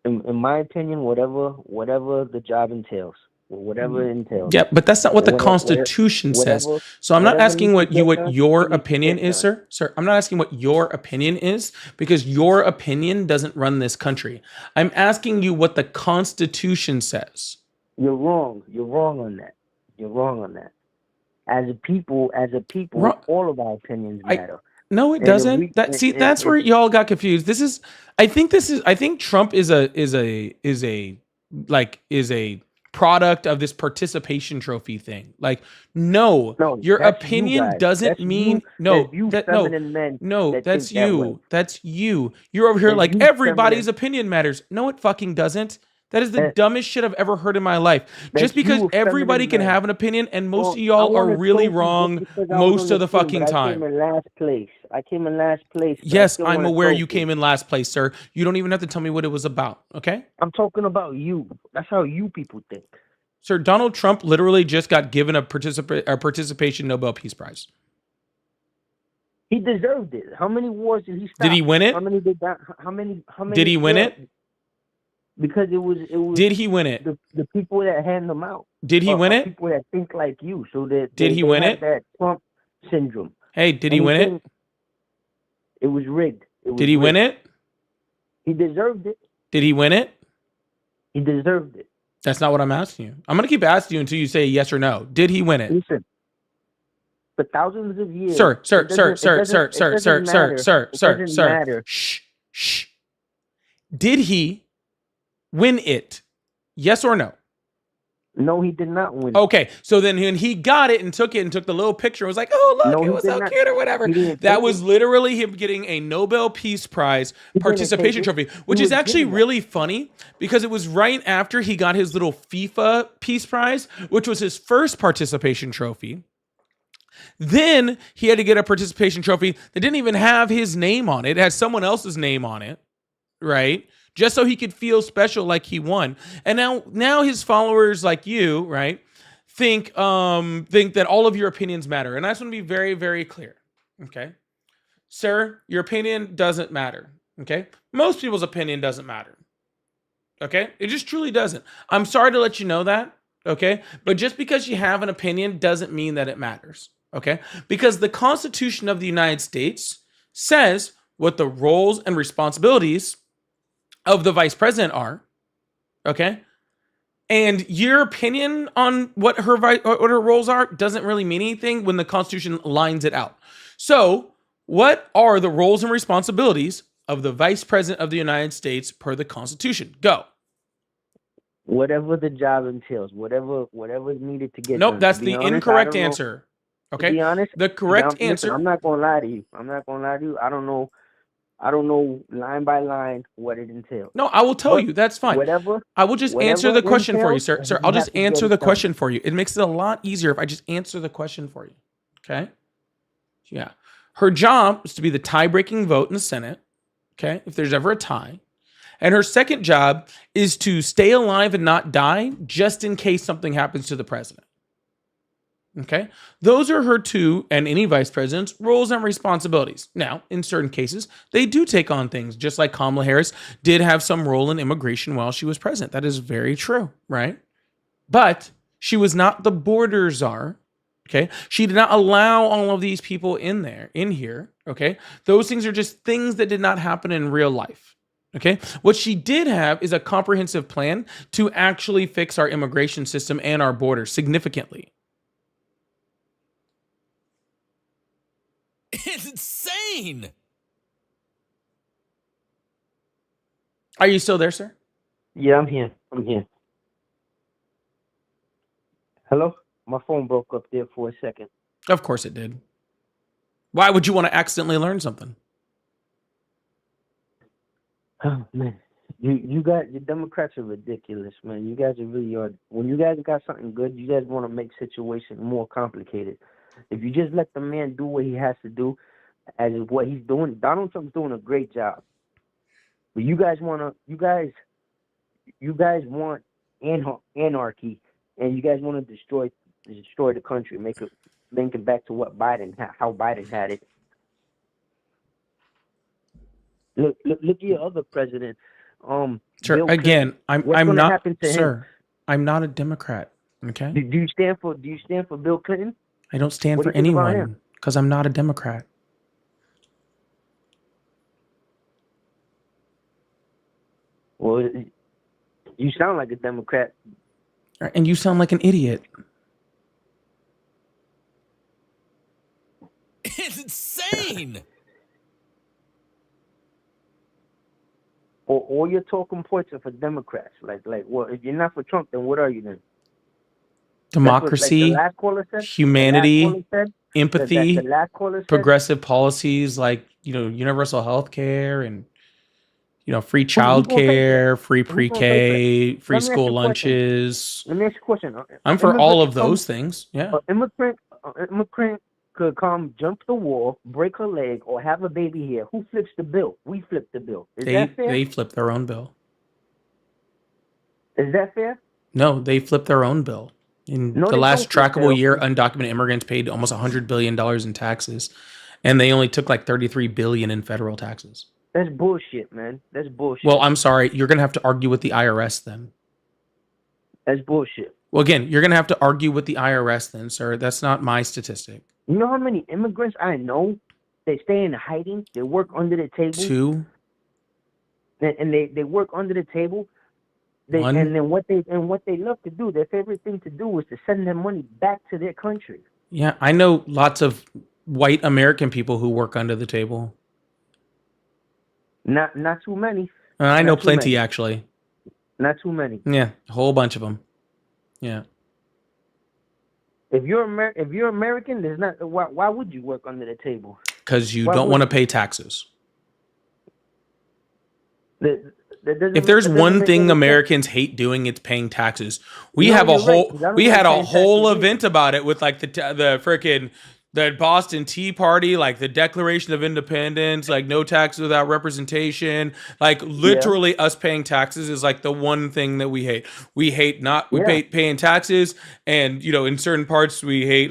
Speaker 11: In my opinion, whatever the job entails, whatever it entails.
Speaker 1: Yeah, but that's not what the
Speaker 11: Whatever-
Speaker 1: Constitution says.
Speaker 11: whatever-
Speaker 1: So I'm not
Speaker 11: whatever
Speaker 1: asking
Speaker 11: needs
Speaker 1: what
Speaker 11: to
Speaker 1: you
Speaker 11: get
Speaker 1: what
Speaker 11: done,
Speaker 1: your
Speaker 11: needs to
Speaker 1: opinion
Speaker 11: get
Speaker 1: is,
Speaker 11: done.
Speaker 1: sir. Sir, I'm not asking what your opinion is because your opinion doesn't run this country. I'm asking you what the Constitution says.
Speaker 11: You're wrong. You're wrong on that. You're wrong on that. As a people,
Speaker 1: Wrong.
Speaker 11: all of our opinions matter.
Speaker 1: No, it
Speaker 11: And
Speaker 1: doesn't.
Speaker 11: we-
Speaker 1: That see,
Speaker 11: and-
Speaker 1: that's where y'all got confused. I think Trump is a product of this participation trophy thing. Like, no, your
Speaker 11: that's you
Speaker 1: opinion
Speaker 11: guys.
Speaker 1: doesn't
Speaker 11: That's
Speaker 1: mean
Speaker 11: you feminine men
Speaker 1: no,
Speaker 11: that
Speaker 1: that's
Speaker 11: think that way.
Speaker 1: you. That's you. You're over here
Speaker 11: That's
Speaker 1: like
Speaker 11: you
Speaker 1: everybody's
Speaker 11: feminine.
Speaker 1: opinion matters. No, it fucking doesn't. That is the
Speaker 11: That-
Speaker 1: dumbest shit I've ever heard in my life.
Speaker 11: That's
Speaker 1: Just because
Speaker 11: you, a
Speaker 1: everybody
Speaker 11: feminine
Speaker 1: can
Speaker 11: man.
Speaker 1: have an opinion and most
Speaker 11: Well,
Speaker 1: of y'all
Speaker 11: I
Speaker 1: are
Speaker 11: wanna
Speaker 1: really
Speaker 11: trophy
Speaker 1: wrong
Speaker 11: just because I was
Speaker 1: most
Speaker 11: on
Speaker 1: of the
Speaker 11: team,
Speaker 1: fucking
Speaker 11: but I
Speaker 1: time.
Speaker 11: came in last place. But I
Speaker 1: Yes,
Speaker 11: still
Speaker 1: I'm
Speaker 11: want a
Speaker 1: aware you
Speaker 11: trophy.
Speaker 1: came in last place, sir. You don't even have to tell me what it was about, okay?
Speaker 11: I'm talking about you. That's how you people think.
Speaker 1: Sir, Donald Trump literally just got given a participation Nobel Peace Prize.
Speaker 11: He deserved it. How many wars did he stop?
Speaker 1: Did he win it?
Speaker 11: How many did that? How many?
Speaker 1: Did he win it?
Speaker 11: Because it was.
Speaker 1: Did he win it?
Speaker 11: The people that hand them out.
Speaker 1: Did he win
Speaker 11: are
Speaker 1: it?
Speaker 11: People that think like you. So that
Speaker 1: Did he
Speaker 11: they
Speaker 1: win
Speaker 11: have
Speaker 1: it?
Speaker 11: That Trump syndrome.
Speaker 1: Hey, did he win it?
Speaker 11: Anything- It was rigged.
Speaker 1: Did he win
Speaker 11: rigged.
Speaker 1: it?
Speaker 11: He deserved it.
Speaker 1: Did he win it?
Speaker 11: He deserved it.
Speaker 1: That's not what I'm asking you. I'm going to keep asking you until you say yes or no. Did he win it?
Speaker 11: Listen, for thousands of years.
Speaker 1: Sir,
Speaker 11: it doesn't matter.
Speaker 1: Shh. Did he win it? Yes or no?
Speaker 11: No, he did not win.
Speaker 1: Okay, so then when he got it and took the little picture, was like, oh, look,
Speaker 11: No,
Speaker 1: it
Speaker 11: he
Speaker 1: was
Speaker 11: did
Speaker 1: so
Speaker 11: not.
Speaker 1: cute or whatever.
Speaker 11: He didn't
Speaker 1: That
Speaker 11: take
Speaker 1: was
Speaker 11: it.
Speaker 1: literally him getting a Nobel Peace Prize
Speaker 11: didn't
Speaker 1: participation
Speaker 11: take it.
Speaker 1: trophy, which
Speaker 11: He
Speaker 1: is
Speaker 11: was
Speaker 1: actually
Speaker 11: given that.
Speaker 1: really funny because it was right after he got his little FIFA Peace Prize, which was his first participation trophy. Then he had to get a participation trophy that didn't even have his name on it. It had someone else's name on it, right? Just so he could feel special like he won. And now his followers like you, right, think that all of your opinions matter. And I just want to be very, very clear. Okay? Sir, your opinion doesn't matter. Okay? Most people's opinion doesn't matter. Okay? It just truly doesn't. I'm sorry to let you know that. Okay? But just because you have an opinion doesn't mean that it matters. Okay? Because the Constitution of the United States says what the roles and responsibilities of the vice president are. Okay? And your opinion on what her roles are doesn't really mean anything when the Constitution lines it out. So, what are the roles and responsibilities of the vice president of the United States per the Constitution? Go.
Speaker 11: Whatever the job entails, whatever is needed to get
Speaker 1: Nope,
Speaker 11: done.
Speaker 1: that's
Speaker 11: To be
Speaker 1: the
Speaker 11: honest, I
Speaker 1: incorrect
Speaker 11: don't know.
Speaker 1: answer.
Speaker 11: To
Speaker 1: Okay?
Speaker 11: be honest,
Speaker 1: The correct
Speaker 11: listen,
Speaker 1: answer.
Speaker 11: I'm not gonna lie to you. I don't know line by line what it entails.
Speaker 1: No, I will tell
Speaker 11: But
Speaker 1: you. That's fine.
Speaker 11: Whatever.
Speaker 1: I will just
Speaker 11: whatever
Speaker 1: answer the
Speaker 11: it
Speaker 1: question for you,
Speaker 11: entails,
Speaker 1: sir. Sir,
Speaker 11: you
Speaker 1: I'll
Speaker 11: have
Speaker 1: just
Speaker 11: to get
Speaker 1: answer
Speaker 11: it
Speaker 1: the
Speaker 11: done.
Speaker 1: question for you. It makes it a lot easier if I just answer the question for you. Okay? Yeah. Her job is to be the tie-breaking vote in the Senate. Okay? If there's ever a tie. And her second job is to stay alive and not die just in case something happens to the president. Okay. Those are her two and any vice president's roles and responsibilities. Now, in certain cases, they do take on things, just like Kamala Harris did have some role in immigration while she was president. That is very true, right? But she was not the border czar. Okay. She did not allow all of these people in here. Okay. Those things are just things that did not happen in real life. Okay. What she did have is a comprehensive plan to actually fix our immigration system and our borders significantly.
Speaker 12: It's insane.
Speaker 1: Are you still there, sir?
Speaker 11: Yeah, I'm here. I'm here. Hello? My phone broke up there for a second.
Speaker 1: Of course it did. Why would you want to accidentally learn something?
Speaker 11: Oh man, you guys, the Democrats are ridiculous, man. You guys are really are. When you guys got something good, you guys want to make situations more complicated. If you just let the man do what he has to do, as what he's doing, Donald Trump's doing a great job. But you guys want anarchy, and you guys want to destroy the country, make it back to what how Biden had it. Look at your other president.
Speaker 1: Sir,
Speaker 11: Bill
Speaker 1: again,
Speaker 11: Clinton.
Speaker 1: I'm not,
Speaker 11: happen to
Speaker 1: sir.
Speaker 11: him?
Speaker 1: I'm not a Democrat. Okay.
Speaker 11: Do you stand for Bill Clinton?
Speaker 1: I don't stand
Speaker 11: What
Speaker 1: for
Speaker 11: do you think about
Speaker 1: anyone
Speaker 11: him?
Speaker 1: because I'm not a Democrat.
Speaker 11: Well, you sound like a Democrat.
Speaker 1: And you sound like an idiot.
Speaker 12: It's insane.
Speaker 11: Or all your talking points are for Democrats. Like, well, if you're not for Trump, then what are you then?
Speaker 1: Democracy,
Speaker 11: That's what, like, the last caller said?
Speaker 1: humanity,
Speaker 11: The last caller said?
Speaker 1: empathy,
Speaker 11: The last caller said?
Speaker 1: progressive policies like, universal health care and, free
Speaker 11: Who gonna pay for
Speaker 1: childcare, free
Speaker 11: Who's gonna pay for
Speaker 1: pre-K, free
Speaker 11: Let me ask
Speaker 1: school
Speaker 11: you a question.
Speaker 1: lunches.
Speaker 11: Let me ask you a question.
Speaker 1: I'm for all of those things. Yeah.
Speaker 11: An immigrant could come, jump the wall, break her leg, or have a baby here. Who flips the bill? We flip the bill. Is that fair?
Speaker 1: They flip their own bill.
Speaker 11: Is that fair?
Speaker 1: No, they flip their own bill. In
Speaker 11: No,
Speaker 1: the
Speaker 11: they
Speaker 1: last
Speaker 11: don't flip
Speaker 1: trackable
Speaker 11: their
Speaker 1: year,
Speaker 11: own.
Speaker 1: undocumented immigrants paid almost $100 billion in taxes, and they only took like $33 billion in federal taxes.
Speaker 11: That's bullshit, man. That's bullshit.
Speaker 1: Well, I'm sorry. You're going to have to argue with the IRS then.
Speaker 11: That's bullshit.
Speaker 1: Well, again, you're going to have to argue with the IRS then, sir. That's not my statistic.
Speaker 11: You know how many immigrants I know? They stay in hiding. They work under the table.
Speaker 1: 2.
Speaker 11: And they work under the table.
Speaker 1: 1.
Speaker 11: And then what they love to do, their favorite thing to do is to send their money back to their country.
Speaker 1: Yeah, I know lots of white American people who work under the table.
Speaker 11: Not too many.
Speaker 1: I know
Speaker 11: Not too
Speaker 1: plenty,
Speaker 11: many.
Speaker 1: actually.
Speaker 11: Not too many.
Speaker 1: Yeah, a whole bunch of them. Yeah.
Speaker 11: If you're American, there's not. Why would you work under the table?
Speaker 1: Because you
Speaker 11: Why
Speaker 1: don't
Speaker 11: would
Speaker 1: want to
Speaker 11: you?
Speaker 1: pay taxes.
Speaker 11: If
Speaker 1: There's one thing Americans hate doing, it's paying taxes. We had a whole event about it with like the freaking the Boston Tea Party, like the Declaration of Independence, like no taxes without representation. Like literally us paying taxes is like the one thing that we hate. We hate paying taxes, and in certain parts we hate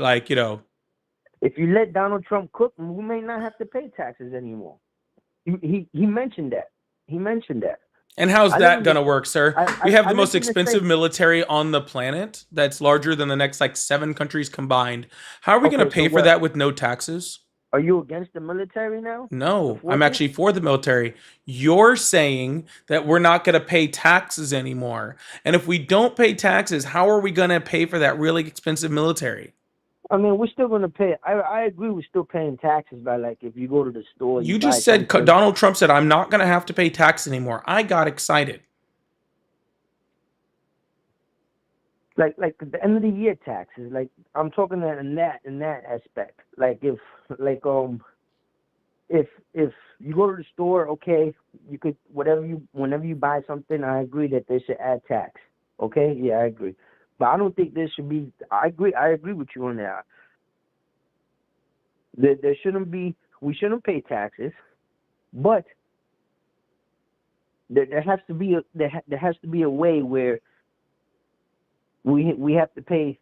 Speaker 11: If you let Donald Trump cook, we may not have to pay taxes anymore. He mentioned that.
Speaker 1: And how's that going to work, sir? We have the most
Speaker 11: listened to
Speaker 1: expensive
Speaker 11: say-
Speaker 1: military on the planet that's larger than the next 7 countries combined. How are we going to
Speaker 11: Okay,
Speaker 1: pay
Speaker 11: so
Speaker 1: for
Speaker 11: what?
Speaker 1: that with no taxes?
Speaker 11: Are you against the military now?
Speaker 1: No,
Speaker 11: The
Speaker 1: I'm
Speaker 11: forces?
Speaker 1: actually for the military. You're saying that we're not going to pay taxes anymore. And if we don't pay taxes, how are we going to pay for that really expensive military?
Speaker 11: I mean, we're still going to pay. I agree. We're still paying taxes by if you go to the store.
Speaker 1: You
Speaker 11: buy
Speaker 1: just said
Speaker 11: something.
Speaker 1: Donald Trump said, I'm not going to have to pay tax anymore. I got excited.
Speaker 11: Like the end of the year taxes. Like I'm talking in that aspect. Like if you go to the store, okay, you could whenever you buy something, I agree that they should add tax. Okay, yeah, I agree. But I don't think there should be. I agree with you on that. There shouldn't be. We shouldn't pay taxes, but there has to be a way where we have to pay.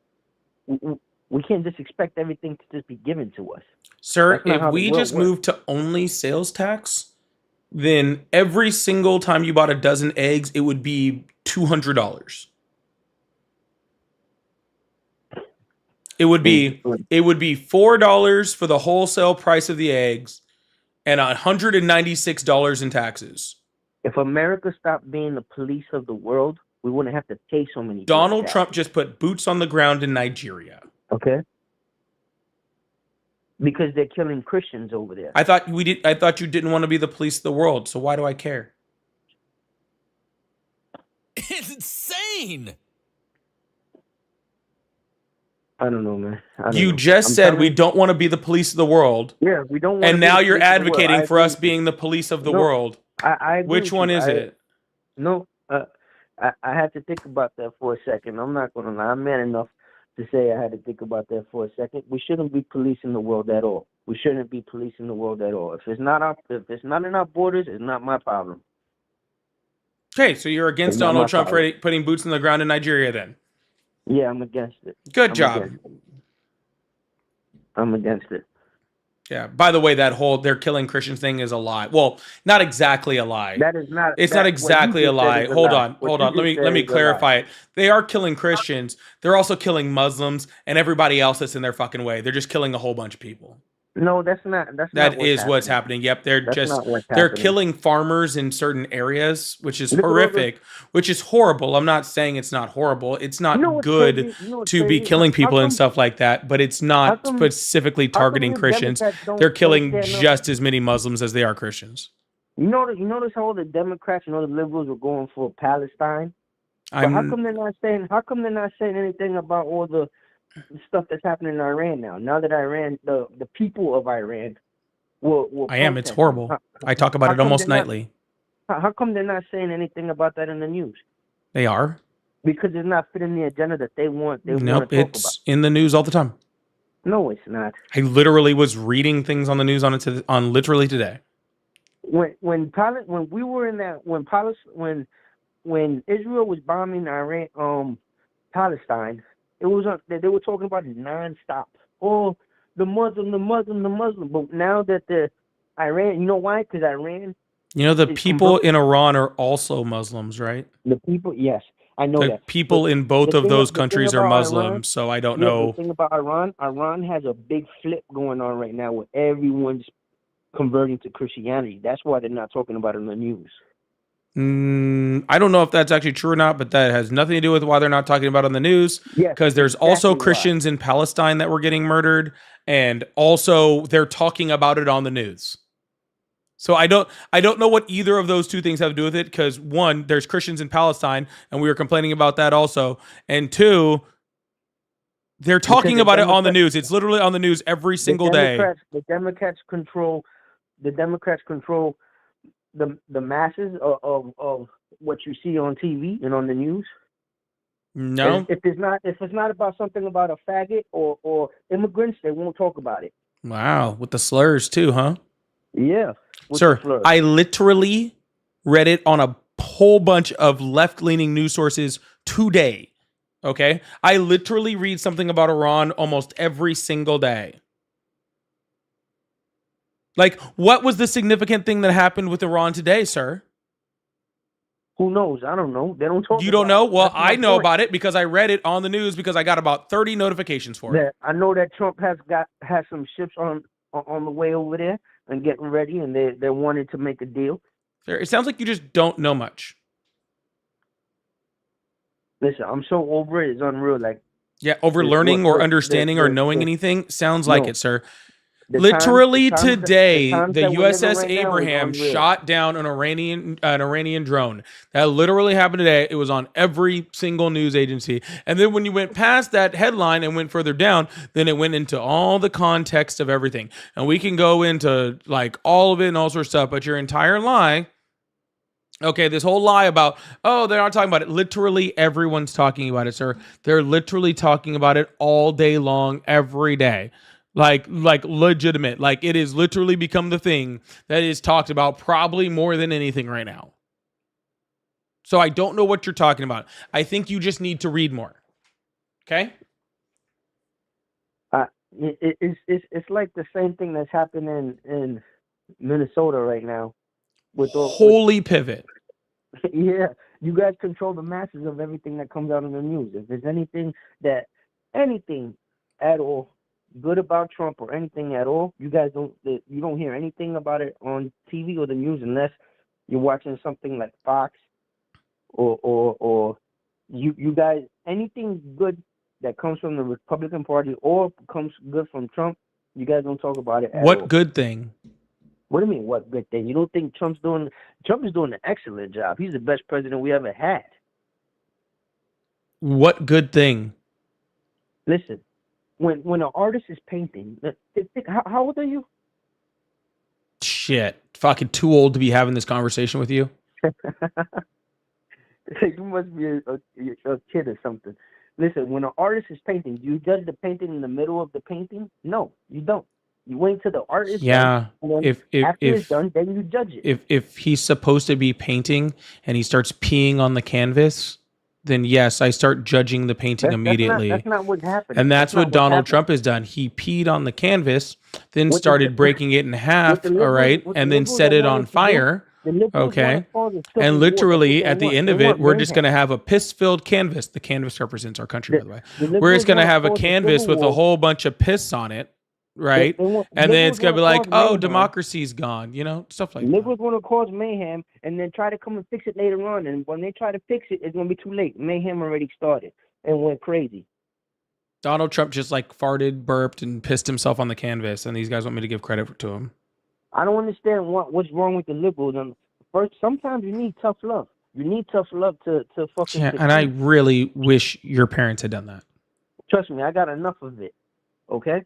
Speaker 11: We can't just expect everything to just be given to us.
Speaker 1: Sir,
Speaker 11: That's not
Speaker 1: if
Speaker 11: how the
Speaker 1: we
Speaker 11: world
Speaker 1: just
Speaker 11: works.
Speaker 1: moved to only sales tax, then every single time you bought a dozen eggs, it would be $200. It would be $4 for the wholesale price of the eggs and $196 in taxes.
Speaker 11: If America stopped being the police of the world, we wouldn't have to pay so many.
Speaker 1: Donald
Speaker 11: taxes.
Speaker 1: Trump just put boots on the ground in Nigeria.
Speaker 11: Okay. Because they're killing Christians over there.
Speaker 1: I thought you didn't want to be the police of the world, so why do I care?
Speaker 12: Insane.
Speaker 11: I don't know, man. I don't
Speaker 1: You
Speaker 11: know.
Speaker 1: just
Speaker 11: I'm
Speaker 1: said
Speaker 11: telling
Speaker 1: we
Speaker 11: you-
Speaker 1: don't want to be the police of the world.
Speaker 11: Yeah, we don't want
Speaker 1: And
Speaker 11: to be
Speaker 1: now
Speaker 11: the
Speaker 1: you're
Speaker 11: police of the world.
Speaker 1: advocating
Speaker 11: I
Speaker 1: for
Speaker 11: agree
Speaker 1: us
Speaker 11: with you.
Speaker 1: being the police of the
Speaker 11: No,
Speaker 1: world.
Speaker 11: I agree
Speaker 1: Which
Speaker 11: with
Speaker 1: one
Speaker 11: you.
Speaker 1: is it?
Speaker 11: No, I had to think about that for a second. I'm not gonna lie. I'm man enough to say I had to think about that for a second. We shouldn't be policing the world at all. We shouldn't be policing the world at all. If it's not in our borders, it's not my problem.
Speaker 1: Okay, so you're against
Speaker 11: It's not
Speaker 1: Donald
Speaker 11: my
Speaker 1: Trump
Speaker 11: problem.
Speaker 1: for putting boots on the ground in Nigeria then?
Speaker 11: Yeah, I'm against it.
Speaker 1: Good
Speaker 11: I'm
Speaker 1: job.
Speaker 11: against it. I'm against it.
Speaker 1: Yeah. By the way, that whole they're killing Christians thing is a lie. Well, not exactly a lie.
Speaker 11: That is not.
Speaker 1: It's
Speaker 11: that-
Speaker 1: not
Speaker 11: what you
Speaker 1: exactly a
Speaker 11: just said
Speaker 1: lie.
Speaker 11: is a
Speaker 1: Hold
Speaker 11: lie.
Speaker 1: on.
Speaker 11: What
Speaker 1: Hold
Speaker 11: you
Speaker 1: on. Let
Speaker 11: just
Speaker 1: me
Speaker 11: said is a lie.
Speaker 1: clarify it. They are killing Christians. They're also killing Muslims and everybody else that's in their fucking way. They're just killing a whole bunch of people.
Speaker 11: No, that's not. That's
Speaker 1: That
Speaker 11: not
Speaker 1: is what's happening. Yep, they're
Speaker 11: That's
Speaker 1: just
Speaker 11: not what's
Speaker 1: they're
Speaker 11: happening.
Speaker 1: killing farmers in certain areas, which is
Speaker 11: Look at all the-
Speaker 1: horrific, which is horrible. I'm not saying it's not horrible. It's not
Speaker 11: You know what's
Speaker 1: good
Speaker 11: crazy? You know what's
Speaker 1: to be
Speaker 11: crazy?
Speaker 1: killing
Speaker 11: How
Speaker 1: people and
Speaker 11: come-
Speaker 1: stuff like that, but it's
Speaker 11: how
Speaker 1: not
Speaker 11: come-
Speaker 1: specifically
Speaker 11: how come
Speaker 1: targeting
Speaker 11: the
Speaker 1: Christians.
Speaker 11: Democrats don't-
Speaker 1: They're
Speaker 11: don't
Speaker 1: killing
Speaker 11: stand up?
Speaker 1: just as many Muslims as they are Christians.
Speaker 11: You notice how all the Democrats and all the liberals were going for Palestine. But how
Speaker 1: I'm
Speaker 11: come they're not saying? How come they're not saying anything about all the stuff that's happening in Iran now? Now that Iran, the people of Iran, will
Speaker 1: I am. It's
Speaker 11: protest.
Speaker 1: horrible.
Speaker 11: How-
Speaker 1: I talk about
Speaker 11: how
Speaker 1: it
Speaker 11: come
Speaker 1: almost
Speaker 11: they're not-
Speaker 1: nightly.
Speaker 11: How come they're not saying anything about that in the news?
Speaker 1: They are.
Speaker 11: Because it's not fitting the agenda that they want. They want
Speaker 1: Nope,
Speaker 11: to talk
Speaker 1: it's in the news all the time.
Speaker 11: about. No, it's not.
Speaker 1: I literally was reading things on the news on literally today.
Speaker 11: When we were in that when Israel was bombing Iran, Palestine, it was they were talking about it nonstop. Oh, the Muslim. But now that the Iran, you know why? Because Iran,
Speaker 1: You know, the
Speaker 11: It's
Speaker 1: people in Iran are also Muslims, right?
Speaker 11: the people, yes, I know
Speaker 1: The
Speaker 11: that.
Speaker 1: people
Speaker 11: But
Speaker 1: in both
Speaker 11: the
Speaker 1: of
Speaker 11: thing-
Speaker 1: those
Speaker 11: the thing
Speaker 1: countries are
Speaker 11: about
Speaker 1: Muslim,
Speaker 11: Iran-
Speaker 1: so I don't
Speaker 11: Yeah,
Speaker 1: know.
Speaker 11: the thing about Iran has a big flip going on right now where everyone's converting to Christianity. That's why they're not talking about it in the news.
Speaker 1: I don't know if that's actually true or not, but that has nothing to do with why they're not talking about it on the news.
Speaker 11: Yes,
Speaker 1: Because there's also
Speaker 11: exactly why.
Speaker 1: Christians in Palestine that were getting murdered, and also they're talking about it on the news. So I don't know what either of those two things have to do with it. Because one, there's Christians in Palestine, and we were complaining about that also, and two, they're talking
Speaker 11: the
Speaker 1: about it on the
Speaker 11: Democrats-
Speaker 1: news. It's literally on the news every single day.
Speaker 11: The Democrats control the masses of what you see on TV and on the news.
Speaker 1: No,
Speaker 11: If it's not about something about a faggot or immigrants, they won't talk about it.
Speaker 1: wow, with the slurs too, huh?
Speaker 11: Yeah. with the
Speaker 1: Sir,
Speaker 11: slurs.
Speaker 1: I literally read it on a whole bunch of left-leaning news sources today. Okay? I literally read something about Iran almost every single day. Like, what was the significant thing that happened with Iran today, sir?
Speaker 11: Who knows? I don't know. They don't talk.
Speaker 1: You don't
Speaker 11: about
Speaker 1: know?
Speaker 11: it.
Speaker 1: Well,
Speaker 11: That's my
Speaker 1: I know
Speaker 11: point.
Speaker 1: about it because I read it on the news because I got about 30 notifications for it.
Speaker 11: That I know that Trump has some ships on the way over there and getting ready, and they wanted to make a deal.
Speaker 1: Sir, it sounds like you just don't know much.
Speaker 11: Listen, I'm so over it. It's unreal. Like
Speaker 1: Yeah, over learning or
Speaker 11: look,
Speaker 1: understanding or knowing
Speaker 11: the-
Speaker 1: anything sounds like
Speaker 11: no.
Speaker 1: it, sir.
Speaker 11: the
Speaker 1: Literally
Speaker 11: times that-
Speaker 1: today,
Speaker 11: times
Speaker 1: the
Speaker 11: that we're living
Speaker 1: USS
Speaker 11: right now is
Speaker 1: Abraham
Speaker 11: unreal.
Speaker 1: shot down an Iranian drone. That literally happened today. It was on every single news agency. And then when you went past that headline and went further down, then it went into all the context of everything. And we can go into like all of it and all sorts of stuff, but your entire lie. Okay, this whole lie about, oh, they're not talking about it. Literally everyone's talking about it, sir. They're literally talking about it all day long, every day. Like legitimate. Like it has literally become the thing that is talked about probably more than anything right now. So I don't know what you're talking about. I think you just need to read more. Okay?
Speaker 11: It's like the same thing that's happening in Minnesota right now.
Speaker 1: Holy pivot.
Speaker 11: Yeah, you guys control the masses of everything that comes out in the news. If there's anything at all good about Trump or anything at all, you don't hear anything about it on TV or the news unless you're watching something like Fox or you guys, anything good that comes from the Republican Party or comes good from Trump, you guys don't talk about it at all.
Speaker 1: What good thing?
Speaker 11: What do you mean, what good thing? You don't think Trump is doing an excellent job? He's the best president we ever had.
Speaker 1: What good thing?
Speaker 11: Listen, when an artist is painting, how old are you?
Speaker 1: Shit. Fucking too old to be having this conversation with you.
Speaker 11: You must be a kid or something. Listen, when an artist is painting, do you judge the painting in the middle of the painting? No, you don't. You wait till the art is done. And then after it's done, then you judge it.
Speaker 1: If he's supposed to be painting and he starts peeing on the canvas, then yes, I start judging the painting immediately.
Speaker 11: That's not what's happening.
Speaker 1: And that's what Donald Trump has done. He peed on the canvas, then started breaking it in half, all right, and then set it on fire. Okay. And literally at the end of it, we're just going to have a piss-filled canvas. The canvas represents our country, by the way. We're just going to have a canvas with a whole bunch of piss on it, right? And then it's going to be like, oh, democracy's gone, stuff like that.
Speaker 11: Liberals want to cause mayhem and then try to come and fix it later on. And when they try to fix it, it's going to be too late. Mayhem already started and went crazy.
Speaker 1: Donald Trump just farted, burped, and pissed himself on the canvas. And these guys want me to give credit to him.
Speaker 11: I don't understand what's wrong with the liberals. And first, sometimes you need tough love. You need tough love to fucking.
Speaker 1: Yeah, and I really wish your parents had done that.
Speaker 11: Trust me, I got enough of it. Okay,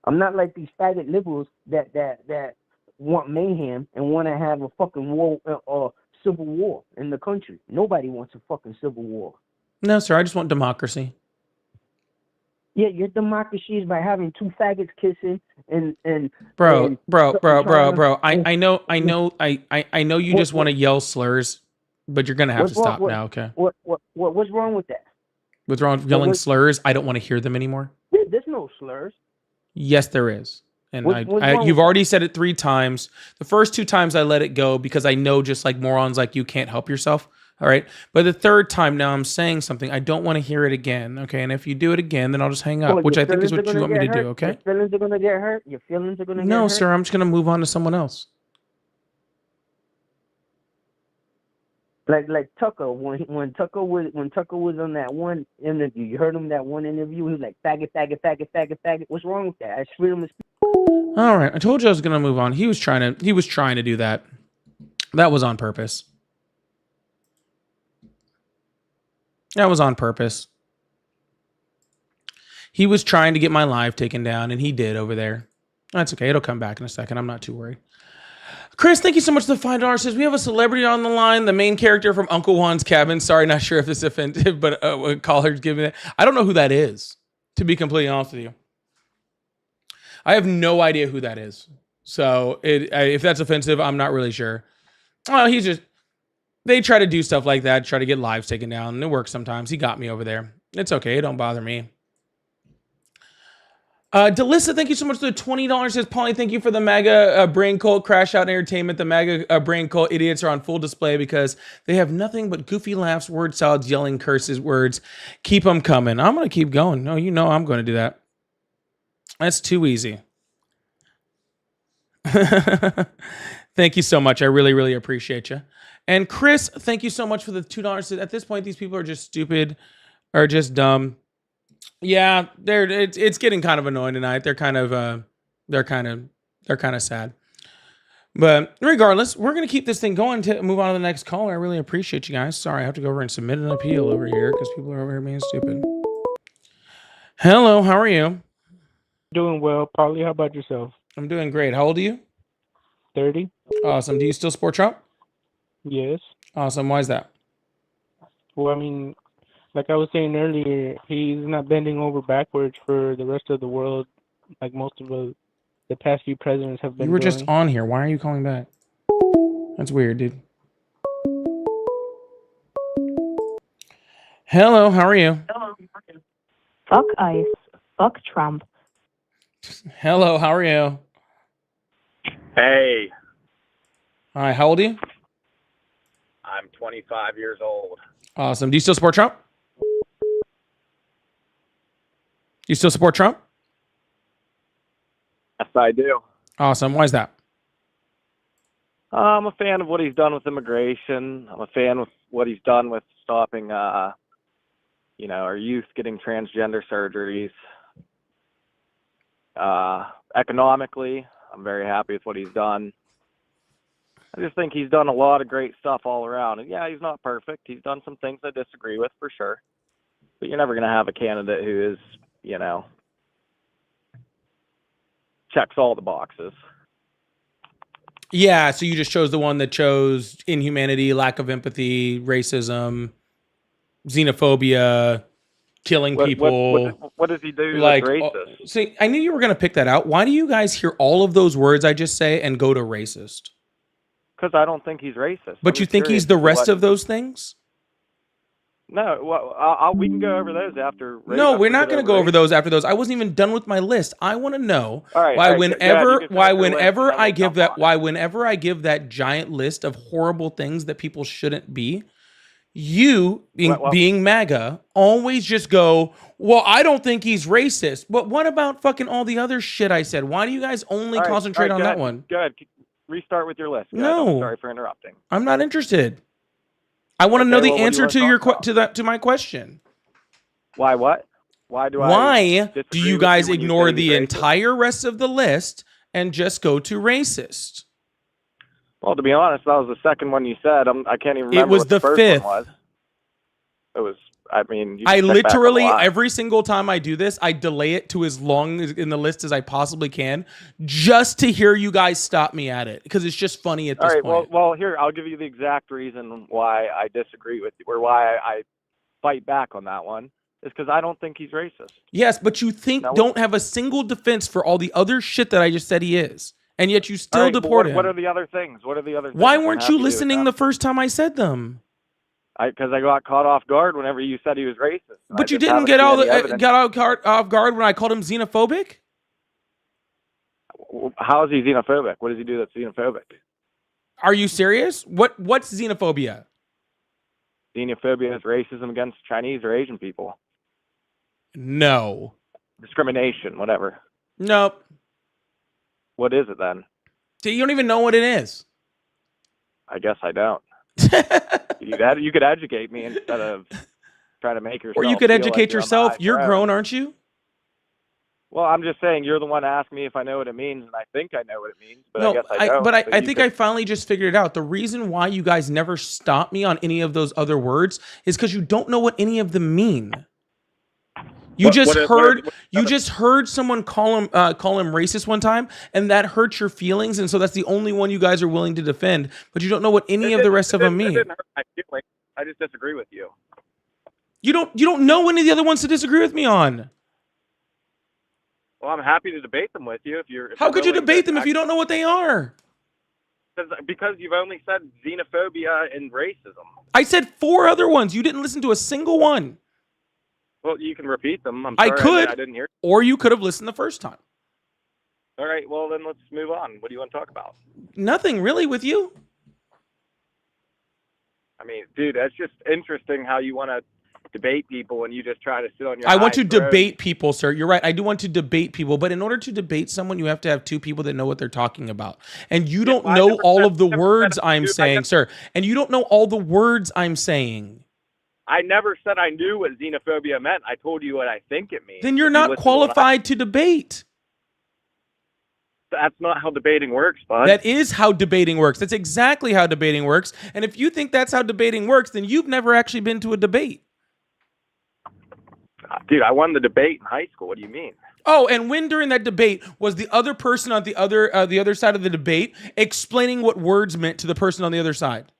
Speaker 11: I'm not like these faggot liberals that want mayhem and want to have a fucking war or civil war in the country. Nobody wants a fucking civil war.
Speaker 1: No, sir. I just want democracy.
Speaker 11: Yeah, your democracy is by having two faggots kissing and
Speaker 1: bro. I know you just want to yell slurs, but you're gonna have to stop now, okay?
Speaker 11: What's wrong with that?
Speaker 1: What's wrong with yelling slurs? I don't want to hear them anymore.
Speaker 11: There's no slurs.
Speaker 1: Yes, there is. And you've already said it 3 times. The first 2 times I let it go because I know just like morons like you can't help yourself. All right. But the 3rd time now I'm saying something. I don't want to hear it again. Okay. And if you do it again, then I'll just hang up, which I think is what you want me to do. Okay.
Speaker 11: Your feelings are going to get hurt. Your feelings are going to get hurt.
Speaker 1: No, sir. I'm just going to move on to someone else.
Speaker 11: Like Tucker, when Tucker was on that one interview, you heard him that one interview. He was like faggot. What's wrong with that? I freedom of speech.
Speaker 1: All right. I told you I was going to move on. He was trying to do that. That was on purpose. That was on purpose. He was trying to get my live taken down, and he did over there. That's okay. It'll come back in a second. I'm not too worried. Chris, thank you so much for the $5. Says we have a celebrity on the line, the main character from Uncle Juan's Cabin. Sorry, not sure if this is offensive, but a caller's giving it. I don't know who that is, to be completely honest with you. I have no idea who that is. So if that's offensive, I'm not really sure. Well, they try to do stuff like that, try to get lives taken down, and it works sometimes. He got me over there. It's okay. It don't bother me. Delissa, thank you so much for the $20. Says, Paulie, thank you for the MAGA brain cult crash out entertainment. The MAGA brain cult idiots are on full display because they have nothing but goofy laughs, word salads, yelling curses, words. Keep them coming. I'm going to keep going. No, I'm going to do that. That's too easy. Thank you so much. I really, really appreciate you. And Chris, thank you so much for the $2. At this point, these people are just stupid or just dumb. Yeah, it's getting kind of annoying tonight. They're kind of sad. But regardless, we're gonna keep this thing going to move on to the next caller. I really appreciate you guys. Sorry, I have to go over and submit an appeal over here because people are over here being stupid. Hello, how are you?
Speaker 8: Doing well, Paulie. How about yourself?
Speaker 1: I'm doing great. How old are you?
Speaker 8: 30.
Speaker 1: Awesome. Do you still support Trump?
Speaker 8: Yes.
Speaker 1: Awesome. Why is that?
Speaker 8: Well, I mean, like I was saying earlier, he's not bending over backwards for the rest of the world like most of the past few presidents have been
Speaker 1: You were
Speaker 8: doing.
Speaker 1: just on here. Why are you calling back? That's weird, dude. Hello, how are you?
Speaker 13: Fuck ICE. fuck Trump.
Speaker 1: Hello, how are you?
Speaker 14: Hey,
Speaker 1: Hi, how old are you?
Speaker 14: I'm 25 years old.
Speaker 1: Awesome. Do you still support Trump? You still support Trump?
Speaker 14: Yes, I do.
Speaker 1: Awesome. Why is that?
Speaker 14: I'm a fan of what he's done with immigration. I'm a fan of what he's done with stopping, our youth getting transgender surgeries. Economically, I'm very happy with what he's done. I just think he's done a lot of great stuff all around. And yeah, he's not perfect. He's done some things I disagree with for sure. But you're never going to have a candidate who is, checks all the boxes.
Speaker 1: Yeah, so you just chose the one that chose inhumanity, lack of empathy, racism, xenophobia, killing people.
Speaker 14: What does he do
Speaker 1: like,
Speaker 14: that's racist?
Speaker 1: See, I knew you were going to pick that out. Why do you guys hear all of those words I just say and go to racist?
Speaker 14: Because I don't think he's racist.
Speaker 1: But you think he's the rest of those things?
Speaker 14: No, well, we can go over those after.
Speaker 1: No, we're not going to go over those after those. I wasn't even done with my list. I want to know why whenever I give that giant list of horrible things that people shouldn't be, you being MAGA always just go, well, I don't think he's racist. But what about fucking all the other shit I said? Why do you guys only concentrate on that one?
Speaker 14: Go ahead. Restart with your list.
Speaker 1: No.
Speaker 14: I'm sorry for interrupting.
Speaker 1: I'm not interested. I want to know the answer to my question.
Speaker 14: Why what? Why
Speaker 1: do you guys ignore the entire rest of the list and just go to racist?
Speaker 14: Well, to be honest, that was the second one you said. I can't even remember.
Speaker 1: It was
Speaker 14: what
Speaker 1: the
Speaker 14: first
Speaker 1: fifth.
Speaker 14: One was. It was. I mean, you
Speaker 1: I
Speaker 14: can check back a
Speaker 1: literally
Speaker 14: lot.
Speaker 1: every single time I do this, I delay it to as long in the list as I possibly can, just to hear you guys stop me at it because it's just funny at this
Speaker 14: All right.
Speaker 1: point.
Speaker 14: Well, here I'll give you the exact reason why I disagree with you, or why I fight back on that one. Is because I don't think he's racist.
Speaker 1: Yes, but you don't have a single defense for all the other shit that I just said he is, and yet you still deport him.
Speaker 14: What are the other things?
Speaker 1: Why weren't you listening the first time I said them?
Speaker 14: Because I got caught off guard whenever you said he was racist.
Speaker 1: But you didn't get off guard when I called him xenophobic?
Speaker 14: How is he xenophobic? What does he do that's xenophobic?
Speaker 1: Are you serious? What's xenophobia?
Speaker 14: Xenophobia is racism against Chinese or Asian people.
Speaker 1: No.
Speaker 14: Discrimination, whatever.
Speaker 1: Nope.
Speaker 14: What is it then?
Speaker 1: See, you don't even know what it is.
Speaker 14: I guess I don't. You could educate me instead of trying to make yourself.
Speaker 1: Or you could educate
Speaker 14: like
Speaker 1: yourself. You're grown, aren't you?
Speaker 14: Well, I'm just saying you're the one asking me if I know what it means, and I think I know what it means, but I guess I don't.
Speaker 1: But I think I finally just figured it out. The reason why you guys never stop me on any of those other words is because you don't know what any of them mean. You just heard someone call him racist one time, and that hurt your feelings, and so that's the only one you guys are willing to defend. But you don't know what any of the rest of them mean.
Speaker 14: It didn't hurt my feelings. I just disagree with you.
Speaker 1: You don't know any of the other ones to disagree with me on.
Speaker 14: Well, I'm happy to debate them with you if you're.
Speaker 1: How could you debate them if you don't know what they are?
Speaker 14: Because you've only said xenophobia and racism.
Speaker 1: I said 4 other ones. You didn't listen to a single one.
Speaker 14: Well, you can repeat them. I'm
Speaker 1: I
Speaker 14: sorry,
Speaker 1: could.
Speaker 14: I didn't hear.
Speaker 1: Or you could have listened the first time.
Speaker 14: All right. Well, then let's move on. What do you want to talk about?
Speaker 1: Nothing really with you.
Speaker 14: I mean, dude, that's just interesting how you want to debate people and you just try to sit on your.
Speaker 1: I want to
Speaker 14: high throne.
Speaker 1: debate people, sir. You're right. I do want to debate people, but in order to debate someone, you have to have 2 people that know what they're talking about. And you don't know all of the words I'm saying, sir. And you don't know all the words I'm saying.
Speaker 14: I never said I knew what xenophobia meant. I told you what I think it means.
Speaker 1: Then you're not qualified to debate.
Speaker 14: That's not how debating works, bud.
Speaker 1: That is how debating works. That's exactly how debating works. And if you think that's how debating works, then you've never actually been to a debate.
Speaker 14: Dude, I won the debate in high school. What do you mean?
Speaker 1: Oh, and when during that debate was the other person on the other side of the debate explaining what words meant to the person on the other side?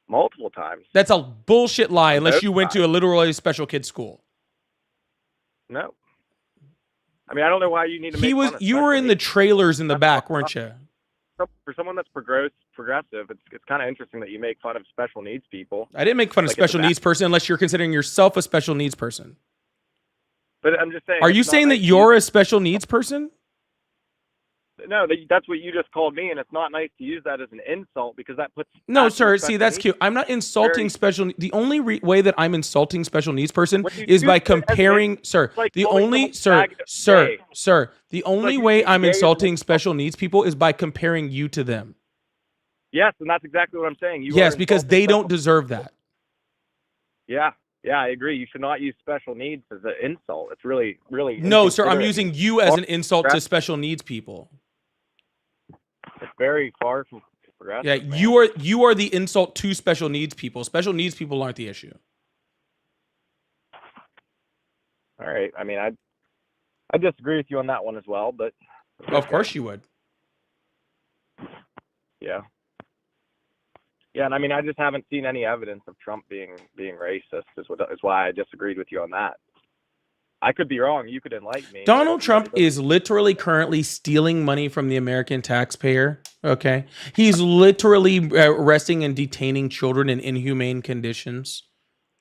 Speaker 14: Multiple times.
Speaker 1: That's a bullshit lie unless you went to a literally special kid school.
Speaker 14: No. I mean, I don't know why you need to make fun of
Speaker 1: you were in the trailers in the back, weren't you?
Speaker 14: For someone that's progressive, it's kind of interesting that you make fun of special needs people.
Speaker 1: I didn't make fun of special needs person unless you're considering yourself a special needs person.
Speaker 14: But I'm just saying.
Speaker 1: Are you
Speaker 14: it's not
Speaker 1: saying that
Speaker 14: nice to
Speaker 1: you're
Speaker 14: use-
Speaker 1: a special needs person?
Speaker 14: No, that's what you just called me, and it's not nice to use that as an insult because that puts.
Speaker 1: No,
Speaker 14: actual
Speaker 1: sir.
Speaker 14: special
Speaker 1: See, that's
Speaker 14: needs
Speaker 1: cute. I'm not insulting
Speaker 14: very-
Speaker 1: special. The only way that I'm insulting special needs person
Speaker 14: When you
Speaker 1: is
Speaker 14: use
Speaker 1: by
Speaker 14: it as an-
Speaker 1: comparing, sir.
Speaker 14: like
Speaker 1: The
Speaker 14: calling
Speaker 1: only,
Speaker 14: someone
Speaker 1: sir,
Speaker 14: faggot or
Speaker 1: sir,
Speaker 14: gay.
Speaker 1: sir. The only
Speaker 14: like
Speaker 1: way
Speaker 14: using
Speaker 1: I'm
Speaker 14: gay as an
Speaker 1: insulting
Speaker 14: insult.
Speaker 1: special needs people is by comparing you to them.
Speaker 14: Yes, and that's exactly what I'm saying. You
Speaker 1: Yes,
Speaker 14: are
Speaker 1: because
Speaker 14: insulting
Speaker 1: they don't
Speaker 14: special-
Speaker 1: deserve that.
Speaker 14: Yeah, I agree. You should not use special needs as an insult. It's really, really.
Speaker 1: No, sir. I'm
Speaker 14: inconsiderate.
Speaker 1: using you as an insult to special needs people.
Speaker 14: It's very far from progressive.
Speaker 1: Yeah,
Speaker 14: man.
Speaker 1: you are the insult to special needs people. Special needs people aren't the issue.
Speaker 14: All right. I mean, I disagree with you on that one as well, but
Speaker 1: Of course you would.
Speaker 14: yeah. Yeah, and I mean, I just haven't seen any evidence of Trump being racist. Is why I disagreed with you on that. I could be wrong. You could enlighten me.
Speaker 1: Donald Trump is literally currently stealing money from the American taxpayer. Okay. He's literally arresting and detaining children in inhumane conditions.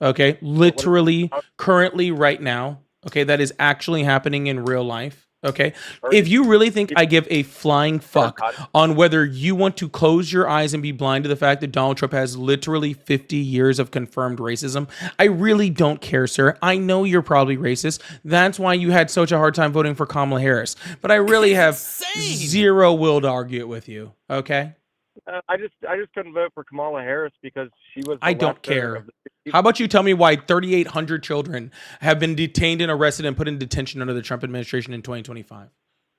Speaker 1: Okay. Literally, currently, right now. Okay. That is actually happening in real life. Okay. If you really think I give a flying fuck on whether you want to close your eyes and be blind to the fact that Donald Trump has literally 50 years of confirmed racism, I really don't care, sir. I know you're probably racist. That's why you had such a hard time voting for Kamala Harris. But I really have zero will to argue it with you. Okay.
Speaker 14: I just couldn't vote for Kamala Harris because she was.
Speaker 1: I don't care. How about you tell me why 3,800 children have been detained and arrested and put in detention under the Trump administration in 2025?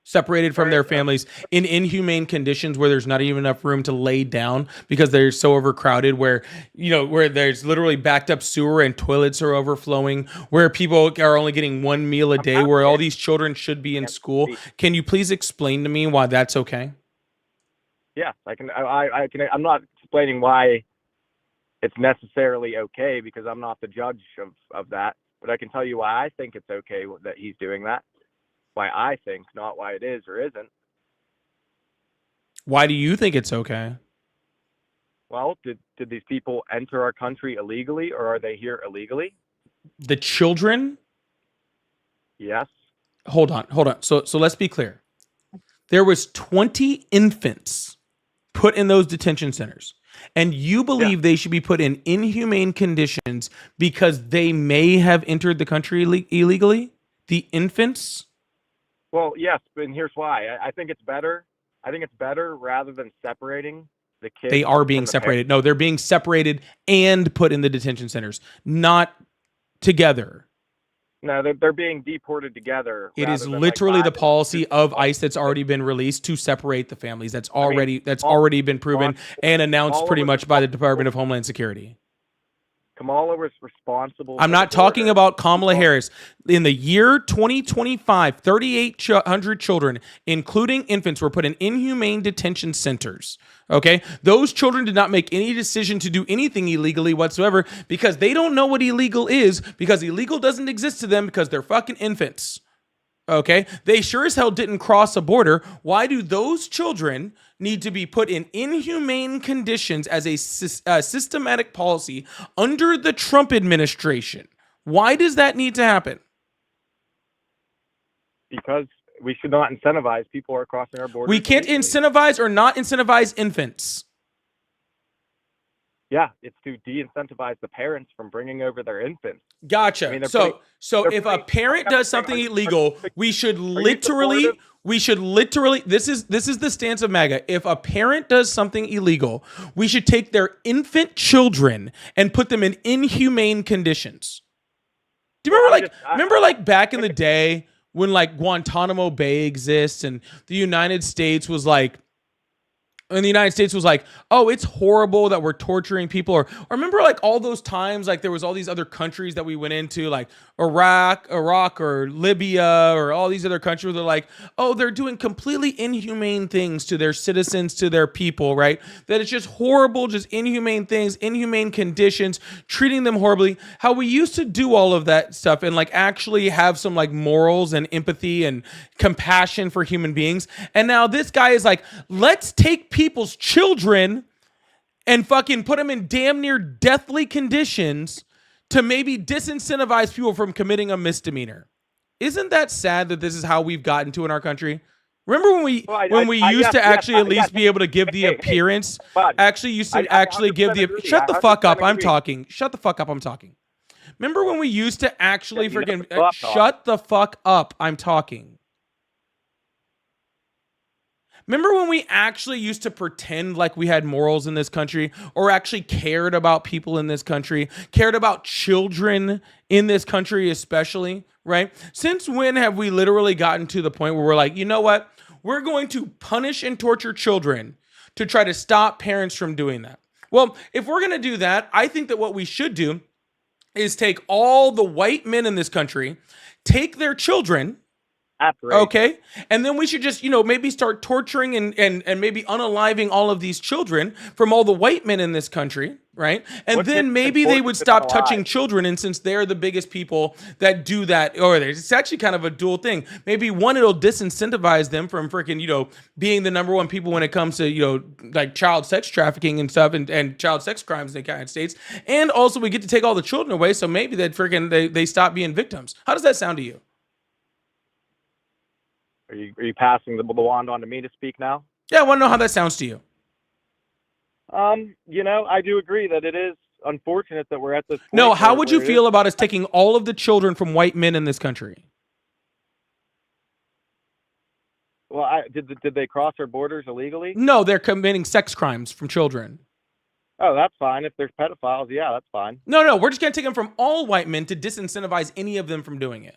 Speaker 1: Separated from their families in inhumane conditions where there's not even enough room to lay down because they're so overcrowded, where there's literally backed up sewer and toilets are overflowing, where people are only getting one meal a day, where all these children should be in school. Can you please explain to me why that's okay?
Speaker 14: Yes, I can. I can. I'm not explaining why it's necessarily okay because I'm not the judge of that. But I can tell you why I think it's okay that he's doing that. Why I think, not why it is or isn't.
Speaker 1: Why do you think it's okay?
Speaker 14: Well, did these people enter our country illegally or are they here illegally?
Speaker 1: The children?
Speaker 14: Yes.
Speaker 1: Hold on. So let's be clear. There was 20 infants put in those detention centers. And you believe they should be put in inhumane conditions because they may have entered the country illegally? The infants?
Speaker 14: Well, yes, and here's why. I think it's better. I think it's better rather than separating the kids.
Speaker 1: They are being
Speaker 14: from the
Speaker 1: separated. No, they're being separated and put in the detention centers, not together.
Speaker 14: No, they're being deported together.
Speaker 1: It is
Speaker 14: rather than,
Speaker 1: literally the
Speaker 14: like,
Speaker 1: policy of ICE that's already been released to separate the families. That's already been proven and announced pretty much by the Department of Homeland Security.
Speaker 14: Kamala was responsible.
Speaker 1: I'm not talking about Kamala Harris. In the year 2025, 3,800 children, including infants, were put in inhumane detention centers. Okay? Those children did not make any decision to do anything illegally whatsoever because they don't know what illegal is, because illegal doesn't exist to them because they're fucking infants. Okay? They sure as hell didn't cross a border. Why do those children need to be put in inhumane conditions as a systematic policy under the Trump administration? Why does that need to happen?
Speaker 14: Because we should not incentivize people who are crossing our border.
Speaker 1: We can't incentivize or not incentivize infants.
Speaker 14: Yeah, it's to de-incentivize the parents from bringing over their infants.
Speaker 1: Gotcha.
Speaker 14: I mean,
Speaker 1: So if a parent does something illegal, we should literally, this is the stance of MAGA. If a parent does something illegal, we should take their infant children and put them in inhumane conditions. Do you remember like back in the day when like Guantanamo Bay exists and the United States was like, oh, it's horrible that we're torturing people. Or remember like all those times, like there was all these other countries that we went into, like Iraq or Libya or all these other countries. They're like, oh, they're doing completely inhumane things to their citizens, to their people, right? That it's just horrible, just inhumane things, inhumane conditions, treating them horribly. How we used to do all of that stuff and like actually have some like morals and empathy and compassion for human beings. And now this guy is like, let's take people's children and fucking put them in damn near deathly conditions to maybe disincentivize people from committing a misdemeanor. Isn't that sad that this is how we've gotten to in our country? Remember when we used
Speaker 14: yes,
Speaker 1: to actually at least
Speaker 14: yes,
Speaker 1: be able to give the
Speaker 14: hey,
Speaker 1: appearance?
Speaker 14: bud,
Speaker 1: Actually used to
Speaker 14: I
Speaker 1: actually give
Speaker 14: 100%
Speaker 1: the.
Speaker 14: agree.
Speaker 1: Shut the
Speaker 14: I
Speaker 1: fuck up!
Speaker 14: 100%
Speaker 1: I'm
Speaker 14: agree.
Speaker 1: talking. Shut the fuck up! I'm talking. Remember when we used to actually
Speaker 14: You
Speaker 1: freaking
Speaker 14: never stop
Speaker 1: shut the fuck up? I'm talking. Remember when we actually used to pretend like we had morals in this country, or actually cared about people in this country, cared about children in this country especially, right? Since when have we literally gotten to the point where we're like, you know what? We're going to punish and torture children to try to stop parents from doing that. Well, if we're going to do that, I think that what we should do is take all the white men in this country, take their children, okay, and then we should just, maybe start torturing and maybe unaliving all of these children from all the white men in this country, right? And
Speaker 14: What's
Speaker 1: then
Speaker 14: it
Speaker 1: maybe they
Speaker 14: important
Speaker 1: would
Speaker 14: to
Speaker 1: stop
Speaker 14: unalive?
Speaker 1: touching children, and since they're the biggest people that do that, or it's actually kind of a dual thing. Maybe one, it'll disincentivize them from freaking, being the number one people when it comes to, like child sex trafficking and stuff and child sex crimes in the United States. And also we get to take all the children away, so maybe that freaking they stop being victims. How does that sound to you?
Speaker 14: Are you passing the wand on to me to speak now?
Speaker 1: Yeah, I want to know how that sounds to you.
Speaker 14: I do agree that it is unfortunate that we're at this point.
Speaker 1: No, how
Speaker 14: where-
Speaker 1: would you
Speaker 14: where it
Speaker 1: feel
Speaker 14: is-
Speaker 1: about us taking all of the children from white men in this country?
Speaker 14: Well, did they cross our borders illegally?
Speaker 1: No, they're committing sex crimes from children.
Speaker 14: Oh, that's fine. If there's pedophiles, yeah, that's fine.
Speaker 1: No, we're just going to take them from all white men to disincentivize any of them from doing it.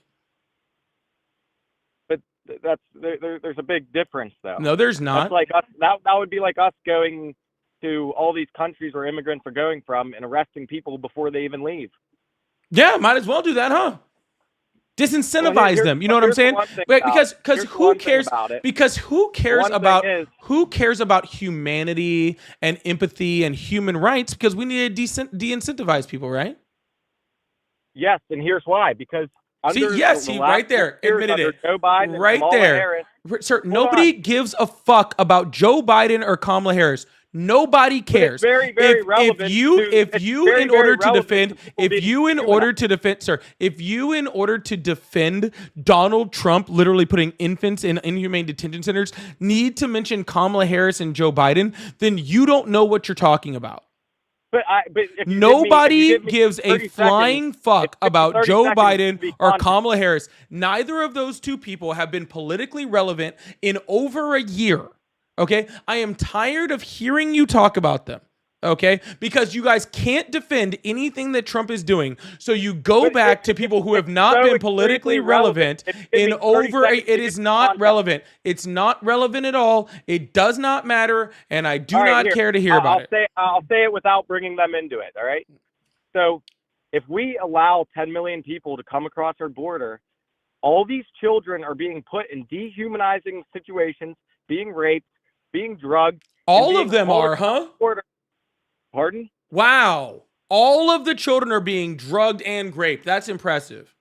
Speaker 14: But there's a big difference, though.
Speaker 1: No, there's not.
Speaker 14: That's like us. That would be like us going to all these countries where immigrants are going from and arresting people before they even leave.
Speaker 1: Yeah, might as well do that, huh? Disincentivize
Speaker 14: here's-
Speaker 1: them. You know what I'm
Speaker 14: here's the
Speaker 1: saying?
Speaker 14: one thing
Speaker 1: Wait,
Speaker 14: about-
Speaker 1: because
Speaker 14: here's the
Speaker 1: who
Speaker 14: one thing
Speaker 1: cares?
Speaker 14: about it.
Speaker 1: Because who cares
Speaker 14: One thing
Speaker 1: about
Speaker 14: is-
Speaker 1: who cares about humanity and empathy and human rights? Because we need to de-incentivize people, right?
Speaker 14: Yes, and here's why. Because
Speaker 1: See,
Speaker 14: under
Speaker 1: yes,
Speaker 14: the
Speaker 1: he
Speaker 14: last
Speaker 1: right there
Speaker 14: 6 years
Speaker 1: admitted
Speaker 14: under
Speaker 1: it.
Speaker 14: Joe Biden and
Speaker 1: Right
Speaker 14: Kamala
Speaker 1: there.
Speaker 14: Harris,
Speaker 1: Sir, nobody gives a fuck about Joe Biden or Kamala Harris. Nobody cares.
Speaker 14: very, very relevant
Speaker 1: If you,
Speaker 14: to- it's very,
Speaker 1: in
Speaker 14: very
Speaker 1: order to
Speaker 14: relevant
Speaker 1: defend,
Speaker 14: to people being
Speaker 1: if you, in order to defend Donald Trump literally putting infants in inhumane detention centers, need to mention Kamala Harris and Joe Biden, then you don't know what you're talking about.
Speaker 14: But if you
Speaker 1: Nobody
Speaker 14: give me
Speaker 1: gives a
Speaker 14: 30
Speaker 1: flying fuck about
Speaker 14: 30
Speaker 1: Joe
Speaker 14: seconds to
Speaker 1: Biden
Speaker 14: be
Speaker 1: or
Speaker 14: honest.
Speaker 1: Kamala Harris. Neither of those two people have been politically relevant in over a year. Okay? I am tired of hearing you talk about them. Okay? Because you guys can't defend anything that Trump is doing. So you go back to people who have not been politically relevant in over it is not relevant. It's not relevant at all. It does not matter, and I do
Speaker 14: All right,
Speaker 1: not
Speaker 14: here.
Speaker 1: care to hear about it.
Speaker 14: I'll say it without bringing them into it. All right. So, if we allow 10 million people to come across our border, all these children are being put in dehumanizing situations, being raped, being drugged.
Speaker 1: All of them are, huh?
Speaker 14: Border. Pardon?
Speaker 1: Wow. All of the children are being drugged and raped. That's impressive.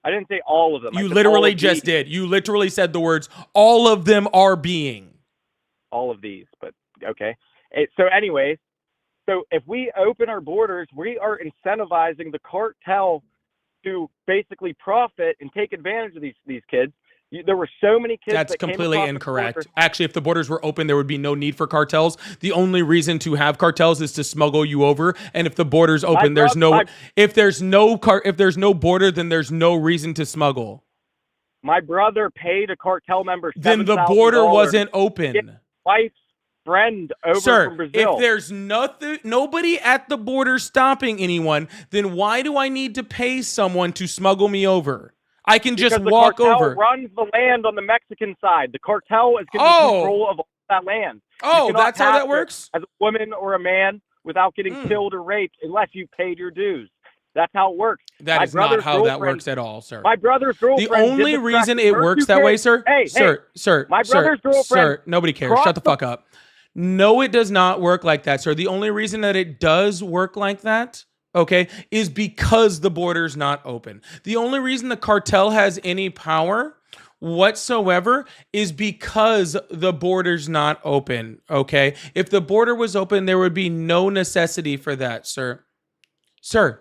Speaker 14: I didn't say all of them. I
Speaker 1: You
Speaker 14: said
Speaker 1: literally
Speaker 14: all of
Speaker 1: just
Speaker 14: these.
Speaker 1: did. You literally said the words, all of them are being.
Speaker 14: All of these, but okay. So, anyways, so if we open our borders, we are incentivizing the cartel to basically profit and take advantage of these kids. There were so many kids.
Speaker 1: That's
Speaker 14: that came
Speaker 1: completely
Speaker 14: across the
Speaker 1: incorrect.
Speaker 14: border.
Speaker 1: Actually, if the borders were open, there would be no need for cartels. The only reason to have cartels is to smuggle you over. And if the borders open, if there's no border, then there's no reason to smuggle.
Speaker 14: My brother paid a cartel member
Speaker 1: Then the
Speaker 14: $7,000
Speaker 1: border wasn't
Speaker 14: to
Speaker 1: open.
Speaker 14: get his wife's friend over
Speaker 1: Sir,
Speaker 14: from Brazil.
Speaker 1: if there's nobody at the border stopping anyone, then why do I need to pay someone to smuggle me over? I can just
Speaker 14: Because
Speaker 1: walk
Speaker 14: the cartel
Speaker 1: over.
Speaker 14: runs the land on the Mexican side. The cartel is going to
Speaker 1: Oh.
Speaker 14: be control of all that land.
Speaker 1: Oh,
Speaker 14: You cannot
Speaker 1: that's how
Speaker 14: pass
Speaker 1: that
Speaker 14: it
Speaker 1: works?
Speaker 14: As a woman or a man without getting killed or raped unless you paid your dues. That's how it works.
Speaker 1: That
Speaker 14: My
Speaker 1: is not
Speaker 14: brother's
Speaker 1: how that
Speaker 14: girlfriend-
Speaker 1: works at all, sir.
Speaker 14: My brother's girlfriend.
Speaker 1: The only
Speaker 14: did the
Speaker 1: reason
Speaker 14: tracking.
Speaker 1: it
Speaker 14: Her
Speaker 1: works
Speaker 14: two
Speaker 1: that way,
Speaker 14: kids-
Speaker 1: sir,
Speaker 14: Hey,
Speaker 1: sir,
Speaker 14: my brother's girlfriend.
Speaker 1: sir, nobody cares.
Speaker 14: crossed
Speaker 1: Shut the fuck up. No, it does not work like that, sir. The only reason that it does work like that, okay, is because the border's not open. The only reason the cartel has any power whatsoever is because the border's not open, okay? If the border was open, there would be no necessity for that, sir. Sir.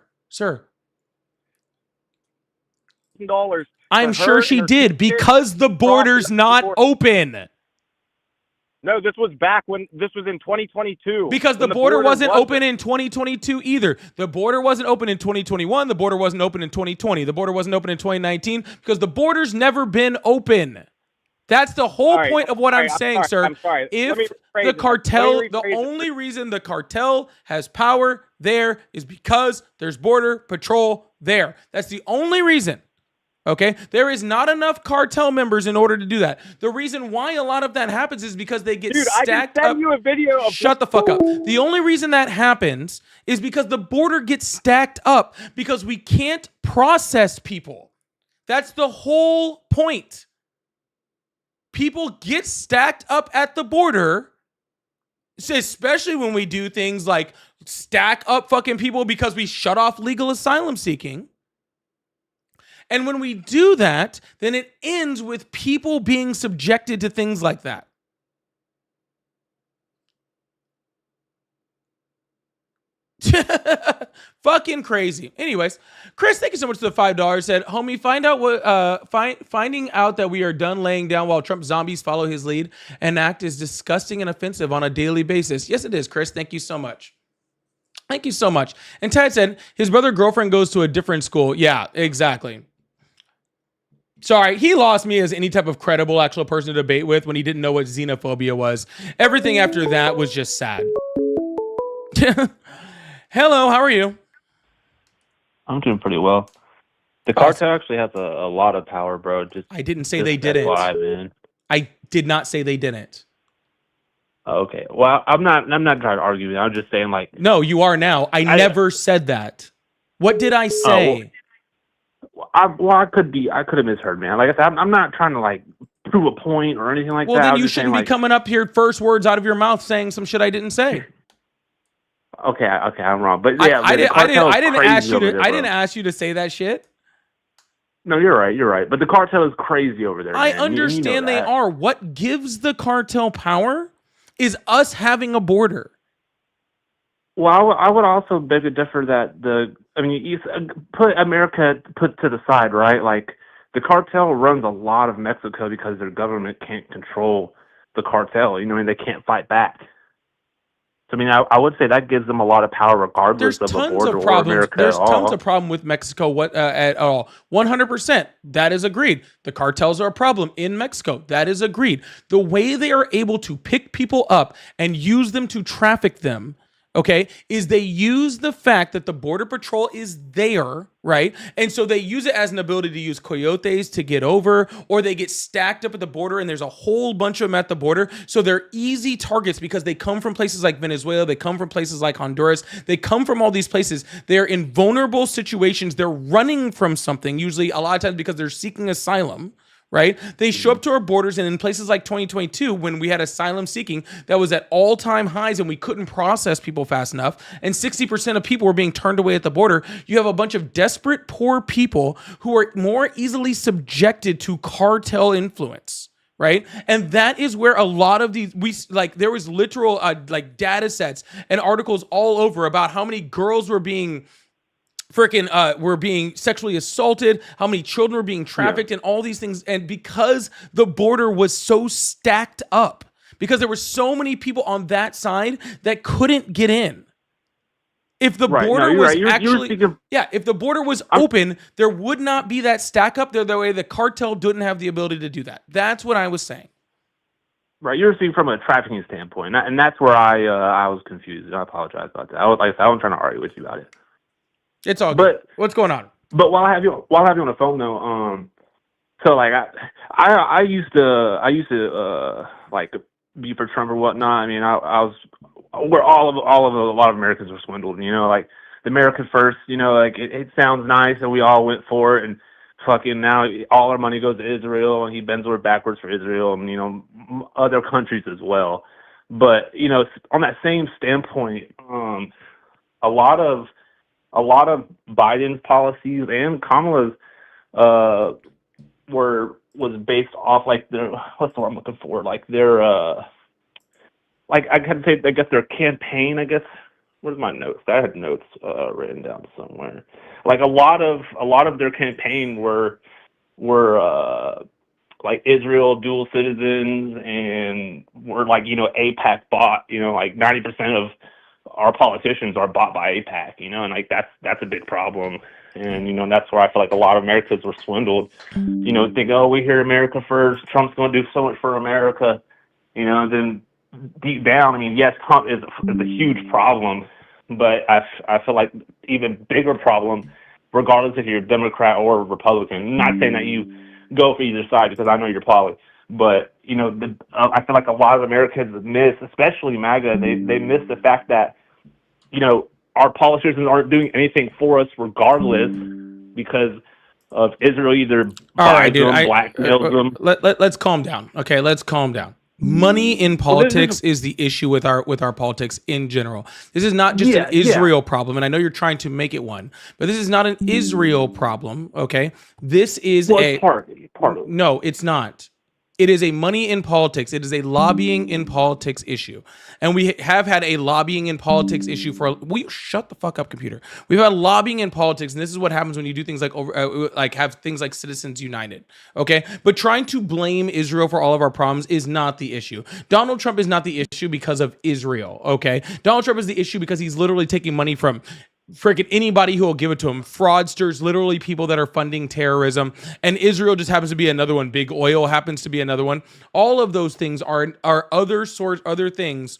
Speaker 14: $1,000
Speaker 1: I'm
Speaker 14: For her
Speaker 1: sure
Speaker 14: and
Speaker 1: she
Speaker 14: her
Speaker 1: did
Speaker 14: two kids
Speaker 1: because the border's
Speaker 14: crossing
Speaker 1: not
Speaker 14: the border.
Speaker 1: open.
Speaker 14: No, this was back when this was in 2022.
Speaker 1: Because the
Speaker 14: when
Speaker 1: border wasn't open in 2022 either. The border wasn't open in 2021. The border wasn't open in 2020. The border wasn't open in 2019 because the border's never been open. That's the whole point of what I'm saying, sir.
Speaker 14: I'm sorry.
Speaker 1: If
Speaker 14: Let me rephrase
Speaker 1: the
Speaker 14: it.
Speaker 1: cartel,
Speaker 14: Let me
Speaker 1: the
Speaker 14: rephrase it.
Speaker 1: only reason the cartel has power there is because there's border patrol there. That's the only reason. Okay, there is not enough cartel members in order to do that. The reason why a lot of that happens is because they get stacked
Speaker 14: I can send
Speaker 1: up.
Speaker 14: you a video of
Speaker 1: Shut the fuck up. The only reason that happens is because the border gets stacked up because we can't process people. That's the whole point. People get stacked up at the border, especially when we do things like stack up fucking people because we shut off legal asylum seeking. And when we do that, then it ends with people being subjected to things like that. Fucking crazy. Anyways, Chris, thank you so much for the $5. Said, homie, finding out that we are done laying down while Trump zombies follow his lead and act is disgusting and offensive on a daily basis. Yes, it is, Chris. Thank you so much. Thank you so much. And Tad said his brother girlfriend goes to a different school. Yeah, exactly. Sorry, he lost me as any type of credible actual person to debate with when he didn't know what xenophobia was. Everything after that was just sad. Hello, how are you?
Speaker 13: I'm doing pretty well. The cartel actually has a lot of power, bro.
Speaker 1: I didn't say they didn't.
Speaker 13: Man.
Speaker 1: I did not say they didn't.
Speaker 13: Okay. Well, I'm not trying to argue. I'm just saying, like.
Speaker 1: No, you are now. I never said that. What did I say?
Speaker 13: I could have misheard, man. Like I said, I'm not trying to like prove a point or anything like that.
Speaker 1: Well, then you shouldn't be coming up here first words out of your mouth saying some shit I didn't say.
Speaker 13: Okay, I'm wrong. But yeah,
Speaker 1: I didn't ask you to say that shit.
Speaker 13: No, you're right. But the cartel is crazy over there.
Speaker 1: I
Speaker 13: man.
Speaker 1: understand
Speaker 13: you know
Speaker 1: they are. What gives the cartel power is us having a border.
Speaker 13: Well, I would also beg to differ that you put America to the side, right? Like the cartel runs a lot of Mexico because their government can't control the cartel. You know, they can't fight back. So, I would say that gives them a lot of power regardless of a border or America.
Speaker 1: There's tons of problem with Mexico at all. 100%. That is agreed. The cartels are a problem in Mexico. That is agreed. The way they are able to pick people up and use them to traffic them, okay, is they use the fact that the border patrol is there, right? And so they use it as an ability to use coyotes to get over, or they get stacked up at the border and there's a whole bunch of them at the border. So they're easy targets because they come from places like Venezuela. They come from places like Honduras. They come from all these places. They're in vulnerable situations. They're running from something, usually a lot of times because they're seeking asylum. Right? They show up to our borders, and in places like 2022, when we had asylum seeking that was at all-time highs and we couldn't process people fast enough, and 60% of people were being turned away at the border, you have a bunch of desperate, poor people who are more easily subjected to cartel influence. Right. And that is where a lot of these, there was literal data sets and articles all over about how many girls were being were being sexually assaulted, how many children were being trafficked, and all these things. And because the border was so stacked up, because there were so many people on that side that couldn't get in. If the border was if the border was open, there would not be that stack up there. The way the cartel didn't have the ability to do that. That's what I was saying.
Speaker 13: Right, you're speaking from a trafficking standpoint, and that's where I was confused. I apologize about that. I wasn't trying to argue with you about it.
Speaker 1: It's all good. What's going on?
Speaker 13: But while I have you on the phone though, so like I used to like be for Trump or whatnot. I was where a lot of Americans were swindled. You know, like the America First. You know, like it sounds nice, and we all went for it, and fucking now all our money goes to Israel, and he bends over backwards for Israel, and other countries as well. But on that same standpoint, a lot of Biden's policies and Kamala's was based off like their what's the word I'm looking for? Like their I guess their campaign, I guess. Where's my notes? I had notes written down somewhere. Like a lot of their campaign were we're like Israel dual citizens, and we're like, AIPAC bought, like 90% of our politicians are bought by AIPAC, and like that's a big problem. And, that's where I feel like a lot of Americans were swindled, think, oh, we hear America first, Trump's going to do so much for America, and then deep down, I mean, yes, Trump is a huge problem, but I feel like even bigger problem, regardless if you're Democrat or Republican. Not saying that you go for either side, because I know you're poly, but I feel like a lot of Americans miss, especially MAGA. They miss the fact that our politicians aren't doing anything for us, regardless, because of Israel either buys them, blackmails them.
Speaker 1: Let's calm down. Okay, let's calm down. Money in politics is the issue with our politics in general. This is not just an Israel problem, and I know you're trying to make it one, but this is not an Israel problem. Okay, this is
Speaker 13: part of it.
Speaker 1: No, it's not. It is a money in politics. It is a lobbying in politics issue. And we have had a lobbying in politics issue will you shut the fuck up, computer? We've had lobbying in politics, and this is what happens when you do things like have things like Citizens United, okay? But trying to blame Israel for all of our problems is not the issue. Donald Trump is not the issue because of Israel, okay? Donald Trump is the issue because he's literally taking money from freaking anybody who will give it to him. Fraudsters, literally people that are funding terrorism. And Israel just happens to be another one. Big oil happens to be another one. All of those things are other things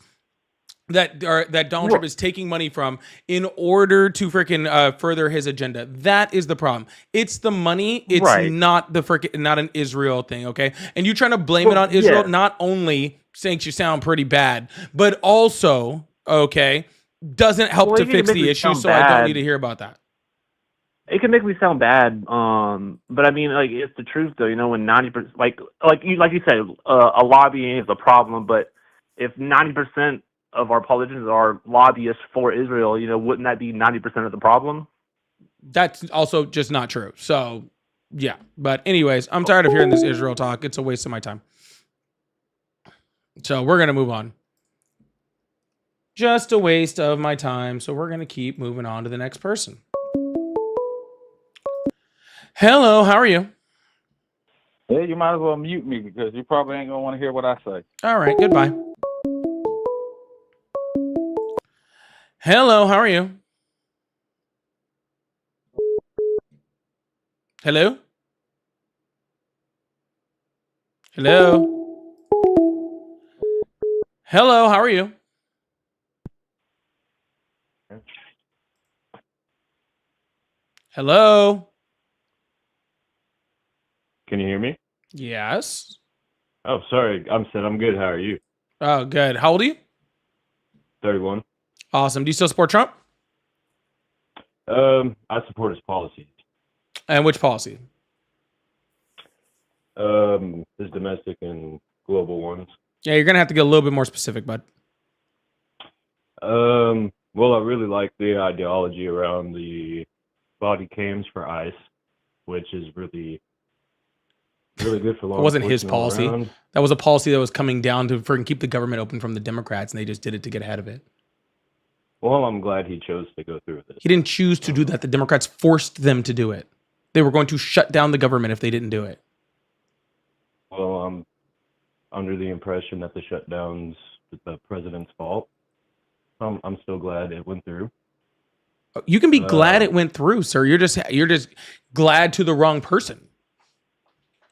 Speaker 1: that Donald Trump is taking money from in order to freaking further his agenda. That is the problem. It's the money. It's not an Israel thing. Okay. And you trying to blame it on Israel, not only makes you sound pretty bad, but also, okay, doesn't help to fix the issue, so I don't need to hear about that.
Speaker 13: It can make me sound bad, but I mean, like, it's the truth, though. When 90%, like you said, a lobbying is a problem. But if 90% of our politicians are lobbyists for Israel, wouldn't that be 90% of the problem?
Speaker 1: That's also just not true. So, yeah. But anyways, I'm tired of hearing this Israel talk. It's a waste of my time. So we're gonna move on. Just a waste of my time, so we're going to keep moving on to the next person. Hello, how are you?
Speaker 15: Hey, you might as well mute me because you probably ain't going to want to hear what I say.
Speaker 1: All right, goodbye. Hello, how are you? Hello? Hello? Hello, how are you? Hello?
Speaker 16: Can you hear me?
Speaker 1: Yes.
Speaker 16: Oh, sorry. I'm good. How are you?
Speaker 1: Oh, good. How old are you?
Speaker 16: 31.
Speaker 1: Awesome. Do you still support Trump?
Speaker 16: I support his policies.
Speaker 1: And which policy?
Speaker 16: His domestic and global ones.
Speaker 1: Yeah, you're going to have to get a little bit more specific, bud.
Speaker 16: Well, I really like the ideology around the body cams for ICE, which is really good for law enforcement.
Speaker 1: It wasn't his policy. That was a policy that was coming down to freaking keep the government open from the Democrats, and they just did it to get ahead of it.
Speaker 16: Well, I'm glad he chose to go through with it.
Speaker 1: He didn't choose to do that. The Democrats forced them to do it. They were going to shut down the government if they didn't do it.
Speaker 16: Well, I'm under the impression that the shutdown's the president's fault. I'm still glad it went through.
Speaker 1: You can be glad it went through, sir. You're just glad to the wrong person.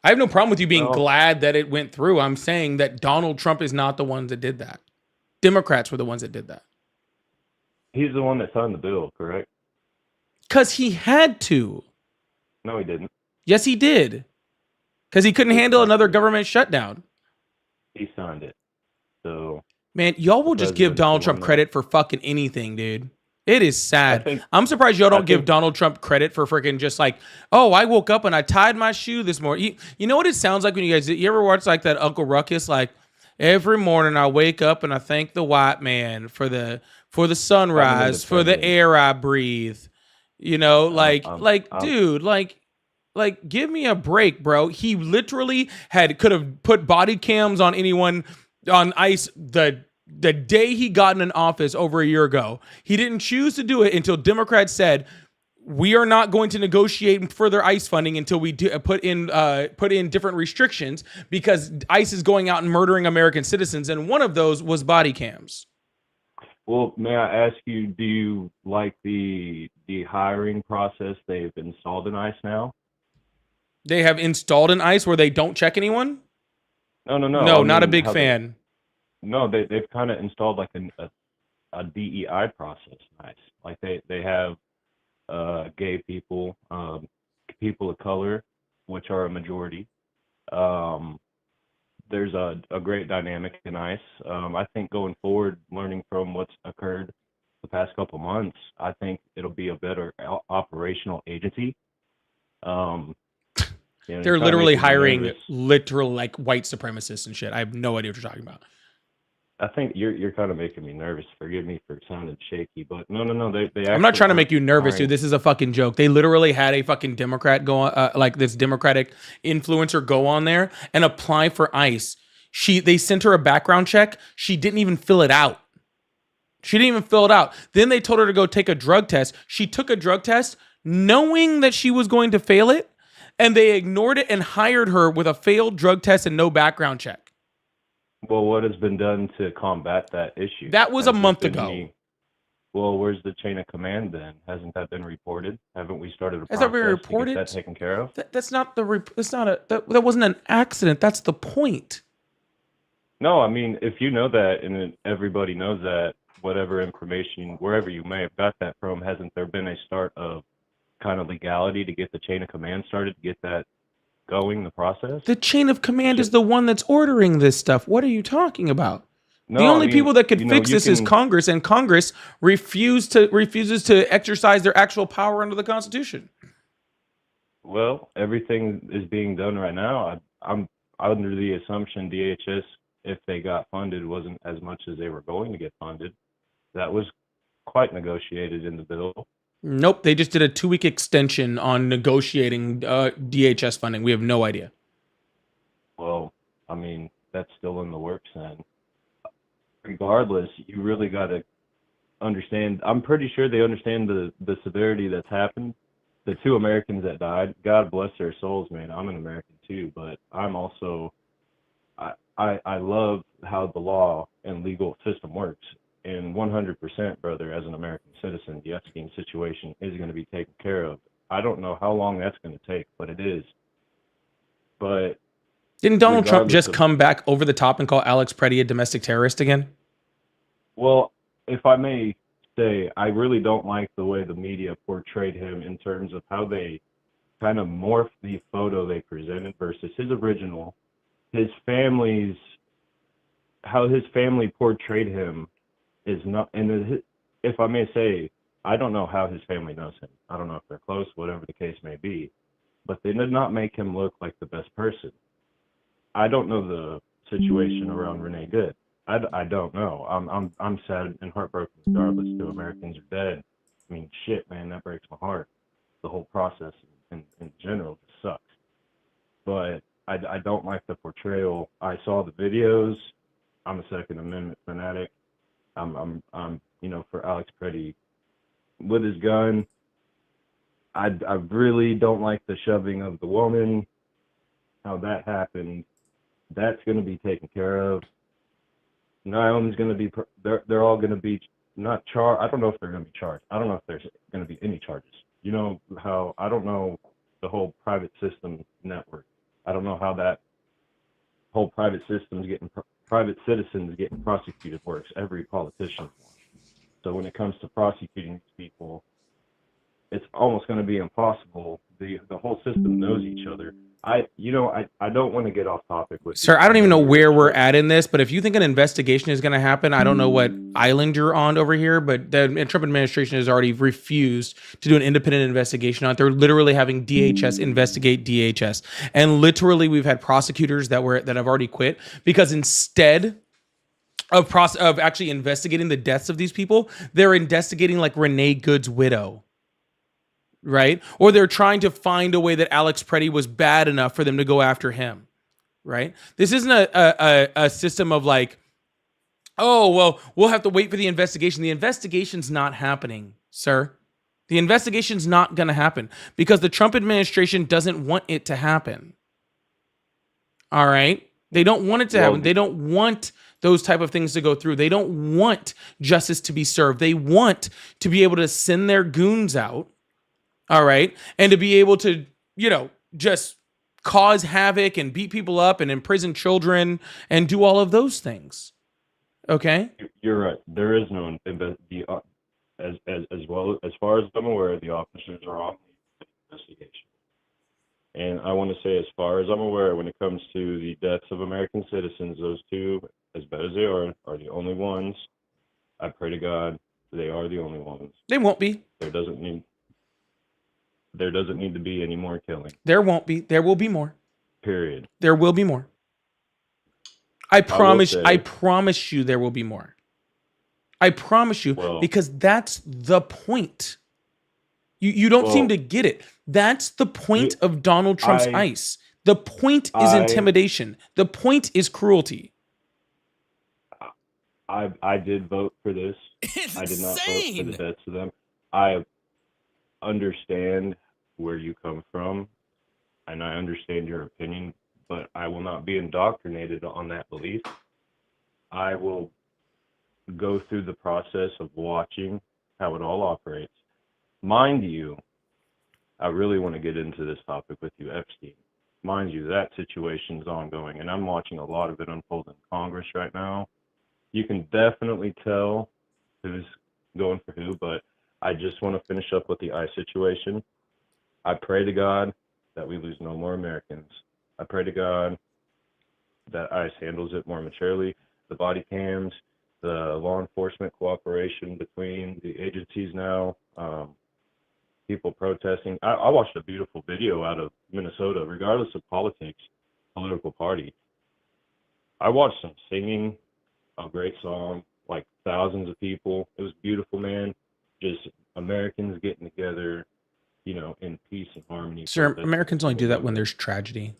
Speaker 1: I have no problem with you being glad that it went through. I'm saying that Donald Trump is not the ones that did that. Democrats were the ones that did that.
Speaker 16: He's the one that signed the bill, correct?
Speaker 1: Because he had to.
Speaker 16: No, he didn't.
Speaker 1: Yes, he did. Because he couldn't handle another government shutdown.
Speaker 16: He signed it. So,
Speaker 1: man, y'all will just give Donald Trump credit for fucking anything, dude. It is sad. I'm surprised y'all don't give Donald Trump credit for freaking just like, oh, I woke up and I tied my shoe this morning. You know what it sounds like when you guys, you ever watch like that Uncle Ruckus? Like, every morning I wake up and I thank the white man for the sunrise, for the air I breathe. You know, dude, give me a break, bro. He literally could have put body cams on anyone on ICE the day he got in an office over a year ago. He didn't choose to do it until Democrats said, we are not going to negotiate further ICE funding until we do, put in different restrictions, because ICE is going out and murdering American citizens, and one of those was body cams.
Speaker 16: Well, may I ask you, do you like the hiring process they've installed in ICE now?
Speaker 1: They have installed an ICE where they don't check anyone?
Speaker 16: No.
Speaker 1: No,
Speaker 16: I
Speaker 1: not a
Speaker 16: mean,
Speaker 1: big
Speaker 16: how
Speaker 1: fan.
Speaker 16: they've kind of installed like a DEI process. Nice. Like they have gay people, people of color, which are a majority. There's a great dynamic in ICE. I think going forward, learning from what's occurred the past couple months, I think it'll be a better operational agency.
Speaker 1: They're literally hiring literal like white supremacists and shit. I have no idea what you're talking about.
Speaker 16: I think you're kind of making me nervous. Forgive me for sounding shaky, but no. They
Speaker 1: I'm not trying to make you nervous,
Speaker 16: hiring.
Speaker 1: dude. This is a fucking joke. They literally had a fucking Democrat go on, like this Democratic influencer go on there and apply for ICE. They sent her a background check. She didn't even fill it out. Then they told her to go take a drug test. She took a drug test knowing that she was going to fail it, and they ignored it and hired her with a failed drug test and no background check.
Speaker 16: Well, what has been done to combat that issue?
Speaker 1: That was a month ago.
Speaker 16: Well, where's the chain of command then? Hasn't that been reported? Haven't we started a
Speaker 1: Has
Speaker 16: process
Speaker 1: that been
Speaker 16: to
Speaker 1: reported?
Speaker 16: get that taken care of?
Speaker 1: That's not the. It's not a. That wasn't an accident. That's the point.
Speaker 16: No, I mean, if you know that and everybody knows that, whatever information, wherever you may have got that from, hasn't there been a start of kind of legality to get the chain of command started, to get that going, the process?
Speaker 1: The chain of command is the one that's ordering this stuff. What are you talking about?
Speaker 16: No,
Speaker 1: the only
Speaker 16: I mean,
Speaker 1: people that could fix
Speaker 16: you
Speaker 1: this is
Speaker 16: can-
Speaker 1: Congress, and Congress refuses to exercise their actual power under the Constitution.
Speaker 16: Well, everything is being done right now. I'm under the assumption DHS, if they got funded, wasn't as much as they were going to get funded. That was quite negotiated in the bill.
Speaker 1: Nope, they just did a 2-week extension on negotiating DHS funding. We have no idea.
Speaker 16: Well, I mean, that's still in the works then. Regardless, you really got to understand. I'm pretty sure they understand the severity that's happened. The 2 Americans that died, God bless their souls, man. I'm an American too, but I'm also, I love how the law and legal system works. And 100%, brother, as an American citizen, the Epstein situation is going to be taken care of. I don't know how long that's going to take, but it is. But
Speaker 1: Didn't Donald Trump
Speaker 16: regardless
Speaker 1: just
Speaker 16: of-
Speaker 1: come back over the top and call Alex Preddy a domestic terrorist again?
Speaker 16: Well, if I may say, I really don't like the way the media portrayed him in terms of how they kind of morphed the photo they presented versus his original. His family's, how his family portrayed him is not, and if I may say, I don't know how his family knows him. I don't know if they're close, whatever the case may be, but they did not make him look like the best person. I don't know the situation around Renee Good. I don't know. I'm sad and heartbroken regardless. 2 Americans are dead. I mean, shit, man, that breaks my heart. The whole process in general just sucks. But I don't like the portrayal. I saw the videos. I'm a Second Amendment fanatic. I'm for Alex Preddy with his gun. I really don't like the shoving of the woman, how that happened. That's going to be taken care of. Naomi's going to be, they're all going to be not charged. I don't know if they're going to be charged. I don't know if there's going to be any charges. You know how, I don't know the whole private system network. I don't know how that whole private citizens getting prosecuted works. Every politician. So when it comes to prosecuting these people, it's almost going to be impossible. The whole system knows each other. I don't want to get off topic with
Speaker 1: Sir, I don't even know where we're at in this, but if you think an investigation is going to happen, I don't know what island you're on over here, but the Trump administration has already refused to do an independent investigation on it. They're literally having DHS investigate DHS. And literally we've had prosecutors that have already quit because instead of actually investigating the deaths of these people, they're investigating like Renee Good's widow. Right? Or they're trying to find a way that Alex Preddy was bad enough for them to go after him. Right? This isn't a system of like, oh, well, we'll have to wait for the investigation. The investigation's not happening, sir. The investigation's not going to happen because the Trump administration doesn't want it to happen. All right? They don't want it to happen. They don't want those type of things to go through. They don't want justice to be served. They want to be able to send their goons out, all right, and to be able to, just cause havoc and beat people up and imprison children and do all of those things. Okay?
Speaker 16: You're right. There is no as far as I'm aware, the officers are on the investigation. And I want to say, as far as I'm aware, when it comes to the deaths of American citizens, those two, as bad as they are the only ones. I pray to God they are the only ones.
Speaker 1: They won't be.
Speaker 16: There doesn't need to be any more killing.
Speaker 1: There won't be. There will be more.
Speaker 16: Period.
Speaker 1: There will be more. I promise you there will be more. I promise you, because that's the point. You don't seem to get it. That's the point of Donald Trump's ICE. The point is intimidation. The point is cruelty.
Speaker 16: I did vote for this. I did not vote for the deaths of them. I understand where you come from, and I understand your opinion, but I will not be indoctrinated on that belief. I will go through the process of watching how it all operates. Mind you, I really want to get into this topic with you, Epstein. Mind you, that situation is ongoing, and I'm watching a lot of it unfold in Congress right now. You can definitely tell who's going for who, but I just want to finish up with the ICE situation. I pray to God that we lose no more Americans. I pray to God that ICE handles it more maturely. The body cams, the law enforcement cooperation between the agencies now, people protesting. I watched a beautiful video out of Minnesota, regardless of politics, political party. I watched some singing, a great song, like thousands of people. It was beautiful, man. Just Americans getting together, in peace and harmony.
Speaker 1: Sir, Americans only do that when there's tragedy.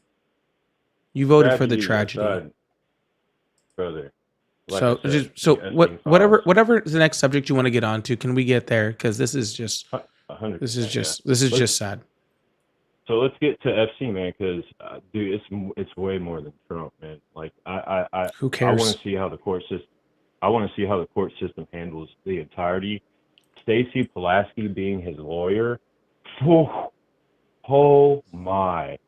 Speaker 1: You voted for the tragedy.
Speaker 16: Aside, brother.
Speaker 1: Like whatever the next subject you want to get onto, can we get there? Because this is just sad.
Speaker 16: So let's get to FC, man, because dude, it's way more than Trump, man. Like
Speaker 1: who cares?
Speaker 16: I want to see how the court system handles the entirety. Stacey Pulaski being his lawyer, oh my.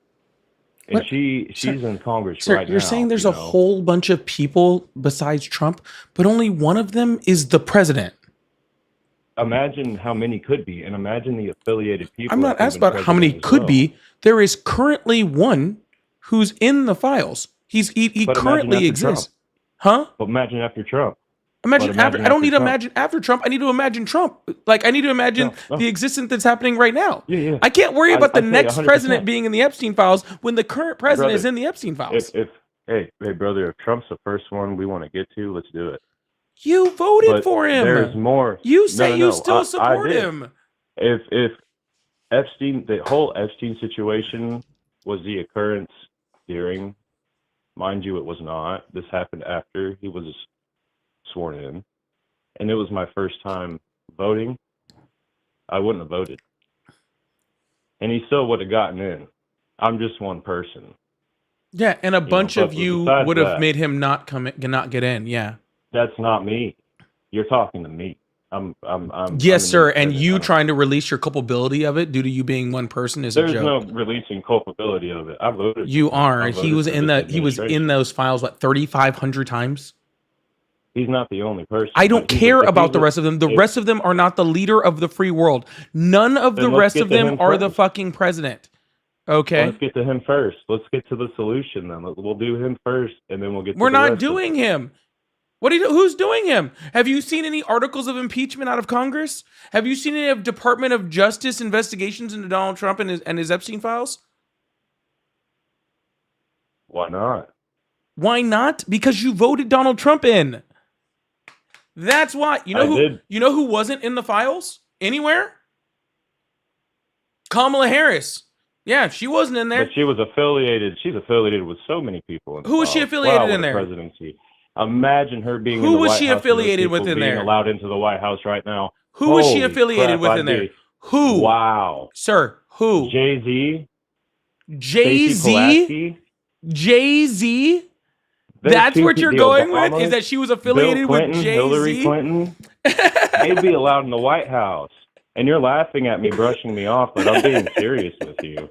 Speaker 16: And she's in Congress right now.
Speaker 1: You're saying there's a whole bunch of people besides Trump, but only one of them is the president.
Speaker 16: Imagine how many could be, and imagine the affiliated people.
Speaker 1: I'm not asked about how many could be. There is currently one who's in the files. He currently exists. Huh?
Speaker 16: But imagine after Trump.
Speaker 1: Imagine after. I don't need to imagine after Trump. I need to imagine Trump. Like I need to imagine the existence that's happening right now.
Speaker 16: Yeah.
Speaker 1: I can't worry about the next 100%. President being in the Epstein files when the current president is in the Epstein files.
Speaker 16: Hey, brother, if Trump's the first one we want to get to, let's do it.
Speaker 1: You voted for him.
Speaker 16: There's more.
Speaker 1: You say you still support him.
Speaker 16: If Epstein, the whole Epstein situation was the occurrence during, mind you, it was not. This happened after he was sworn in, and it was my first time voting. I wouldn't have voted, and he still would have gotten in. I'm just one person.
Speaker 1: Yeah, and a bunch of you would have made him not get in. Yeah,
Speaker 16: that's not me. You're talking to me. I'm
Speaker 1: yes, sir. And you trying to release your culpability of it due to you being one person is a joke.
Speaker 16: There's no releasing culpability of it. I voted.
Speaker 1: You are. He was in those files 3,500 times.
Speaker 16: He's not the only person.
Speaker 1: I don't care about the rest of them. The rest of them are not the leader of the free world. None of the rest of them are the fucking president. Okay.
Speaker 16: Let's get to him first. Let's get to the solution then. We'll do him first, and then we'll get to
Speaker 1: We're not doing him. What do you do? Who's doing him? Have you seen any articles of impeachment out of Congress? Have you seen any of Department of Justice investigations into Donald Trump and his Epstein files?
Speaker 16: Why not?
Speaker 1: Why not? Because you voted Donald Trump in. That's why. You know who wasn't in the files anywhere? Kamala Harris. Yeah, she wasn't in there.
Speaker 16: But she was affiliated. She's affiliated with so many people.
Speaker 1: Who was she affiliated in there?
Speaker 16: Presidency. Imagine her being.
Speaker 1: Who was she affiliated with in there?
Speaker 16: Allowed into the White House right now.
Speaker 1: Who was she affiliated with in there? Who?
Speaker 16: Wow.
Speaker 1: Sir, who?
Speaker 16: Jay-Z?
Speaker 1: Jay-Z? Jay-Z? That's what you're going with? Is that she was affiliated
Speaker 16: Bill Clinton,
Speaker 1: with Jay-Z?
Speaker 16: Hillary Clinton? They'd be allowed in the White House. And you're laughing at me, brushing me off, but I'm being serious with you.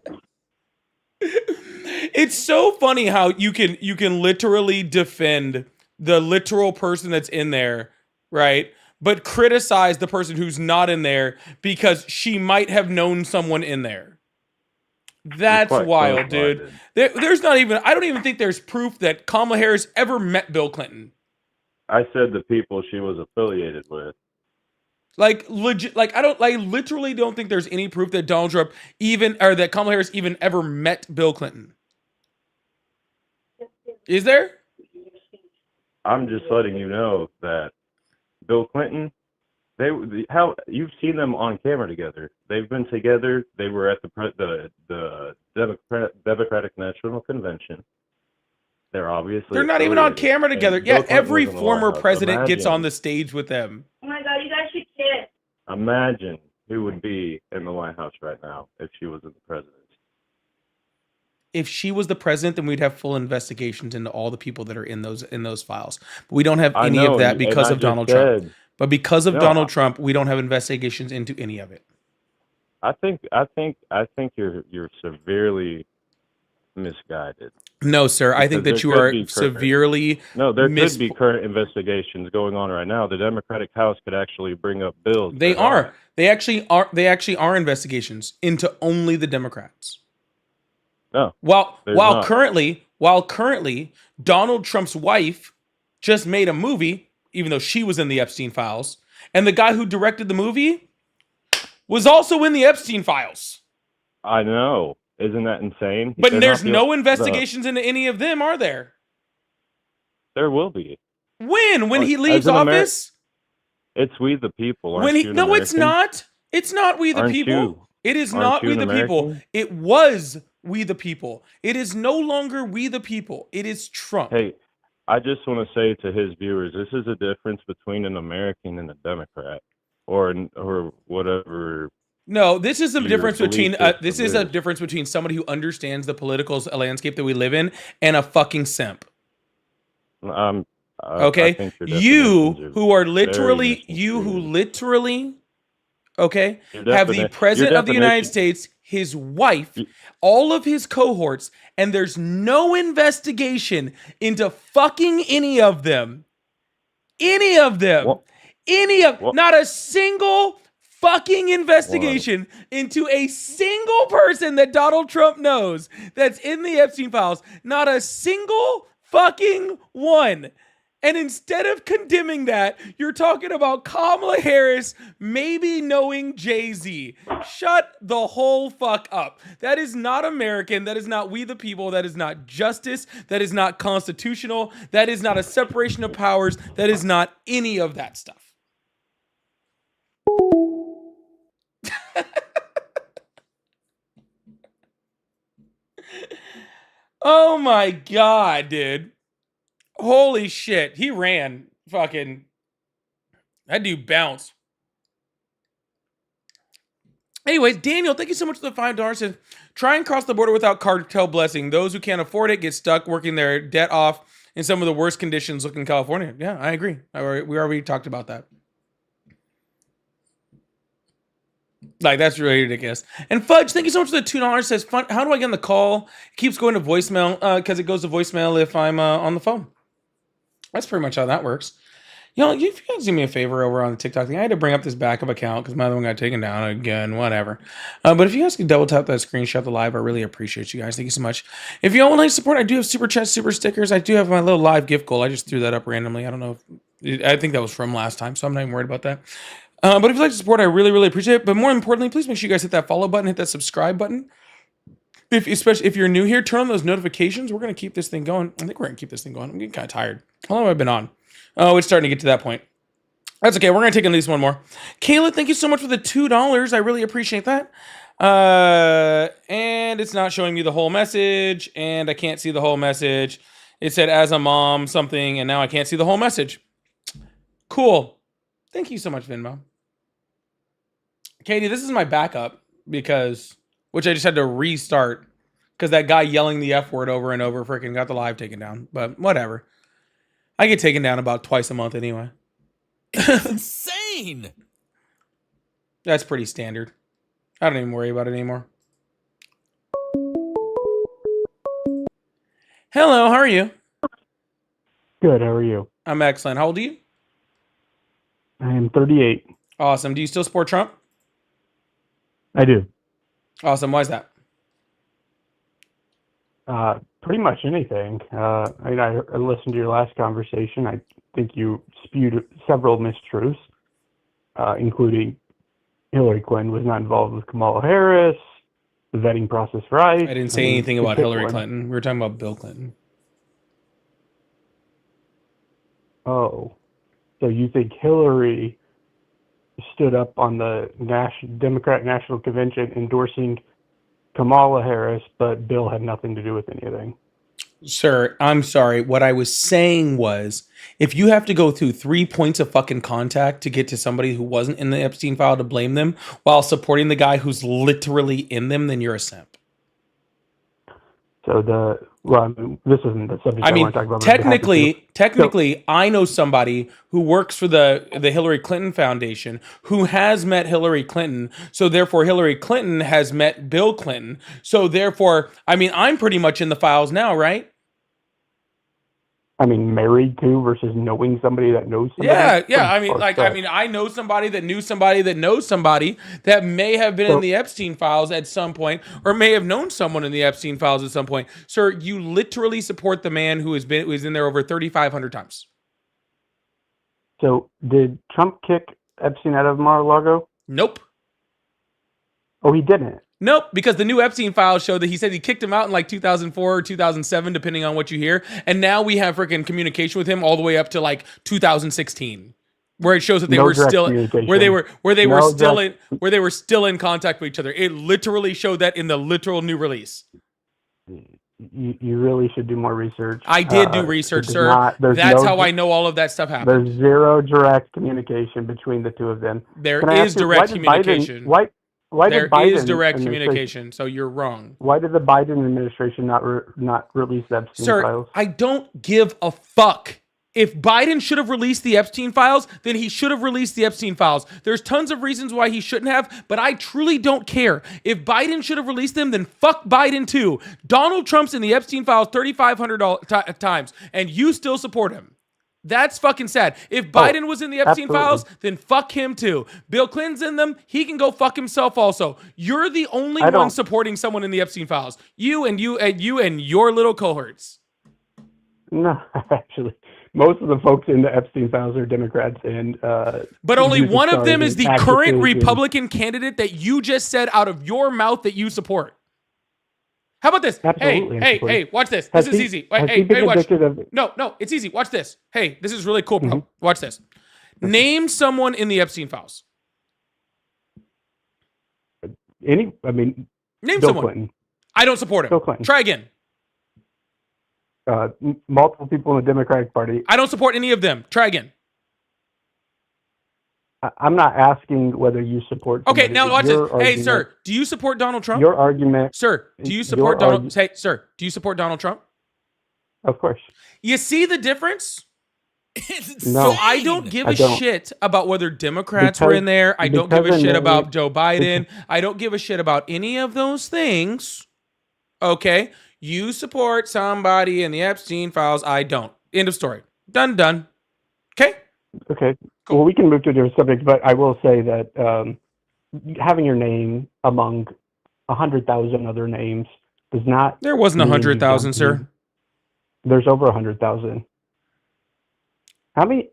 Speaker 1: It's so funny how you can literally defend the literal person that's in there, right? But criticize the person who's not in there because she might have known someone in there. That's wild, dude. There's not even, I don't even think there's proof that Kamala Harris ever met Bill Clinton.
Speaker 16: I said the people she was affiliated with.
Speaker 1: Like legit, like I literally don't think there's any proof that Donald Trump or that Kamala Harris even ever met Bill Clinton. Is there?
Speaker 16: I'm just letting you know that Bill Clinton, you've seen them on camera together. They've been together. They were at the Democratic National Convention. They're
Speaker 1: not even on camera together.
Speaker 16: And
Speaker 1: Yeah,
Speaker 16: Bill Clinton
Speaker 1: every
Speaker 16: was in the
Speaker 1: former
Speaker 16: White House.
Speaker 1: president gets
Speaker 16: Imagine-
Speaker 1: on the stage with them.
Speaker 17: Oh my God, you guys should kiss.
Speaker 16: Imagine who would be in the White House right now if she was in the presidency.
Speaker 1: If she was the president, then we'd have full investigations into all the people that are in those files. But we don't have
Speaker 16: I
Speaker 1: any
Speaker 16: know,
Speaker 1: of that
Speaker 16: and
Speaker 1: because
Speaker 16: I
Speaker 1: of
Speaker 16: just
Speaker 1: Donald Trump.
Speaker 16: said-
Speaker 1: But because of
Speaker 16: No,
Speaker 1: Donald Trump, we don't have investigations into any of it.
Speaker 16: I think you're severely misguided.
Speaker 1: No, sir. I think
Speaker 16: Because
Speaker 1: that you
Speaker 16: there
Speaker 1: are
Speaker 16: could be
Speaker 1: severely
Speaker 16: No, there could be current investigations going on right now. The Democratic House could actually bring up bills.
Speaker 1: They
Speaker 16: that
Speaker 1: are. They actually are investigations into only the Democrats.
Speaker 16: No.
Speaker 1: While
Speaker 16: there's
Speaker 1: while
Speaker 16: not.
Speaker 1: currently Donald Trump's wife just made a movie, even though she was in the Epstein files, and the guy who directed the movie was also in the Epstein files.
Speaker 16: I know. Isn't that insane?
Speaker 1: But
Speaker 16: They're
Speaker 1: there's
Speaker 16: not the-
Speaker 1: no investigations into any of them, are there?
Speaker 16: There will be.
Speaker 1: When he leaves
Speaker 16: As an
Speaker 1: office?
Speaker 16: It's we the people. Aren't
Speaker 1: When he
Speaker 16: you an
Speaker 1: no, it's
Speaker 16: American?
Speaker 1: not. It's not we the
Speaker 16: Aren't
Speaker 1: people.
Speaker 16: you?
Speaker 1: It is
Speaker 16: Aren't
Speaker 1: not
Speaker 16: you
Speaker 1: we
Speaker 16: an
Speaker 1: the people.
Speaker 16: American?
Speaker 1: It was we the people. It is no longer we the people. It is Trump.
Speaker 16: Hey, I just want to say to his viewers, this is a difference between an American and a Democrat, or whatever.
Speaker 1: No, this is the
Speaker 16: your
Speaker 1: difference between
Speaker 16: belief
Speaker 1: this
Speaker 16: system
Speaker 1: is a
Speaker 16: is.
Speaker 1: difference between somebody who understands the political landscape that we live in and a fucking simp.
Speaker 16: I
Speaker 1: Okay,
Speaker 16: think your
Speaker 1: you
Speaker 16: definitions are
Speaker 1: who are
Speaker 16: very
Speaker 1: literally okay,
Speaker 16: Your
Speaker 1: have the
Speaker 16: defini-
Speaker 1: president
Speaker 16: your
Speaker 1: of the United
Speaker 16: definition-
Speaker 1: States, his wife, all of his cohorts, and there's no investigation into fucking any of them. Any of them. Not a single fucking investigation into a single person that Donald Trump knows that's in the Epstein files. Not a single fucking one. And instead of condemning that, you're talking about Kamala Harris maybe knowing Jay-Z. Shut the whole fuck up. That is not American. That is not we the people. That is not justice. That is not constitutional. That is not a separation of powers. That is not any of that stuff. Oh my God, dude. Holy shit. He ran. Fucking. That dude bounced. Anyways, Daniel, thank you so much for the $5. Says, try and cross the border without cartel blessing. Those who can't afford it get stuck working their debt off in some of the worst conditions looking in California. Yeah, I agree. We already talked about that. Like, that's really ridiculous. And Fudge, thank you so much for the $2. Says, how do I get on the call? It keeps going to voicemail because it goes to voicemail if I'm on the phone. That's pretty much how that works. You know, if you guys do me a favor over on the TikTok thing, I had to bring up this backup account because my other one got taken down again, whatever. But if you guys could double tap that screenshot the live, I really appreciate you guys. Thank you so much. If you all would like to support, I do have super chat, super stickers. I do have my little live gift goal. I just threw that up randomly. I don't know. I think that was from last time, so I'm not even worried about that. But if you'd like to support, I really, really appreciate it. But more importantly, please make sure you guys hit that follow button, hit that subscribe button. Especially if you're new here, turn on those notifications. We're going to keep this thing going. I think we're going to keep this thing going. I'm getting kind of tired. How long have I been on? Oh, it's starting to get to that point. That's okay. We're going to take at least one more. Kayla, thank you so much for the $2. I really appreciate that. And it's not showing me the whole message, and I can't see the whole message. It said as a mom something, and now I can't see the whole message. Cool. Thank you so much, Venmo. Katie, this is my backup which I just had to restart because that guy yelling the F word over and over freaking got the live taken down. But whatever. I get taken down about twice a month anyway.
Speaker 12: Insane.
Speaker 1: That's pretty standard. I don't even worry about it anymore. Hello, how are you?
Speaker 17: Good, how are you?
Speaker 1: I'm excellent. How old are you?
Speaker 17: I am 38.
Speaker 1: Awesome. Do you still support Trump?
Speaker 17: I do.
Speaker 1: Awesome. Why is that?
Speaker 17: Pretty much anything. I listened to your last conversation. I think you spewed several mistruths, including Hillary Clinton was not involved with Kamala Harris, the vetting process right.
Speaker 1: I didn't say anything about Hillary Clinton. We were talking about Bill Clinton.
Speaker 17: Oh, so you think Hillary stood up on the Democrat National Convention endorsing Kamala Harris, but Bill had nothing to do with anything?
Speaker 1: Sir, I'm sorry. What I was saying was, if you have to go through 3 points of fucking contact to get to somebody who wasn't in the Epstein file to blame them while supporting the guy who's literally in them, then you're a simp.
Speaker 17: So this isn't the subject I want to talk about.
Speaker 1: Technically, I know somebody who works for the Hillary Clinton Foundation who has met Hillary Clinton. So therefore, Hillary Clinton has met Bill Clinton. So therefore, I'm pretty much in the files now, right?
Speaker 17: Married to versus knowing somebody that knows somebody.
Speaker 1: Yeah. I know somebody that knew somebody that knows somebody that may have been in the Epstein files at some point, or may have known someone in the Epstein files at some point. Sir, you literally support the man who is in there over 3,500 times.
Speaker 17: So did Trump kick Epstein out of Mar-a-Lago?
Speaker 1: Nope.
Speaker 17: Oh, he didn't.
Speaker 1: Nope, because the new Epstein files show that he said he kicked him out in like 2004 or 2007, depending on what you hear. And now we have freaking communication with him all the way up to like 2016, where it shows that they were still in contact with each other. It literally showed that in the literal new release.
Speaker 17: You really should do more research.
Speaker 1: I did do research, sir. That's how I know all of that stuff happened.
Speaker 17: There's zero direct communication between the two of them.
Speaker 1: There is direct communication. There is direct communication, so you're wrong.
Speaker 17: Why did the Biden administration not release the Epstein files?
Speaker 1: Sir, I don't give a fuck. If Biden should have released the Epstein files, then he should have released the Epstein files. There's tons of reasons why he shouldn't have, but I truly don't care. If Biden should have released them, then fuck Biden too. Donald Trump's in the Epstein files 3,500 times, and you still support him. That's fucking sad. If Biden was in the Epstein files, then fuck him too. Bill Clinton's in them. He can go fuck himself also. You're the only one supporting someone in the Epstein files. You and your little cohorts.
Speaker 17: No, actually, most of the folks in the Epstein files are Democrats, and
Speaker 1: but only one of them is the current Republican candidate that you just said out of your mouth that you support. How about this? Hey, watch this. This is easy. Hey, watch. No, it's easy. Watch this. Hey, this is really cool, bro. Mm-hmm. Watch this. Name someone in the Epstein files.
Speaker 17: Name
Speaker 1: Bill
Speaker 17: someone.
Speaker 1: Clinton. I don't support him.
Speaker 17: Bill Clinton.
Speaker 1: Try again.
Speaker 17: Multiple people in the Democratic Party.
Speaker 1: I don't support any of them. Try again.
Speaker 17: I'm not asking whether you support.
Speaker 1: Okay, now watch this. Hey, sir, do you support Donald Trump?
Speaker 17: Your argument,
Speaker 1: sir. Do you support Donald? Hey, sir, do you support Donald Trump?
Speaker 17: Of course.
Speaker 1: You see the difference?
Speaker 17: No,
Speaker 1: so I don't give a shit about whether Democrats were in there. I don't give a shit about Joe Biden. I don't give a shit about any of those things. Okay, you support somebody in the Epstein files. I don't. End of story. Done. Okay.
Speaker 17: Okay. Cool. Well, we can move to a different subject, but I will say that having your name among 100,000 other names does not.
Speaker 1: There wasn't 100,000, sir.
Speaker 17: There's over 100,000. How many?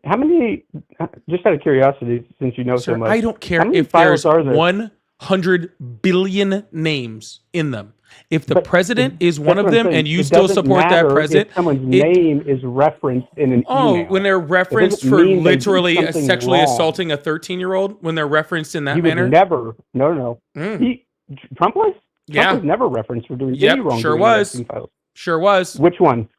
Speaker 17: Just out of curiosity, since you know so much,
Speaker 1: I don't care if there's 100 billion names in them. If the president is one of them and you still support that president,
Speaker 17: if someone's name is referenced in an email.
Speaker 1: When they're referenced for literally sexually assaulting a 13-year-old, when they're referenced in that manner?
Speaker 17: Never. No. Trump was? Trump was never referenced for doing any wrong.
Speaker 1: Sure was.
Speaker 17: Which one?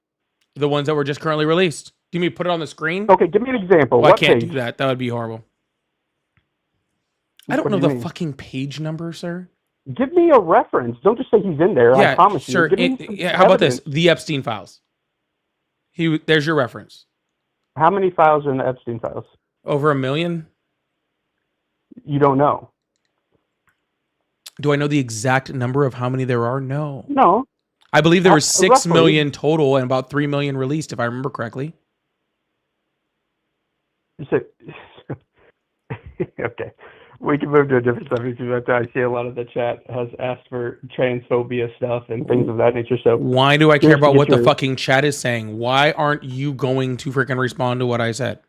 Speaker 1: The ones that were just currently released. Do you mean put it on the screen?
Speaker 17: Okay, give me an example.
Speaker 1: Well, I can't do that. That would be horrible. I don't
Speaker 17: What
Speaker 1: know
Speaker 17: do you
Speaker 1: the
Speaker 17: mean?
Speaker 1: fucking page number, sir.
Speaker 17: Give me a reference. Don't just say he's in there. I
Speaker 1: Yeah,
Speaker 17: promise
Speaker 1: sure.
Speaker 17: you. Give me some
Speaker 1: How about this?
Speaker 17: evidence.
Speaker 1: The Epstein files. There's your reference.
Speaker 17: How many files are in the Epstein files?
Speaker 1: Over 1 million.
Speaker 17: You don't know.
Speaker 1: Do I know the exact number of how many there are? No.
Speaker 17: No.
Speaker 1: I believe there was 6
Speaker 17: Roughly.
Speaker 1: million total and about 3 million released, if I remember correctly.
Speaker 17: So, okay. We can move to a different subject. But I see a lot of the chat has asked for transphobia stuff and things of that nature. So
Speaker 1: Why do I care
Speaker 17: curious to
Speaker 1: about
Speaker 17: get
Speaker 1: what the
Speaker 17: your-
Speaker 1: fucking chat is saying? Why aren't you going to freaking respond to what I said?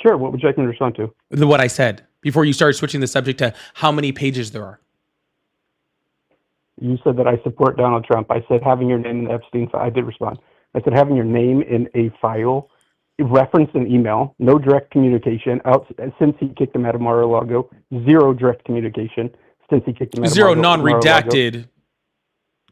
Speaker 17: Sure. What would you like me to respond to?
Speaker 1: What I said before you started switching the subject to how many pages there are.
Speaker 17: You said that I support Donald Trump. I said having your name in the Epstein file. I did respond. I said having your name in a file, reference an email, no direct communication. Since he kicked him out of Mar-a-Lago, zero direct communication since he kicked him out of
Speaker 1: Zero
Speaker 17: Mar-a-Lago.
Speaker 1: non-redacted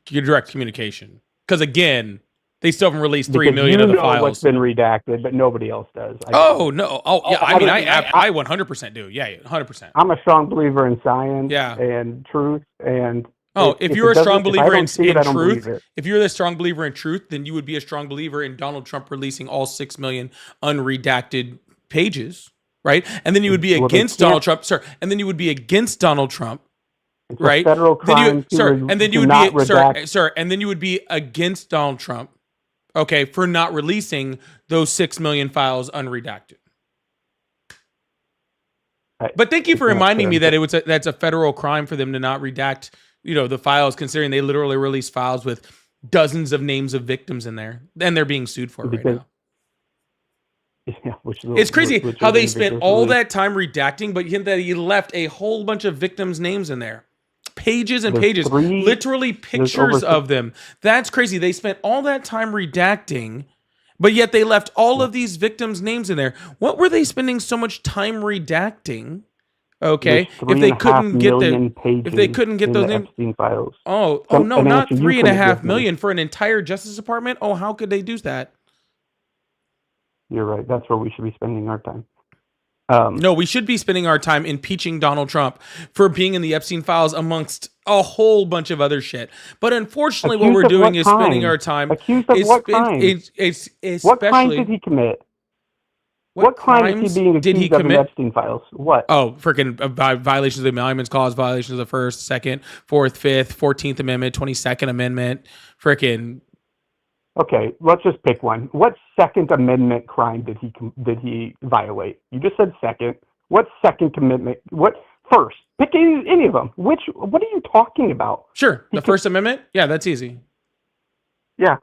Speaker 1: direct communication. Because again, they still haven't released 3
Speaker 17: Because
Speaker 1: million
Speaker 17: you
Speaker 1: of the
Speaker 17: know what's
Speaker 1: files.
Speaker 17: been redacted, but nobody else does.
Speaker 1: Oh no! Oh yeah, I mean,
Speaker 17: I-
Speaker 1: I 100% do. Yeah, 100%.
Speaker 17: I'm a strong believer in science
Speaker 1: Yeah.
Speaker 17: and truth. And
Speaker 1: Oh, if
Speaker 17: it
Speaker 1: you're a strong
Speaker 17: doesn't- if I
Speaker 1: believer
Speaker 17: don't
Speaker 1: in
Speaker 17: see it, I don't
Speaker 1: truth,
Speaker 17: believe it.
Speaker 1: if you're a strong believer in truth, then you would be a strong believer in Donald Trump releasing all 6 million unredacted pages, right? And then you would be
Speaker 17: Well, they
Speaker 1: against Donald
Speaker 17: can't-
Speaker 1: Trump, sir. And then you would be against Donald Trump,
Speaker 17: It's a
Speaker 1: right?
Speaker 17: federal
Speaker 1: Then
Speaker 17: crime
Speaker 1: you,
Speaker 17: to
Speaker 1: sir,
Speaker 17: re-
Speaker 1: and then
Speaker 17: to
Speaker 1: you would
Speaker 17: not
Speaker 1: be, sir,
Speaker 17: redact-
Speaker 1: sir, and then you would be against Donald Trump, okay, for not releasing those 6 million files unredacted. But thank you for reminding me that that's a federal crime for them to not redact, the files, considering they literally released files with dozens of names of victims in there, and they're being sued for it right
Speaker 17: Because-
Speaker 1: now.
Speaker 17: Yeah,
Speaker 1: It's crazy
Speaker 17: which
Speaker 1: how
Speaker 17: are
Speaker 1: they
Speaker 17: the
Speaker 1: spent
Speaker 17: individuals
Speaker 1: all
Speaker 17: released.
Speaker 1: that time redacting, but yet that he left a whole bunch of victims' names in there. Pages and
Speaker 17: There's
Speaker 1: pages,
Speaker 17: three-
Speaker 1: literally
Speaker 17: there's
Speaker 1: pictures
Speaker 17: over-
Speaker 1: of them. That's crazy. They spent all that time redacting, but yet they left all of these victims' names in there. What were they spending so much time redacting? Okay,
Speaker 17: There's
Speaker 1: if they
Speaker 17: 3.5
Speaker 1: couldn't get
Speaker 17: million
Speaker 1: if they
Speaker 17: pages
Speaker 1: couldn't get
Speaker 17: in
Speaker 1: those
Speaker 17: the
Speaker 1: names.
Speaker 17: Epstein files.
Speaker 1: Oh
Speaker 17: Some-
Speaker 1: no,
Speaker 17: an
Speaker 1: not
Speaker 17: answer you
Speaker 1: 3.5
Speaker 17: couldn't give me.
Speaker 1: million for an entire Justice Department. Oh, how could they do that?
Speaker 17: You're right. That's where we should be spending our time.
Speaker 1: No, we should be spending our time impeaching Donald Trump for being in the Epstein files amongst a whole bunch of other shit. But unfortunately, what
Speaker 17: Accused
Speaker 1: we're
Speaker 17: of
Speaker 1: doing
Speaker 17: what
Speaker 1: is spending
Speaker 17: crime?
Speaker 1: our time.
Speaker 17: Accused of
Speaker 1: is
Speaker 17: what
Speaker 1: spend-
Speaker 17: crime?
Speaker 1: It's
Speaker 17: What crime
Speaker 1: especially
Speaker 17: did he commit?
Speaker 1: what
Speaker 17: What crime is
Speaker 1: crimes
Speaker 17: he being
Speaker 1: did he
Speaker 17: accused of in
Speaker 1: commit?
Speaker 17: Epstein files? What?
Speaker 1: Oh, freaking violations of the Emoluments Clause, violations of the First, Second, Fourth, Fifth, 14th Amendment, 22nd Amendment, freaking.
Speaker 17: Okay, let's just pick one. What Second Amendment crime did he violate? You just said second. What second commitment? What first? Pick any of them. What are you talking about?
Speaker 1: Sure, the First Amendment. Yeah, that's easy.
Speaker 17: Yeah.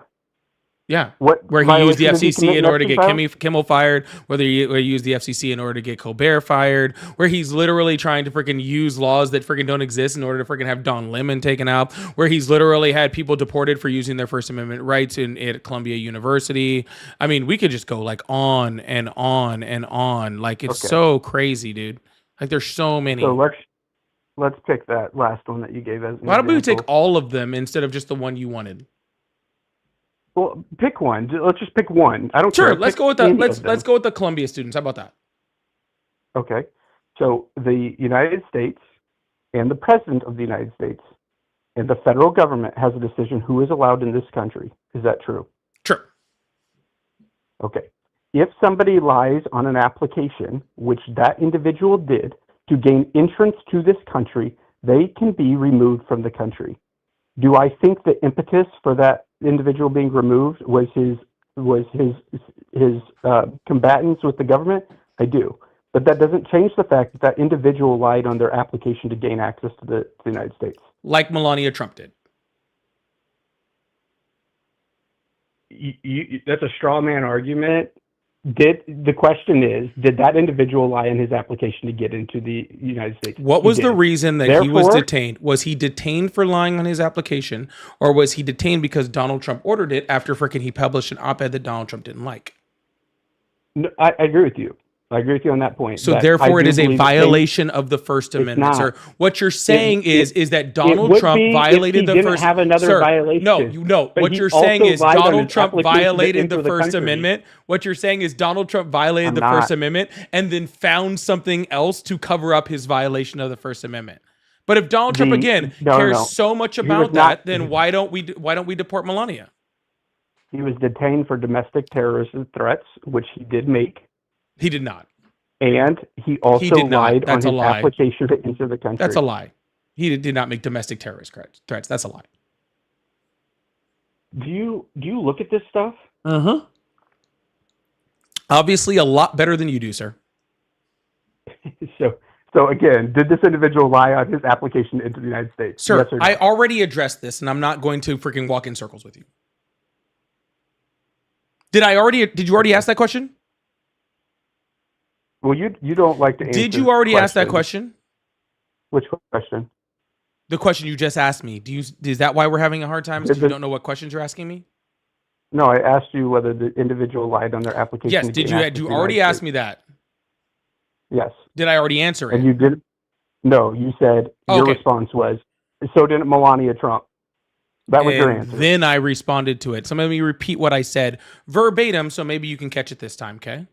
Speaker 1: Yeah,
Speaker 17: What
Speaker 1: where he used the
Speaker 17: violation did he
Speaker 1: FCC
Speaker 17: commit
Speaker 1: in
Speaker 17: in
Speaker 1: order to get
Speaker 17: Epstein files?
Speaker 1: Kimmel fired, where he used the FCC in order to get Colbert fired, where he's literally trying to freaking use laws that freaking don't exist in order to freaking have Don Lemon taken out, where he's literally had people deported for using their First Amendment rights at Columbia University. I mean, we could just go like on and on and on. Like it's
Speaker 17: Okay.
Speaker 1: so crazy, dude. Like there's so many.
Speaker 17: So let's pick that last one that you gave as an
Speaker 1: Why don't we
Speaker 17: example.
Speaker 1: take all of them instead of just the one you wanted?
Speaker 17: Well, pick one. Let's just pick one. I don't
Speaker 1: Sure,
Speaker 17: care.
Speaker 1: let's
Speaker 17: Pick
Speaker 1: go with the
Speaker 17: any
Speaker 1: let's
Speaker 17: of them.
Speaker 1: let's go with the Columbia students. How about that?
Speaker 17: Okay. So the United States and the President of the United States and the federal government has a decision who is allowed in this country. Is that true?
Speaker 1: Sure.
Speaker 17: Okay. If somebody lies on an application, which that individual did, to gain entrance to this country, they can be removed from the country. Do I think the impetus for that individual being removed was his combatants with the government? I do. But that doesn't change the fact that that individual lied on their application to gain access to the United States.
Speaker 1: Like Melania Trump did.
Speaker 17: That's a straw man argument. The question is, did that individual lie on his application to get into the United States?
Speaker 1: What
Speaker 17: He
Speaker 1: was the
Speaker 17: did.
Speaker 1: reason that he was
Speaker 17: Therefore,
Speaker 1: detained? Was he detained for lying on his application, or was he detained because Donald Trump ordered it after frickin' he published an op-ed that Donald Trump didn't like?
Speaker 17: No, I agree with you. I agree with you on that point.
Speaker 1: So
Speaker 17: that
Speaker 1: therefore,
Speaker 17: I
Speaker 1: it
Speaker 17: do
Speaker 1: is a
Speaker 17: believe that
Speaker 1: violation of the First
Speaker 17: it's
Speaker 1: Amendment,
Speaker 17: not.
Speaker 1: sir. What you're saying is that
Speaker 17: It
Speaker 1: Donald
Speaker 17: would
Speaker 1: Trump
Speaker 17: be if
Speaker 1: violated
Speaker 17: he
Speaker 1: the
Speaker 17: didn't
Speaker 1: First.
Speaker 17: have another
Speaker 1: Sir,
Speaker 17: violation.
Speaker 1: no.
Speaker 17: But
Speaker 1: What
Speaker 17: he
Speaker 1: you're saying
Speaker 17: also
Speaker 1: is
Speaker 17: lied on
Speaker 1: Donald
Speaker 17: his
Speaker 1: Trump
Speaker 17: application to
Speaker 1: violated
Speaker 17: enter
Speaker 1: the
Speaker 17: the
Speaker 1: First
Speaker 17: country.
Speaker 1: Amendment. What you're saying is Donald Trump violated
Speaker 17: I'm
Speaker 1: the
Speaker 17: not.
Speaker 1: First Amendment and then found something else to cover up his violation of the First Amendment. But if Donald Trump again cares so much
Speaker 17: He was
Speaker 1: about
Speaker 17: not-
Speaker 1: that, then why don't we deport Melania?
Speaker 17: He was detained for domestic terrorism threats, which he did make.
Speaker 1: He did not.
Speaker 17: And he also
Speaker 1: did not.
Speaker 17: lied
Speaker 1: That's a
Speaker 17: on his
Speaker 1: lie.
Speaker 17: application to enter the country.
Speaker 1: That's a lie. He did not make domestic terrorist threats. That's a lie.
Speaker 17: Do you look at this stuff?
Speaker 1: Uh-huh. Obviously a lot better than you do, sir.
Speaker 17: So again, did this individual lie on his application into the United States?
Speaker 1: Sir,
Speaker 17: Yes or no?
Speaker 1: I already addressed this, and I'm not going to freaking walk in circles with you. Did you already ask that question?
Speaker 17: Well, you don't like to answer.
Speaker 1: Did you already ask that
Speaker 17: questions.
Speaker 1: question?
Speaker 17: Which question?
Speaker 1: The question you just asked me. Is that why we're having a hard time? Because you don't know what questions you're asking me?
Speaker 17: No, I asked you whether the individual lied on their application.
Speaker 1: Yes.
Speaker 17: to
Speaker 1: Did
Speaker 17: gain
Speaker 1: you
Speaker 17: access to the
Speaker 1: already
Speaker 17: United
Speaker 1: ask
Speaker 17: States.
Speaker 1: me that?
Speaker 17: Yes.
Speaker 1: Did I already answer it?
Speaker 17: And you did. No, you said your
Speaker 1: Okay.
Speaker 17: response was, so didn't Melania Trump. That was your
Speaker 1: And
Speaker 17: answer.
Speaker 1: Then I responded to it. So let me repeat what I said verbatim, so maybe you can catch it this time, okay?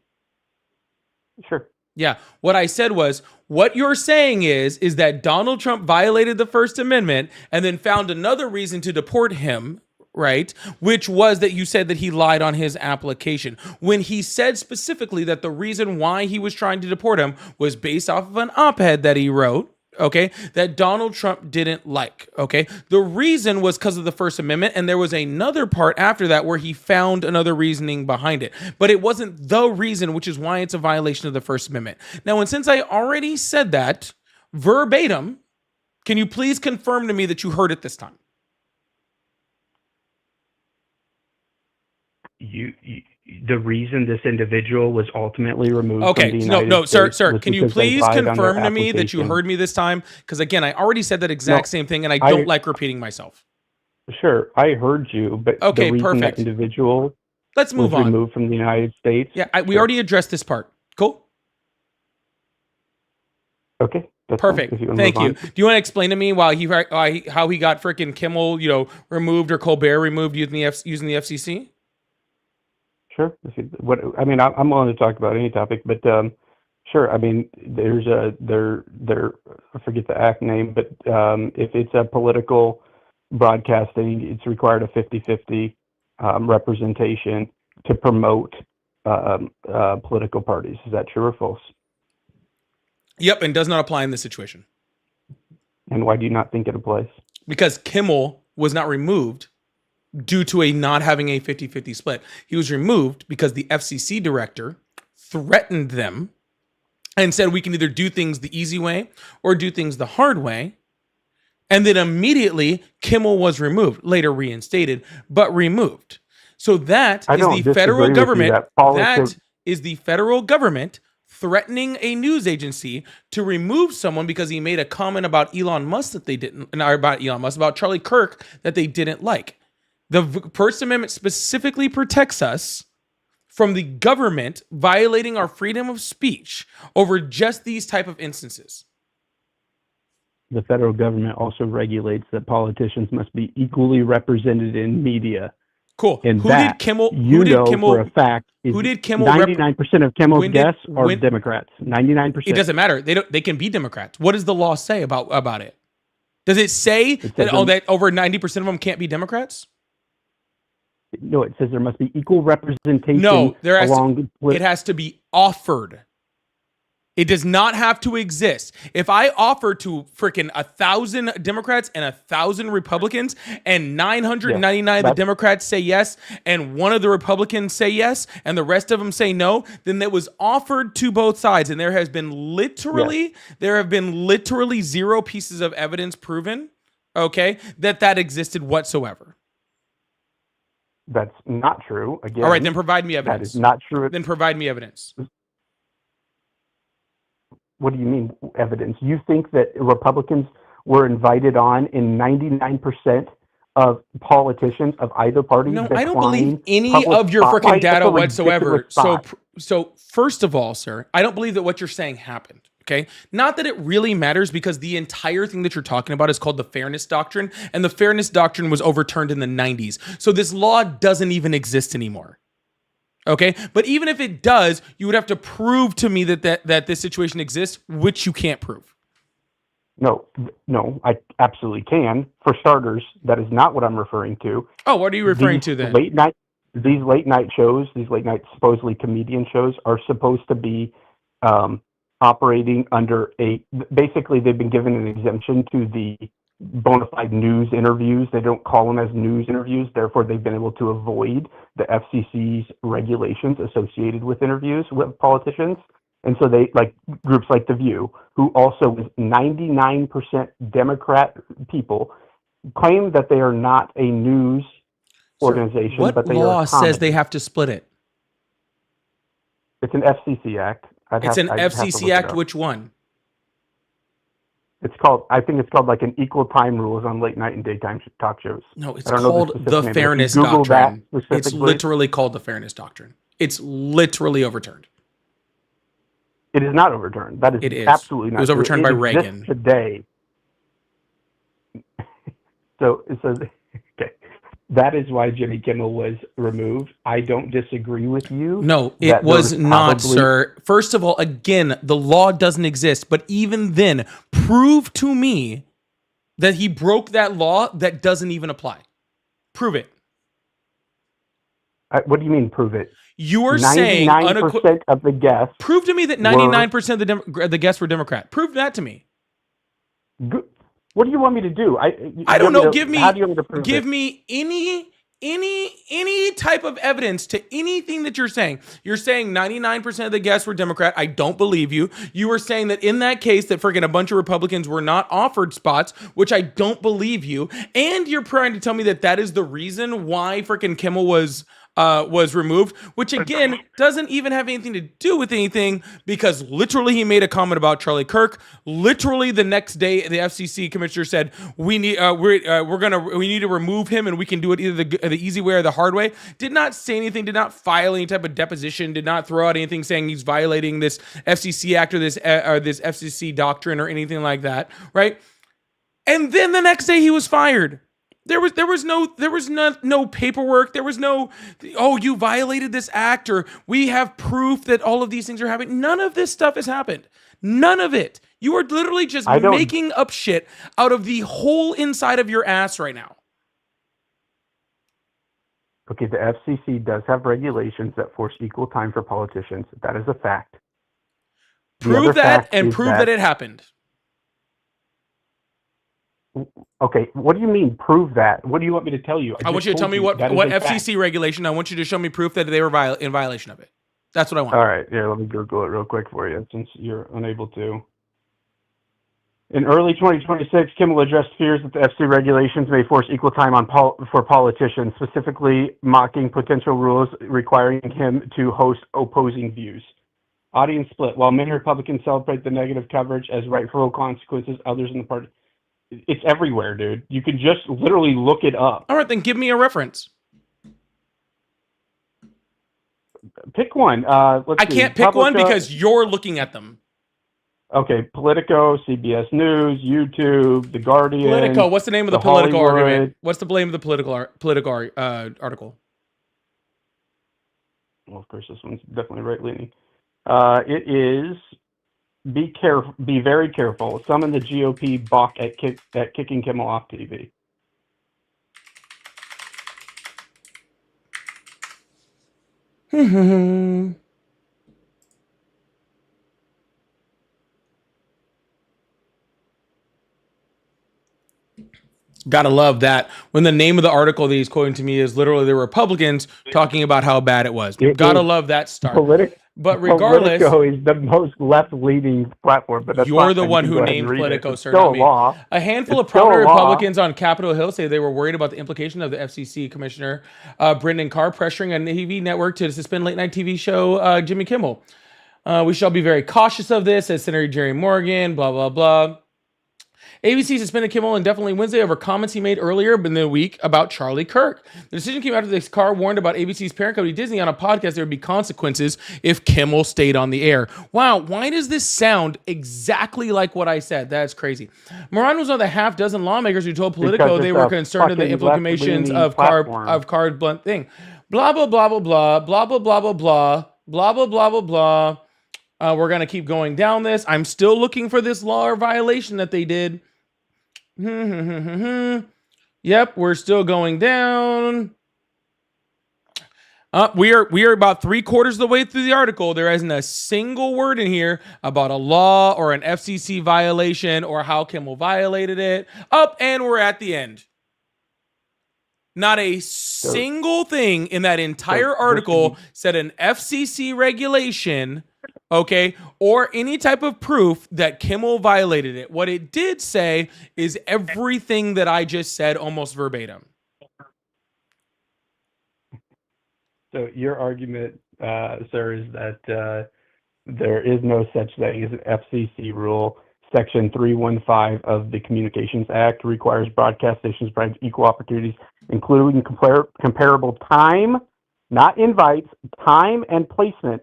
Speaker 17: Sure.
Speaker 1: Yeah. What I said was, what you're saying is that Donald Trump violated the First Amendment and then found another reason to deport him, right? Which was that you said that he lied on his application. When he said specifically that the reason why he was trying to deport him was based off of an op-ed that he wrote, okay, that Donald Trump didn't like, okay? The reason was because of the First Amendment, and there was another part after that where he found another reasoning behind it. But it wasn't the reason, which is why it's a violation of the First Amendment. Now, and since I already said that verbatim, can you please confirm to me that you heard it this time?
Speaker 17: The reason this individual was ultimately removed
Speaker 1: Okay,
Speaker 17: from the United
Speaker 1: sir,
Speaker 17: States was
Speaker 1: can you
Speaker 17: because they
Speaker 1: please
Speaker 17: lied on their
Speaker 1: confirm to me that you
Speaker 17: application.
Speaker 1: heard me this time? Because again, I already said that exact
Speaker 17: No,
Speaker 1: same thing, and I
Speaker 17: I-
Speaker 1: don't like repeating myself.
Speaker 17: Sure, I heard you, but
Speaker 1: Okay,
Speaker 17: the reason
Speaker 1: perfect.
Speaker 17: that individual
Speaker 1: Let's move
Speaker 17: was
Speaker 1: on.
Speaker 17: removed from the United States.
Speaker 1: Yeah, we already addressed this part. Cool.
Speaker 17: Okay, that's fine,
Speaker 1: Perfect.
Speaker 17: if you wanna
Speaker 1: Thank
Speaker 17: move
Speaker 1: you.
Speaker 17: on.
Speaker 1: Do you want to explain to me how he got freaking Kimmel, removed or Colbert removed using the FCC?
Speaker 17: Sure. I'm willing to talk about any topic, but sure. I mean, there's I forget the act name, but if it's a political broadcasting, it's required a 50-50 representation to promote political parties. Is that true or false?
Speaker 1: Yep, and does not apply in this situation.
Speaker 17: And why do you not think it applies?
Speaker 1: Because Kimmel was not removed due to not having a 50-50 split. He was removed because the FCC director threatened them and said we can either do things the easy way or do things the hard way. And then immediately Kimmel was removed, later reinstated, but removed. So that
Speaker 17: I
Speaker 1: is
Speaker 17: don't
Speaker 1: the
Speaker 17: disagree
Speaker 1: federal
Speaker 17: with you
Speaker 1: government.
Speaker 17: that politics-
Speaker 1: That is the federal government threatening a news agency to remove someone because he made a comment about Elon Musk that they didn't, not about Elon Musk, about Charlie Kirk that they didn't like. The First Amendment specifically protects us from the government violating our freedom of speech over just these type of instances.
Speaker 17: The federal government also regulates that politicians must be equally represented in media.
Speaker 1: Cool.
Speaker 17: And
Speaker 1: Who
Speaker 17: that,
Speaker 1: did Kimmel?
Speaker 17: you
Speaker 1: Who did
Speaker 17: know
Speaker 1: Kimmel?
Speaker 17: for a fact, is
Speaker 1: Who did Kimmel?
Speaker 17: 99% of Kimmel's
Speaker 1: when did-
Speaker 17: guests are
Speaker 1: when-
Speaker 17: Democrats. 99%.
Speaker 1: It doesn't matter. They can be Democrats. What does the law say about it? Does it say that that over 90% of them can't be Democrats?
Speaker 17: No, it says there must be equal representation.
Speaker 1: No,
Speaker 17: it
Speaker 1: has to be offered. It does not have to exist. If I offer to freaking 1,000 Democrats and 1,000 Republicans, and 999 of the Democrats say yes, and one of the Republicans say yes, and the rest of them say no, then that was offered to both sides, and there have been literally zero pieces of evidence proven, okay, that existed whatsoever.
Speaker 17: That's not true. Again,
Speaker 1: All right, then provide me evidence.
Speaker 17: That is not true.
Speaker 1: Then provide me evidence.
Speaker 17: What do you mean evidence? You think that Republicans were invited on in 99% of politicians of either party.
Speaker 1: No, I don't believe
Speaker 17: decline
Speaker 1: any
Speaker 17: public
Speaker 1: of your freaking
Speaker 17: spotlight. That's
Speaker 1: data
Speaker 17: a
Speaker 1: whatsoever.
Speaker 17: ridiculous
Speaker 1: So,
Speaker 17: thought.
Speaker 1: so first of all, sir, I don't believe that what you're saying happened. Okay, not that it really matters because the entire thing that you're talking about is called the Fairness Doctrine, and the Fairness Doctrine was overturned in the 90s. So this law doesn't even exist anymore. Okay, but even if it does, you would have to prove to me that this situation exists, which you can't prove.
Speaker 17: No, I absolutely can. For starters, that is not what I'm referring to.
Speaker 1: Oh, what are you referring to then?
Speaker 17: These late night shows, these late night supposedly comedian shows, are supposed to be operating under basically they've been given an exemption to the bona fide news interviews. They don't call them as news interviews. Therefore, they've been able to avoid the FCC's regulations associated with interviews with politicians. And so they, like groups like The View, who also is 99% Democrat people, claim that they are not a news organization,
Speaker 1: What
Speaker 17: but they
Speaker 1: law
Speaker 17: are
Speaker 1: says they have to split it?
Speaker 17: It's an FCC act.
Speaker 1: It's an FCC act. Which one?
Speaker 17: It's called, I think it's called like an equal time rules on late night and daytime talk shows.
Speaker 1: No, it's called the Fairness Doctrine. It's literally called the Fairness Doctrine. It's literally overturned.
Speaker 17: It is not overturned. That is,
Speaker 1: it is
Speaker 17: absolutely not.
Speaker 1: It was overturned by
Speaker 17: exists
Speaker 1: Reagan
Speaker 17: today. So okay, that is why Jimmy Kimmel was removed. I don't disagree with you.
Speaker 1: No, it was not, sir. First of all, again, the law doesn't exist. But even then, prove to me that he broke that law that doesn't even apply. Prove it.
Speaker 17: What do you mean, prove it?
Speaker 1: You are saying
Speaker 17: 99% of the guests.
Speaker 1: Prove to me that 99% of the guests were Democrat. Prove that to me.
Speaker 17: What do you want me to do?
Speaker 1: I don't know. Give me.
Speaker 17: How do you want me to prove
Speaker 1: give
Speaker 17: it?
Speaker 1: me any type of evidence to anything that you're saying. You're saying 99% of the guests were Democrat. I don't believe you. You were saying that in that case that freaking a bunch of Republicans were not offered spots, which I don't believe you. And you're trying to tell me that that is the reason why freaking Kimmel was removed, which again doesn't even have anything to do with anything, because literally he made a comment about Charlie Kirk. Literally the next day, the FCC commissioner said we need to remove him, and we can do it either the easy way or the hard way. Did not say anything. Did not file any type of deposition. Did not throw out anything saying he's violating this FCC act or this FCC doctrine or anything like that, right? And then the next day he was fired. There was no paperwork. There was no, oh, you violated this act, or we have proof that all of these things are happening. None of this stuff has happened. None of it. You are literally just making up shit out of the whole inside of your ass right now.
Speaker 17: Okay, the FCC does have regulations that force equal time for politicians. That is a fact.
Speaker 1: Prove that and prove that it happened.
Speaker 17: Okay, what do you mean prove that? What do you want me to tell you?
Speaker 1: I want you to tell me what FCC regulation. I want you to show me proof that they were in violation of it. That's what I want.
Speaker 17: All right, here, let me Google it real quick for you, since you're unable to. In early 2026, Kimmel addressed fears that the FCC regulations may force equal time for politicians, specifically mocking potential rules requiring him to host opposing views. Audience split. While many Republicans celebrate the negative coverage as rightful consequences, others in the party... It's everywhere, dude. You can just literally look it up.
Speaker 1: All right, then give me a reference.
Speaker 17: Pick one.
Speaker 1: I can't pick one because you're looking at them.
Speaker 17: Okay, Politico, CBS News, YouTube, The Guardian.
Speaker 1: Politico. What's the name of the political argument? What's the name of the political article?
Speaker 17: Well, of course, this one's definitely right-leaning. It is... Be very careful. Some in the GOP balk at kicking Kimmel off TV.
Speaker 1: Gotta love that when the name of the article that he's quoting to me is literally the Republicans talking about how bad it was. Gotta love that start. But regardless,
Speaker 17: Politico is the most left-leaning platform. But that's
Speaker 1: you're the one who named Politico, sir. Not me. A handful of prominent Republicans on Capitol Hill say they were worried about the implication of the FCC commissioner Brendan Carr pressuring a TV network to suspend late-night TV show Jimmy Kimmel. We shall be very cautious of this, as Senator Jerry Morgan, blah, blah, blah. ABC suspended Kimmel indefinitely Wednesday over comments he made earlier in the week about Charlie Kirk. The decision came after this car warned about ABC's parent company Disney on a podcast there would be consequences if Kimmel stayed on the air. Wow, why does this sound exactly like what I said? That's crazy. Moran was one of the half dozen lawmakers who told Politico they were concerned in the implications of card blunt thing. Blah, blah, blah, blah, blah, blah, blah, blah, blah, blah, blah, blah, blah, blah, blah. We're going to keep going down this. I'm still looking for this law or violation that they did. Yep, we're still going down. We are about 3/4 of the way through the article. There isn't a single word in here about a law or an FCC violation or how Kimmel violated it. And we're at the end. Not a single thing in that entire article said an FCC regulation, okay, or any type of proof that Kimmel violated it. What it did say is everything that I just said almost verbatim.
Speaker 17: So your argument, sir, is that there is no such thing as an FCC rule. Section 315 of the Communications Act requires broadcast stations to provide equal opportunities, including comparable time, not invites, time and placement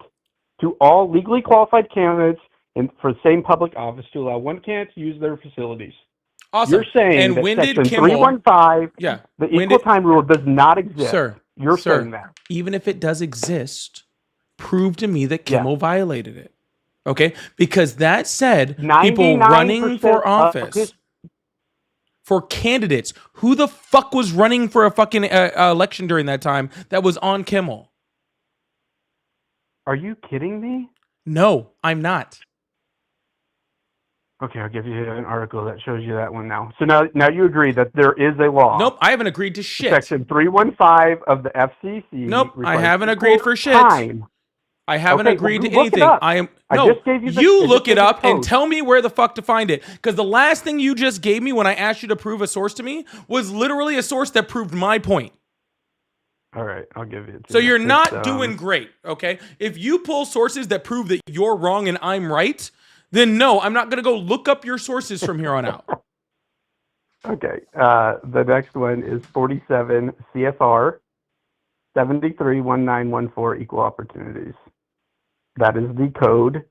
Speaker 17: to all legally qualified candidates for the same public office to allow one candidate to use their facilities.
Speaker 1: Awesome.
Speaker 17: You're saying
Speaker 1: and
Speaker 17: that
Speaker 1: when
Speaker 17: Section
Speaker 1: did Kimmel,
Speaker 17: 315, the equal time rule does not exist.
Speaker 1: Sir,
Speaker 17: You're saying that.
Speaker 1: Even if it does exist, prove to me that Kimmel violated it. Okay? Because that said, people running for office, for candidates, who the fuck was running for a fucking election during that time that was on Kimmel?
Speaker 17: Are you kidding me?
Speaker 1: No, I'm not.
Speaker 17: Okay, I'll give you an article that shows you that one now. So now you agree that there is a law.
Speaker 1: Nope, I haven't agreed to shit.
Speaker 17: Section 315 of the FCC.
Speaker 1: Nope, I haven't agreed for shit. I haven't agreed to anything. I just gave you you look it up and tell me where the fuck to find it. Because the last thing you just gave me when I asked you to prove a source to me was literally a source that proved my point.
Speaker 17: All right, I'll give you.
Speaker 1: So you're not doing great, okay? If you pull sources that prove that you're wrong and I'm right, then no, I'm not going to go look up your sources from here on out.
Speaker 17: Okay, the next one is 47 CFR 731914 equal opportunities. That is the code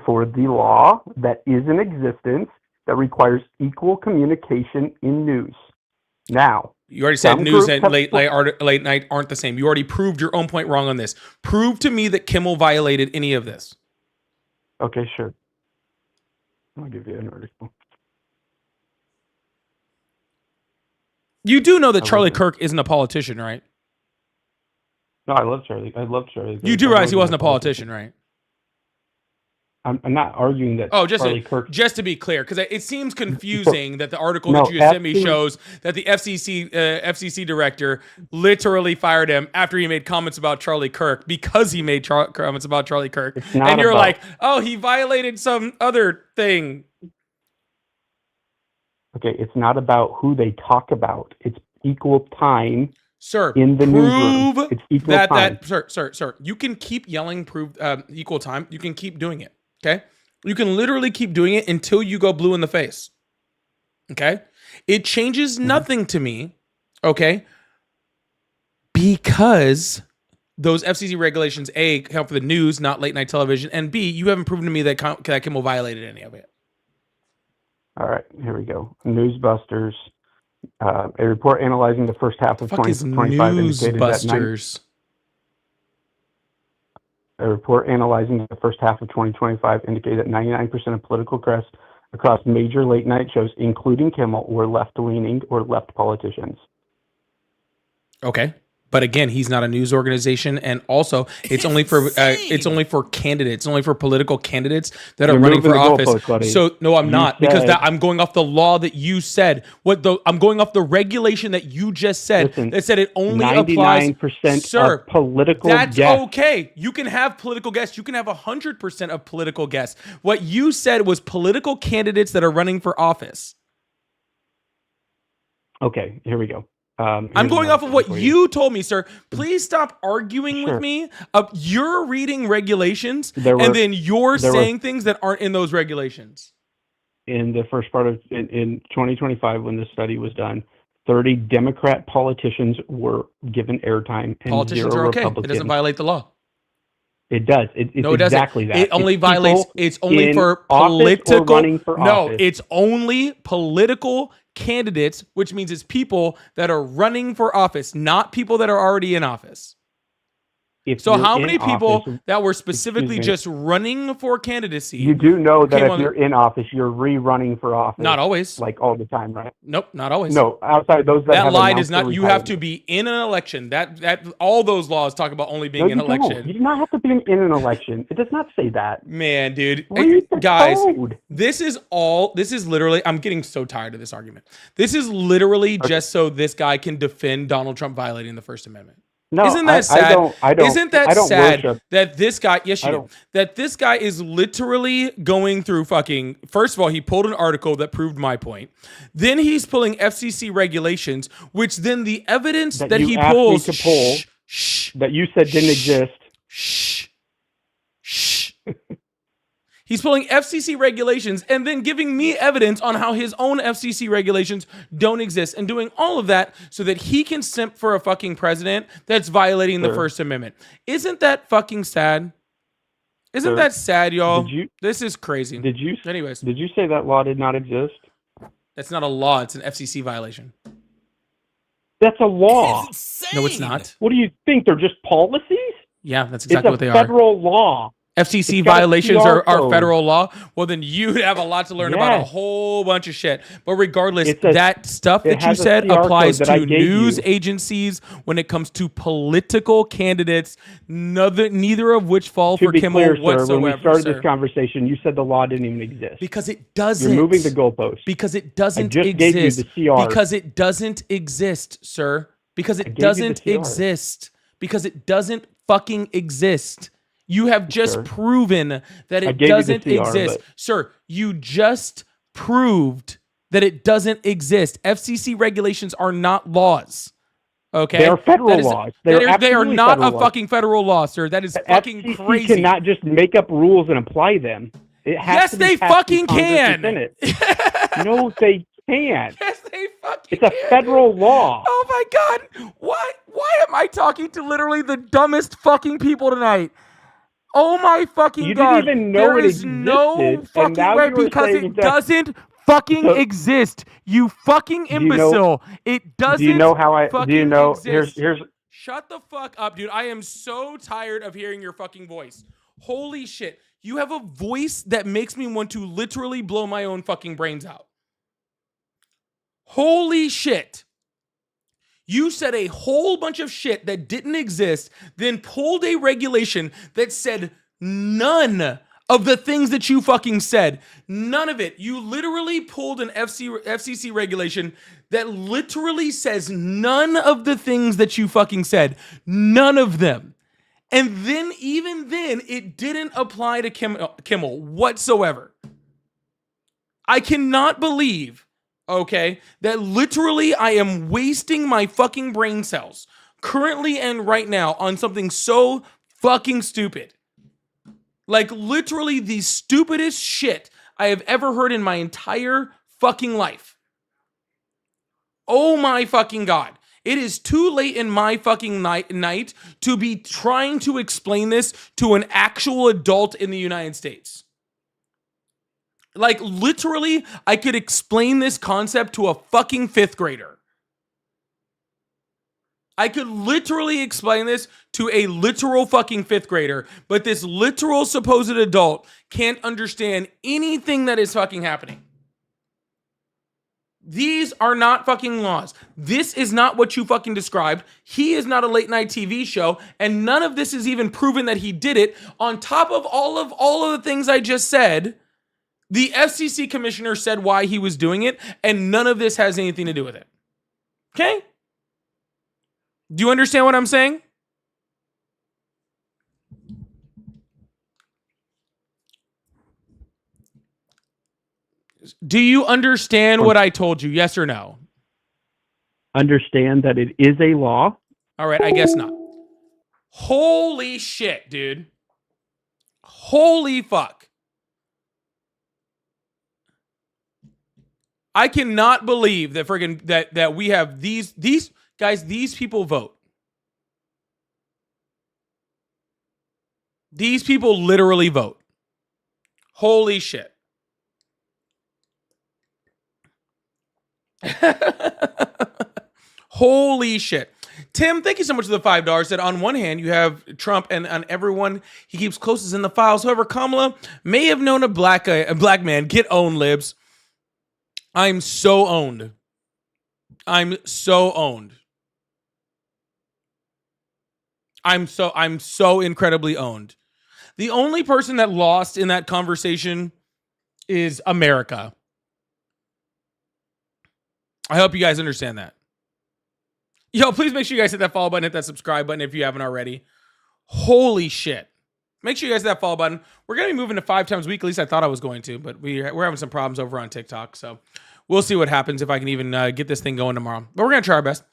Speaker 17: for the law that is in existence that requires equal communication in news. Now,
Speaker 1: you already said news and late night aren't the same. You already proved your own point wrong on this. Prove to me that Kimmel violated any of this.
Speaker 17: Okay, sure. I'll give you an article.
Speaker 1: You do know that Charlie Kirk isn't a politician, right?
Speaker 17: No, I love Charlie. I love Charlie.
Speaker 1: You do realize he wasn't a politician, right?
Speaker 17: I'm not arguing that. Charlie Kirk.
Speaker 1: Just to be clear, because it seems confusing that the article that you sent me shows that the FCC director literally fired him after he made comments about Charlie Kirk because he made comments about Charlie Kirk, and you're like, oh, he violated some other thing.
Speaker 17: Okay, it's not about who they talk about. It's equal time.
Speaker 1: Sir,
Speaker 17: in the newsroom. It's equal time.
Speaker 1: Sir, you can keep yelling prove equal time. You can keep doing it. Okay? You can literally keep doing it until you go blue in the face. Okay? It changes nothing to me, okay? Because those FCC regulations, A, count for the news, not late night television, and B, you haven't proven to me that Kimmel violated any of it.
Speaker 17: All right, here we go. Newsbusters. A report analyzing the first half of 2025 indicated that A report analyzing the first half of 2025 indicated that 99% of political press across major late-night shows, including Kimmel, were left-leaning or left politicians.
Speaker 1: Okay. But again, he's not a news organization, and also it's only for candidates, only for political candidates that are running for office. So no, I'm not, because I'm going off the law that you said. I'm going off the regulation that you just said that said it only applies.
Speaker 17: 99% of political guests.
Speaker 1: That's okay. You can have political guests. You can have 100% of political guests. What you said was political candidates that are running for office.
Speaker 17: Okay, here we go.
Speaker 1: I'm going off of what you told me, sir. Please stop arguing with me. You're reading regulations, and then you're saying things that aren't in those regulations.
Speaker 17: in the first part of in 2025 when the study was done, 30 Democrat politicians were given airtime and
Speaker 1: Politicians
Speaker 17: 0
Speaker 1: are okay. It
Speaker 17: Republicans.
Speaker 1: doesn't violate the law.
Speaker 17: It does. It's
Speaker 1: No, it doesn't.
Speaker 17: exactly that.
Speaker 1: It only
Speaker 17: It's
Speaker 1: violates.
Speaker 17: people
Speaker 1: It's only
Speaker 17: in
Speaker 1: for
Speaker 17: office or
Speaker 1: political.
Speaker 17: running for
Speaker 1: No,
Speaker 17: office.
Speaker 1: it's only political candidates, which means it's people that are running for office, not people that are already in office.
Speaker 17: If
Speaker 1: So
Speaker 17: you're
Speaker 1: how
Speaker 17: in
Speaker 1: many people
Speaker 17: office-
Speaker 1: that were specifically
Speaker 17: excuse me.
Speaker 1: just running for candidacy?
Speaker 17: You do know that
Speaker 1: came
Speaker 17: if
Speaker 1: on-
Speaker 17: you're in office, you're re-running for office.
Speaker 1: Not always.
Speaker 17: Like all the time, right?
Speaker 1: Nope, not always.
Speaker 17: No, outside of those that
Speaker 1: That
Speaker 17: have
Speaker 1: lie
Speaker 17: announced
Speaker 1: does not.
Speaker 17: their
Speaker 1: You have to
Speaker 17: retirement.
Speaker 1: be in an election. That all those laws talk about only being
Speaker 17: No,
Speaker 1: in
Speaker 17: you
Speaker 1: an election.
Speaker 17: don't. You do not have to be in an election. It does not say that.
Speaker 1: Man, dude.
Speaker 17: Read the
Speaker 1: Guys,
Speaker 17: code.
Speaker 1: this is literally, I'm getting so tired of this argument. This is literally just so this guy can defend Donald Trump violating the First Amendment.
Speaker 17: No,
Speaker 1: Isn't that sad?
Speaker 17: I don't.
Speaker 1: Isn't that
Speaker 17: I don't
Speaker 1: sad
Speaker 17: worship.
Speaker 1: that this guy, yes,
Speaker 17: I
Speaker 1: you do,
Speaker 17: don't.
Speaker 1: that this guy is literally going through fucking, first of all, he pulled an article that proved my point. Then he's pulling FCC regulations, which then the evidence that
Speaker 17: you
Speaker 1: he
Speaker 17: asked me
Speaker 1: pulls,
Speaker 17: to pull that you said didn't exist.
Speaker 1: he's pulling FCC regulations and then giving me evidence on how his own FCC regulations don't exist and doing all of that so that he can simp for a fucking president that's violating the
Speaker 17: Sir.
Speaker 1: First Amendment. Isn't that fucking sad? Isn't
Speaker 17: Sir,
Speaker 1: that sad, y'all?
Speaker 17: did you-
Speaker 1: This is crazy. Anyways,
Speaker 17: Did you say that law did not exist?
Speaker 1: that's not a law. It's an FCC violation.
Speaker 17: That's a law.
Speaker 1: No, it's not.
Speaker 17: What do you think? They're just policies?
Speaker 1: Yeah, that's exactly what
Speaker 17: It's
Speaker 1: they
Speaker 17: a
Speaker 1: are.
Speaker 17: federal law.
Speaker 1: FCC
Speaker 17: It's got a
Speaker 1: violations
Speaker 17: PR
Speaker 1: are
Speaker 17: code.
Speaker 1: federal law. Well, then you have a lot to learn about a
Speaker 17: Yes.
Speaker 1: whole bunch of shit. But regardless,
Speaker 17: It's a-
Speaker 1: that stuff
Speaker 17: it
Speaker 1: that you
Speaker 17: has a
Speaker 1: said
Speaker 17: PR code
Speaker 1: applies
Speaker 17: that I
Speaker 1: to
Speaker 17: gave
Speaker 1: news
Speaker 17: you.
Speaker 1: agencies when it comes to political candidates, neither of which fall
Speaker 17: To
Speaker 1: for
Speaker 17: be
Speaker 1: Kimmel
Speaker 17: clear, sir,
Speaker 1: whatsoever.
Speaker 17: when we started
Speaker 1: sir.
Speaker 17: this conversation, you said the law didn't even exist.
Speaker 1: Because it doesn't.
Speaker 17: You're moving the goalpost.
Speaker 1: Because it doesn't
Speaker 17: I just
Speaker 1: exist.
Speaker 17: gave you the CR.
Speaker 1: Because it doesn't exist, sir. Because it
Speaker 17: gave you the
Speaker 1: doesn't
Speaker 17: CR.
Speaker 1: exist. Because it doesn't fucking exist. You have just
Speaker 17: Sir.
Speaker 1: proven that
Speaker 17: I
Speaker 1: it
Speaker 17: gave you the
Speaker 1: doesn't
Speaker 17: CR,
Speaker 1: exist.
Speaker 17: but-
Speaker 1: Sir, you just proved that it doesn't exist. FCC regulations are not laws. Okay?
Speaker 17: They are federal
Speaker 1: That is-
Speaker 17: laws.
Speaker 1: they
Speaker 17: They're
Speaker 1: are, they are
Speaker 17: absolutely
Speaker 1: not a
Speaker 17: federal laws.
Speaker 1: fucking federal law, sir. That is
Speaker 17: The
Speaker 1: fucking
Speaker 17: FCC
Speaker 1: crazy.
Speaker 17: cannot just make up rules and apply them. It has
Speaker 1: Yes,
Speaker 17: to be
Speaker 1: they
Speaker 17: passed
Speaker 1: fucking
Speaker 17: through Congress and
Speaker 1: can.
Speaker 17: Senate. No, they can't.
Speaker 1: Yes, they fucking
Speaker 17: It's a federal law.
Speaker 1: Oh my god! Why am I talking to literally the dumbest fucking people tonight? Oh my fucking
Speaker 17: You
Speaker 1: god!
Speaker 17: didn't even know
Speaker 1: There
Speaker 17: it
Speaker 1: is no
Speaker 17: existed, and
Speaker 1: fucking
Speaker 17: now
Speaker 1: way
Speaker 17: you were
Speaker 1: because
Speaker 17: saying
Speaker 1: it
Speaker 17: that-
Speaker 1: doesn't fucking
Speaker 17: So-
Speaker 1: exist. You fucking
Speaker 17: you know-
Speaker 1: imbecile! It doesn't.
Speaker 17: Do you know how I?
Speaker 1: fucking
Speaker 17: Do you know?
Speaker 1: exist.
Speaker 17: Here's.
Speaker 1: Shut the fuck up, dude. I am so tired of hearing your fucking voice. Holy shit. You have a voice that makes me want to literally blow my own fucking brains out. Holy shit. You said a whole bunch of shit that didn't exist, then pulled a regulation that said none of the things that you fucking said. None of it. You literally pulled an FCC regulation that literally says none of the things that you fucking said. None of them. And then, even then, it didn't apply to Kimmel whatsoever. I cannot believe, okay, that literally I am wasting my fucking brain cells currently and right now on something so fucking stupid. Like literally the stupidest shit I have ever heard in my entire fucking life. Oh my fucking god. It is too late in my fucking night to be trying to explain this to an actual adult in the United States. Like literally, I could explain this concept to a fucking 5th grader. I could literally explain this to a literal fucking 5th grader, but this literal supposed adult can't understand anything that is fucking happening. These are not fucking laws. This is not what you fucking described. He is not a late night TV show, and none of this is even proven that he did it. On top of all of the things I just said, the FCC commissioner said why he was doing it, and none of this has anything to do with it. Okay? Do you understand what I'm saying? Do you understand what I told you? Yes or no?
Speaker 17: Understand that it is a law.
Speaker 1: All right, I guess not. Holy shit, dude. Holy fuck. I cannot believe that friggin' that we have these guys, these people vote. These people literally vote. Holy shit. Holy shit. Tim, thank you so much for the $5. Said on one hand, you have Trump, and on everyone he keeps closest in the files. However, Kamala may have known a black man. Get owned, libs. I'm so owned. I'm so owned. I'm so incredibly owned. The only person that lost in that conversation is America. I hope you guys understand that. Yo, please make sure you guys hit that follow button, hit that subscribe button if you haven't already. Holy shit. Make sure you guys hit that follow button. We're going to be moving to 5 times a week. At least I thought I was going to, but we're having some problems over on TikTok. So we'll see what happens if I can even get this thing going tomorrow. But we're going to try our best.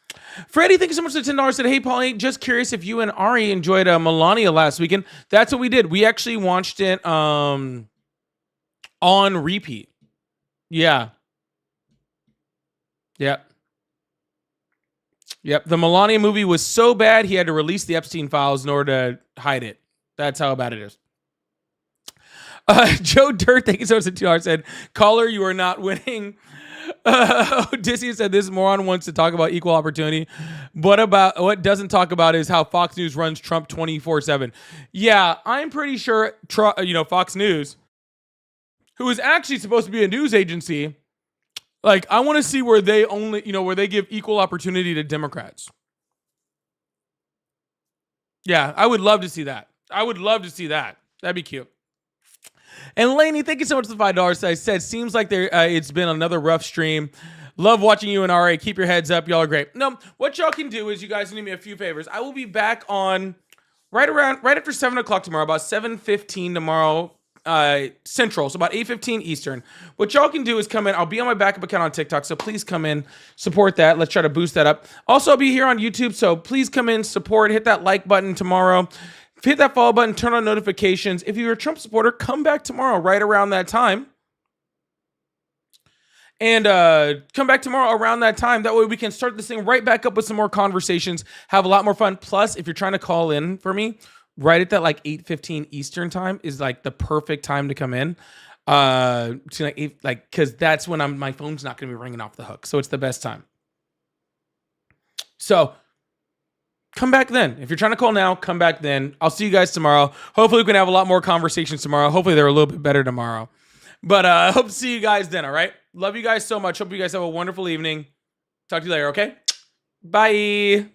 Speaker 1: Freddie, thank you so much for the $10. Said, hey, Paulie, just curious if you and Ari enjoyed Melania last weekend. That's what we did. We actually watched it on repeat. Yeah. Yep. Yep. The Melania movie was so bad, he had to release the Epstein files in order to hide it. That's how bad it is. Joe Dirt, thank you so much for $2. Said, caller, you are not winning. Odysseus said, this moron wants to talk about equal opportunity. What doesn't talk about is how Fox News runs Trump 24/7. Yeah, I'm pretty sure, Fox News, who is actually supposed to be a news agency, like, I want to see where they only, where they give equal opportunity to Democrats. Yeah, I would love to see that. That'd be cute. And Lainey, thank you so much for the $5. I said, seems like it's been another rough stream. Love watching you and RA. Keep your heads up. Y'all are great. No, what y'all can do is you guys need me a few favors. I will be back on right after 7 o'clock tomorrow, about 7:15 tomorrow. Central, so about 8:15 Eastern. What y'all can do is come in. I'll be on my backup account on TikTok, so please come in, support that. Let's try to boost that up. Also, I'll be here on YouTube, so please come in, support, hit that like button tomorrow. Hit that follow button, turn on notifications. If you're a Trump supporter, come back tomorrow right around that time. And come back tomorrow around that time. That way we can start this thing right back up with some more conversations, have a lot more fun. Plus, if you're trying to call in for me, right at that like 8:15 Eastern time is like the perfect time to come in. Because that's when my phone's not going to be ringing off the hook. So it's the best time. So come back then. If you're trying to call now, come back then. I'll see you guys tomorrow. Hopefully we can have a lot more conversations tomorrow. Hopefully they're a little bit better tomorrow. But I hope to see you guys then, all right? Love you guys so much. Hope you guys have a wonderful evening. Talk to you later, okay? Bye.